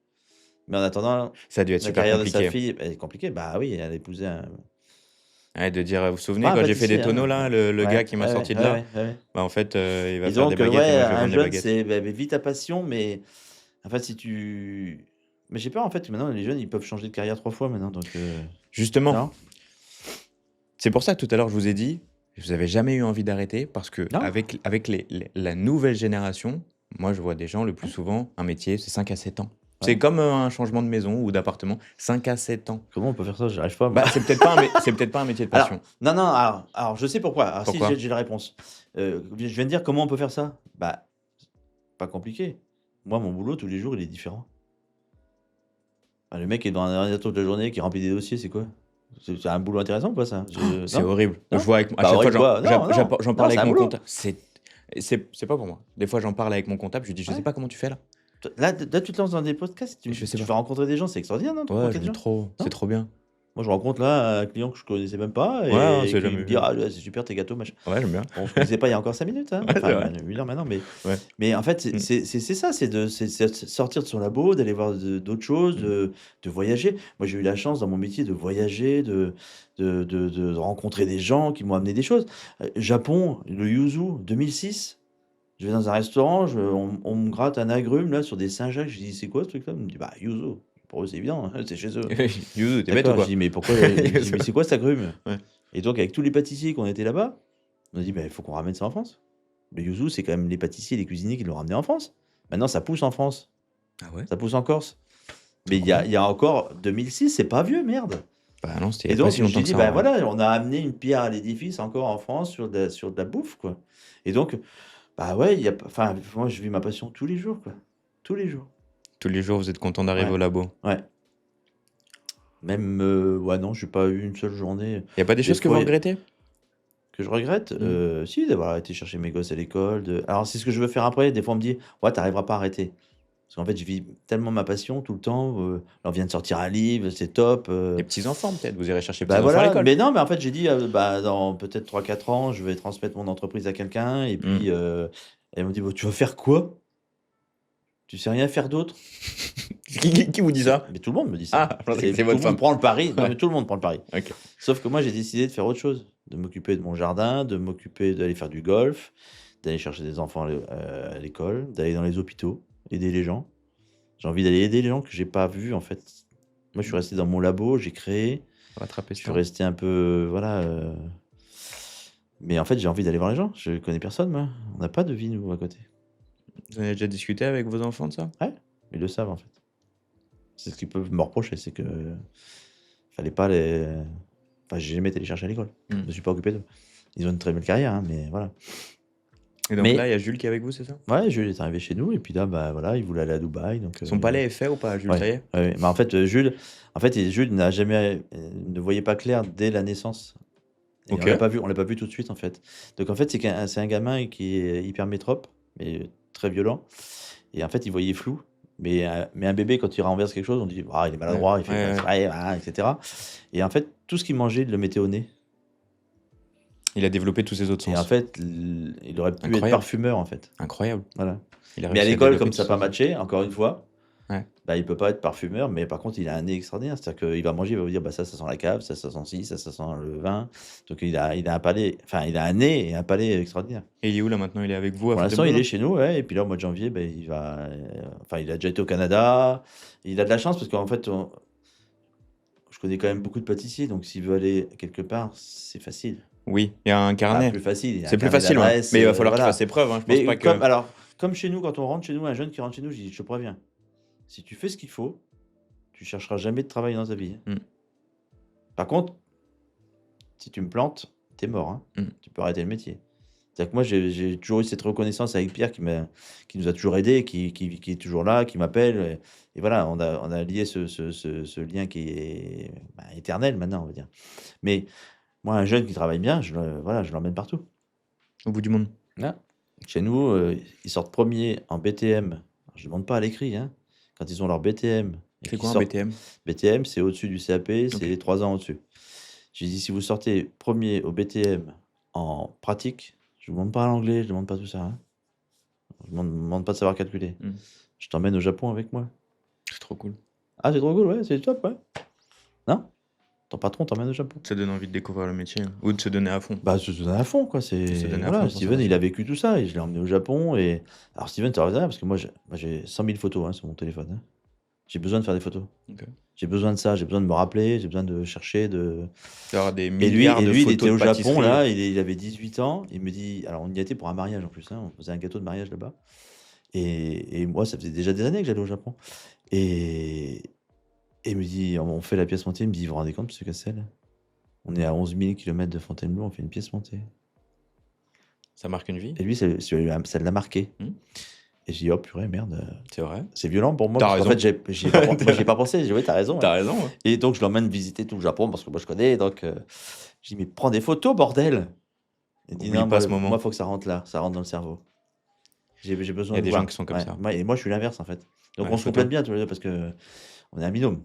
Mais en attendant, Ça a dû être la super carrière de sa compliqué. fille, elle est compliquée. Bah oui, elle a épousé un. Ouais, de dire, vous vous souvenez, Ah, un quand j'ai fait des pâtissier, tonneaux, là, le Ouais, gars qui m'a ouais, sorti de ouais, là, ouais, ouais. bah, en fait, il va Et faire des donc, baguettes et moi, je vais un vendre des jeune, baguettes. c'est vis ta passion, mais en fait, si tu. Mais j'ai peur en fait que maintenant, les jeunes, ils peuvent changer de carrière 3 fois maintenant. Donc, Justement, non. c'est pour ça que tout à l'heure, je vous ai dit, vous n'avez jamais eu envie d'arrêter parce que Non. avec la nouvelle génération, moi, je vois des gens, le plus souvent, un métier, c'est 5 à 7 ans. Ouais. C'est comme un changement de maison ou d'appartement, 5 à 7 ans. Comment on peut faire ça? J'arrive pas. Moi. Bah, c'est peut-être pas un métier de Alors, passion. non, alors, je sais pourquoi. Alors, Pourquoi? si j'ai la réponse. Je viens de dire comment on peut faire ça. Bah, pas compliqué. Moi, mon boulot, tous les jours, il est différent. Bah, le mec est dans un ordinateur toute la journée qui remplit des dossiers, c'est quoi? C'est un boulot intéressant ou pas ça? C'est Non. horrible. Non. Je vois avec, à Bah, chaque fois, horrible quoi? Non, j'en parle c'est avec un mon boulot. comptable. C'est pas pour moi. Des fois, j'en parle avec mon comptable, je lui dis, je sais Ouais. pas comment tu fais là. Là, tu te lances dans des podcasts, Je sais tu pas. fais rencontrer des gens, c'est extraordinaire, non? de Ouais, rencontrer je des dis gens trop, Non. c'est trop bien. Moi, je rencontre là un client que je connaissais même pas Ouais, on et s'est qui jamais me vu. dit: «Ah ouais, c'est super tes gâteaux, machin». Ouais, j'aime bien. On se connaissait pas il y a encore 5 minutes, hein, Ouais, c'est enfin vrai. 1 heure maintenant, Ouais. mais en fait, Mmh. c'est ça, c'est sortir de son labo, d'aller voir d'autres choses, Mmh. de voyager. Moi, j'ai eu la chance dans mon métier de voyager, de rencontrer des gens qui m'ont amené des choses. Japon, le yuzu, 2006, je vais dans un restaurant, on me gratte un agrume là sur des Saint-Jacques, je dis: «C'est quoi ce truc-là?» On me dit: «Bah, yuzu». Pour eux, c'est évident, c'est chez eux. Yuzu, tu bête ou D'accord, je quoi? dis: «Mais pourquoi?» Je dis: «Mais c'est quoi cet agrume?» Ouais. Et donc avec tous les pâtissiers qu'on était là-bas, on a dit: «Bah, il faut qu'on ramène ça en France». Le yuzu, c'est quand même les pâtissiers et les cuisiniers qui l'ont ramené en France. Maintenant, ça pousse en France, Ah ouais? ça pousse en Corse. Mais Trop bien. il y a encore 2006, c'est pas vieux, merde. Bah non, c'était il y Et a pas donc si j'ai longtemps que dit: ça en «Bah, vrai. voilà, on a amené une pierre à l'édifice encore en France sur de la bouffe, quoi». Et donc, bah, ouais, il y a p enfin, moi, je vis ma passion tous les jours, quoi. Tous les jours. Tous les jours, vous êtes content d'arriver Ouais, au labo. ouais. Même, ouais, non, j'ai pas eu une seule journée. Il y a pas des Des choses que vous fois, regrettez? que je regrette? Mmh. Si, d'avoir été chercher mes gosses à l'école, de alors c'est ce que je veux faire après. Des fois, on me dit: «Ouais, tu arriveras pas à arrêter». Parce qu'en fait, je vis tellement ma passion tout le temps, là, on vient de sortir un livre, c'est top, Les petits-enfants peut-être? Vous irez chercher les bah, petits-enfants à voilà. l'école? Mais non, mais en fait, j'ai dit, bah, dans peut-être 3 4 ans, je vais transmettre mon entreprise à quelqu'un et Mmh. puis, elle me dit: «Bah, tu vas faire quoi? Tu sais rien faire d'autre?» Qui vous dit ça? Mais tout le monde me dit ça. Ah! Je pensais que Et c'était tout votre le monde femme. prend le pari. Non, Ouais, mais tout le monde prend le pari. OK. Sauf que moi, j'ai décidé de faire autre chose, de m'occuper de mon jardin, de m'occuper d'aller faire du golf, d'aller chercher des enfants à l'école, d'aller dans les hôpitaux, aider les gens. J'ai envie d'aller aider les gens que j'ai pas vus, en fait. Moi, je suis Mmh. resté dans mon labo, j'ai créé, Rattraper je ce suis temps. resté un peu, voilà, mais en fait, j'ai envie d'aller voir les gens. Je connais personne, moi. On n'a pas de vie, nous, à côté. Vous en avez déjà discuté avec vos enfants de ça? Ouais, ils le savent, en fait. C'est ce qu'ils peuvent me reprocher, c'est que fallait pas les enfin, j'ai jamais été les chercher à l'école. Je Mmh. me suis pas occupé d'eux. Ils ont une très belle carrière, hein, mais voilà. Et donc là, Mais il y a Jules qui est avec vous, c'est ça? ouais, Jules est arrivé chez nous et puis là, bah, voilà, il voulait aller à Dubaï, donc Son palais est fait ou pas, Jules, ouais, ça y est? ouais, ouais. Mais en fait, Jules n'a jamais, ne voyait pas clair dès la naissance et OK. on l'a pas vu tout de suite, en fait. Donc en fait, c'est un gamin qui est hyper métrope, mais très violent et en fait, il voyait flou. Mais un bébé, quand il renverse quelque chose, on dit: «Ah, il est Ouais, maladroit, il fait pas ouais, ouais. exprès, ah», et cetera. Et en fait, tout ce qu'il mangeait, il le mettait au nez Il a développé tous ses autres et en sens. fait, il aurait pu être Incroyable, parfumeur, en fait. incroyable. Voilà. Il a Mais à réussi à l'école, développer comme tous ça a ses pas sens. matché, encore une fois, Ouais. bah, il peut pas être parfumeur, mais par contre, il a un nez extraordinaire. C'est-à-dire qu'il va manger, il va vous dire: «Bah, ça sent la cave, ça sent ci, ça sent le vin». Donc il a un palais, enfin, il a un nez et un palais extraordinaire. Et il est où là maintenant? Il est avec vous à Pour l'instant, il Fontainebleau, est là? chez nous, ouais, et puis là, au mois de janvier, beh, il va, enfin, il a déjà été au Canada. Il a de la chance parce qu'en fait, je connais quand même beaucoup de pâtissiers, donc s'il veut aller quelque part, c'est facile. Oui, il y a un Enfin, carnet. plus facile, il y a un C'est plus carnet facile, ouais. d'adresses, Mais il va falloir qu'il fasse voilà. ses preuves, hein. Je pense Mais pas que comme chez nous, quand on rentre chez nous, un jeune qui rentre chez nous, je dis: «Je te préviens, si tu fais ce qu'il faut, tu chercheras jamais de travail dans ta vie, hein. mmh, Par contre, si tu me plantes, tu es mort, hein. mmh. Tu peux arrêter le métier». C'est-à-dire que moi, j'ai toujours eu cette reconnaissance avec Pierre qui nous a toujours aidés, qui est toujours là, qui m'appelle, et voilà, on a lié ce lien qui est, bah, éternel maintenant, on va dire. Mais moi, un jeune qui travaille bien, voilà, je l'emmène partout. Au bout du monde. Ouais. Chez nous, ils sortent premiers en BTM. Alors, je ne demande pas à l'écrit, hein. Quand ils ont leur BTM et C'est qu'ils quoi un sortent, BTM? BTM, c'est au-dessus du CAP, OK. c'est 3 ans au-dessus. J'ai dit: «Si vous sortez premier au BTM en pratique», je ne demande pas l'anglais, je ne demande pas tout ça, hein. Je ne demande pas de savoir calculer. Mmh. Je t'emmène au Japon avec moi. C'est trop cool. «Ah, c'est trop cool, ouais, c'est top, ouais». Non? Ton patron t'emmène au Japon. Ça donne envie de découvrir le métier, hein, ou de se donner à fond. Bah, se donner à fond, quoi, Se c'est donner à fond voilà, pour ça, Steven, c'est il sûr. a vécu tout ça et je l'ai emmené au Japon. Et alors Steven, tu as raison, parce que moi j'ai 100 000 photos, hein, sur mon téléphone, hein. J'ai besoin de faire des photos. OK. J'ai besoin de ça, j'ai besoin de me rappeler, j'ai besoin de chercher, D'avoir des et lui milliards de il était photos de au Japon pâtisserie. là, il avait 18 ans, il me dit, alors on y était pour un mariage en plus, hein, on faisait un gâteau de mariage là-bas, et moi ça faisait déjà des années que j'allais au Japon, et il me dit: «On fait la pièce montée», il me dit: «Vous vous rendez compte monsieur Cassel? On est à 11 000 kilomètres de Fontainebleau, on fait une pièce montée». Ça marque une vie. Et lui, ça l'a marqué. Mmh. Et j'ai dit: «Oh purée, merde, C'est vrai. c'est violent pour moi», Tu as parce qu'en raison. fait, j'y ai pas moi, j'y ai pas pensé. J'ai dit: «Oui, tu as raison, Tu ouais». as raison, ouais. Et donc je l'emmène visiter tout le Japon parce que moi je connais, donc je dis: «Mais prends des photos, bordel!» Il dit: Oublie «Non, pas ce moment. moi, faut que ça rentre là, ça rentre dans le cerveau. J'ai Il besoin y a de des gens voir». qui sont comme Ouais, ça. moi, je suis l'inverse, en fait. Donc Ouais, on il se faut complète bien. bien tous les 2 parce qu'on est un binôme.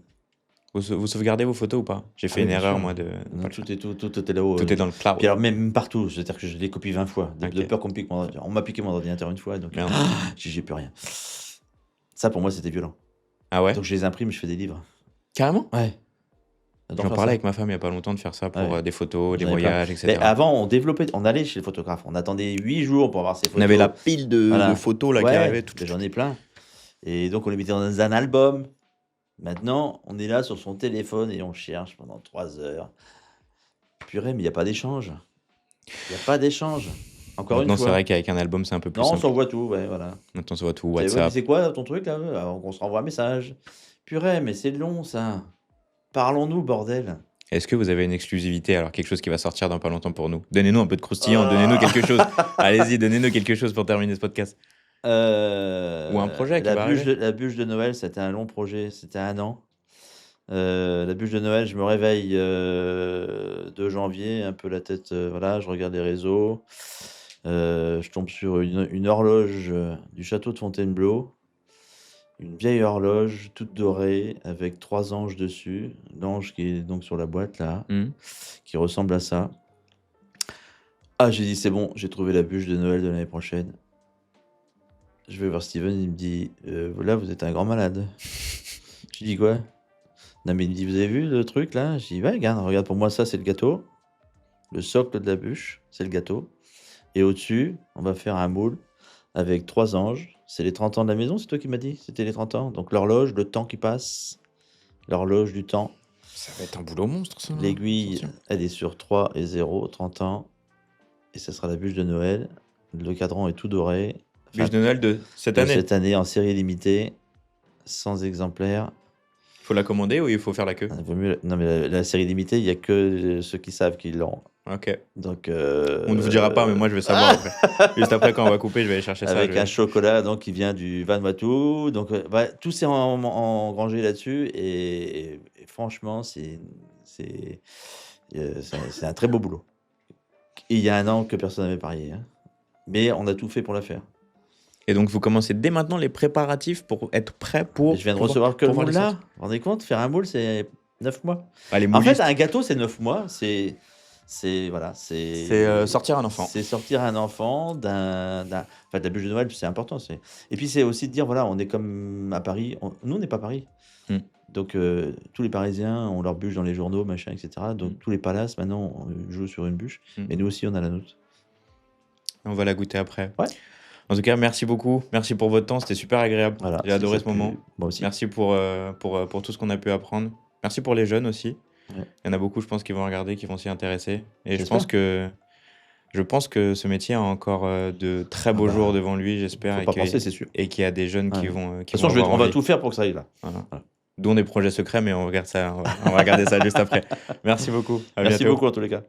Vous sauvegardez vos photos ou pas? J'ai Ah fait oui, une bien erreur, sûr. moi, de Non, pas le faire. tout est là-haut. Tout est dans le cloud. Puis alors, même partout, c'est-à-dire que je les copie 20 fois, de Ok. peur qu'on me pique mon ordinateur. On m'a piqué mon ordinateur une fois, donc Merde. j'ai plus rien. Ça, pour moi, c'était violent. Ah ouais? Donc, je les imprime, je fais des livres. Carrément? Ouais. J'adore J'en faire parlais ça. avec ma femme il y a pas longtemps de faire ça pour Ouais. des photos, des J'en ai plein. voyages, Mais etc. avant, on allait chez le photographe. On attendait 8 jours pour avoir ses On photos. avait la pile de Voilà. photos là qui Ouais, arrivaient. mais j'en ai plein. Et donc, on les mettait dans un album. Maintenant, on est là sur son téléphone et on cherche pendant 3 heures. Purée, mais il n'y a pas d'échange. Il n'y a pas d'échange. Encore une Maintenant, c'est fois. vrai qu'avec un album, c'est un peu plus Non, on simple. s'envoie tout, ouais, voilà. Maintenant, ça va tout, Ouais, mais WhatsApp. c'est quoi ton truc là? Alors, on se renvoie un message. Purée, mais c'est long ça. Parlons-nous, bordel. Est-ce que vous avez une exclusivité, alors quelque chose qui va sortir dans pas longtemps pour nous? Donnez-nous un peu de croustillant, donnez-nous quelque chose. Allez-y, donnez-nous quelque chose pour terminer ce podcast. Ou un projet qui va arriver. La bûche de Noël, c'était un long projet, c'était 1 an. La bûche de Noël, je me réveille 2 janvier, un peu la tête, voilà, je regarde les réseaux. Je tombe sur une horloge du château de Fontainebleau. Une vieille horloge toute dorée avec 3 anges dessus. L'ange qui est donc sur la boîte là, Mhm. qui ressemble à ça. Ah, j'ai dit c'est bon, j'ai trouvé la bûche de Noël de l'année prochaine. Je vais voir Steven, il me dit là vous êtes un grand malade. Je dis quoi? Non mais il me dit vous avez vu le truc là? Je dis ouais regarde pour moi ça c'est le gâteau. Le socle de la bûche, c'est le gâteau. Et au-dessus, on va faire un moule avec 3 anges. C'est les 30 ans de la maison, c'est toi qui m'as dit? C'était les 30 ans. Donc l'horloge, le temps qui passe, l'horloge du temps. Ça va être un boulot monstre, ça. L'aiguille, Attention. elle est sur 3 et 0, 30 ans. Et ça sera la bûche de Noël. Le cadran est tout doré. Enfin, Bûche de Noël de cette de année. cette année en série limitée, 100 exemplaires. Il faut la commander ou il faut faire la queue? Ah, vaut mieux- Non mais la série limitée, il n'y a que ceux qui savent qu'ils l'ont. Ok. Donc, On ne vous dira pas, mais moi je vais savoir après. Juste après, quand on va couper, je vais aller chercher ça. avec je vais- un chocolat donc qui vient du Vanuatu. Donc tout s'est engrangé là-dessus et franchement c'est un très beau boulot. Et il y a 1 an que personne n'avait parié, hein. Mais on a tout fait pour la faire. Et donc, vous commencez dès maintenant les préparatifs pour être prêt pour. Et je viens de pouvoir- recevoir que le pour voir moule les là. sorties. Vous vous rendez compte? Faire un moule c'est 9 mois. Ah, les En moulistes, fait un gâteau c'est 9 mois. C'est sortir un enfant. C'est sortir un enfant de la bûche de Noël, c'est important. Et puis c'est aussi de dire, voilà, on est comme à Paris. Nous, on n'est pas à Paris. Hmm. Donc tous les Parisiens ont leur bûche dans les journaux, machin, etc. Donc tous les palaces, maintenant, on joue sur une bûche. Hmm. Mais nous aussi, on a la nôtre. On va la goûter après. Ouais. En tout cas, merci beaucoup. Merci pour votre temps. C'était super agréable. Voilà, J'ai adoré ça ce moment. Moi aussi. Merci pour tout ce qu'on a pu apprendre. Merci pour les jeunes aussi. Ouais. Il y en a beaucoup, je pense, qui vont regarder, qui vont s'y intéresser. Et je J'espère. pense que ce métier a encore de très beaux jours devant lui, j'espère. Faut Et pas qu'il penser, c'est sûr. et qu'il y a des jeunes qui Ouais. vont. De toute façon, on va tout faire pour que ça aille là. Voilà. Voilà. Dont des projets secrets, mais on regarde ça. On va regarder ça juste après. Merci beaucoup. À Merci bientôt. beaucoup en tous les cas.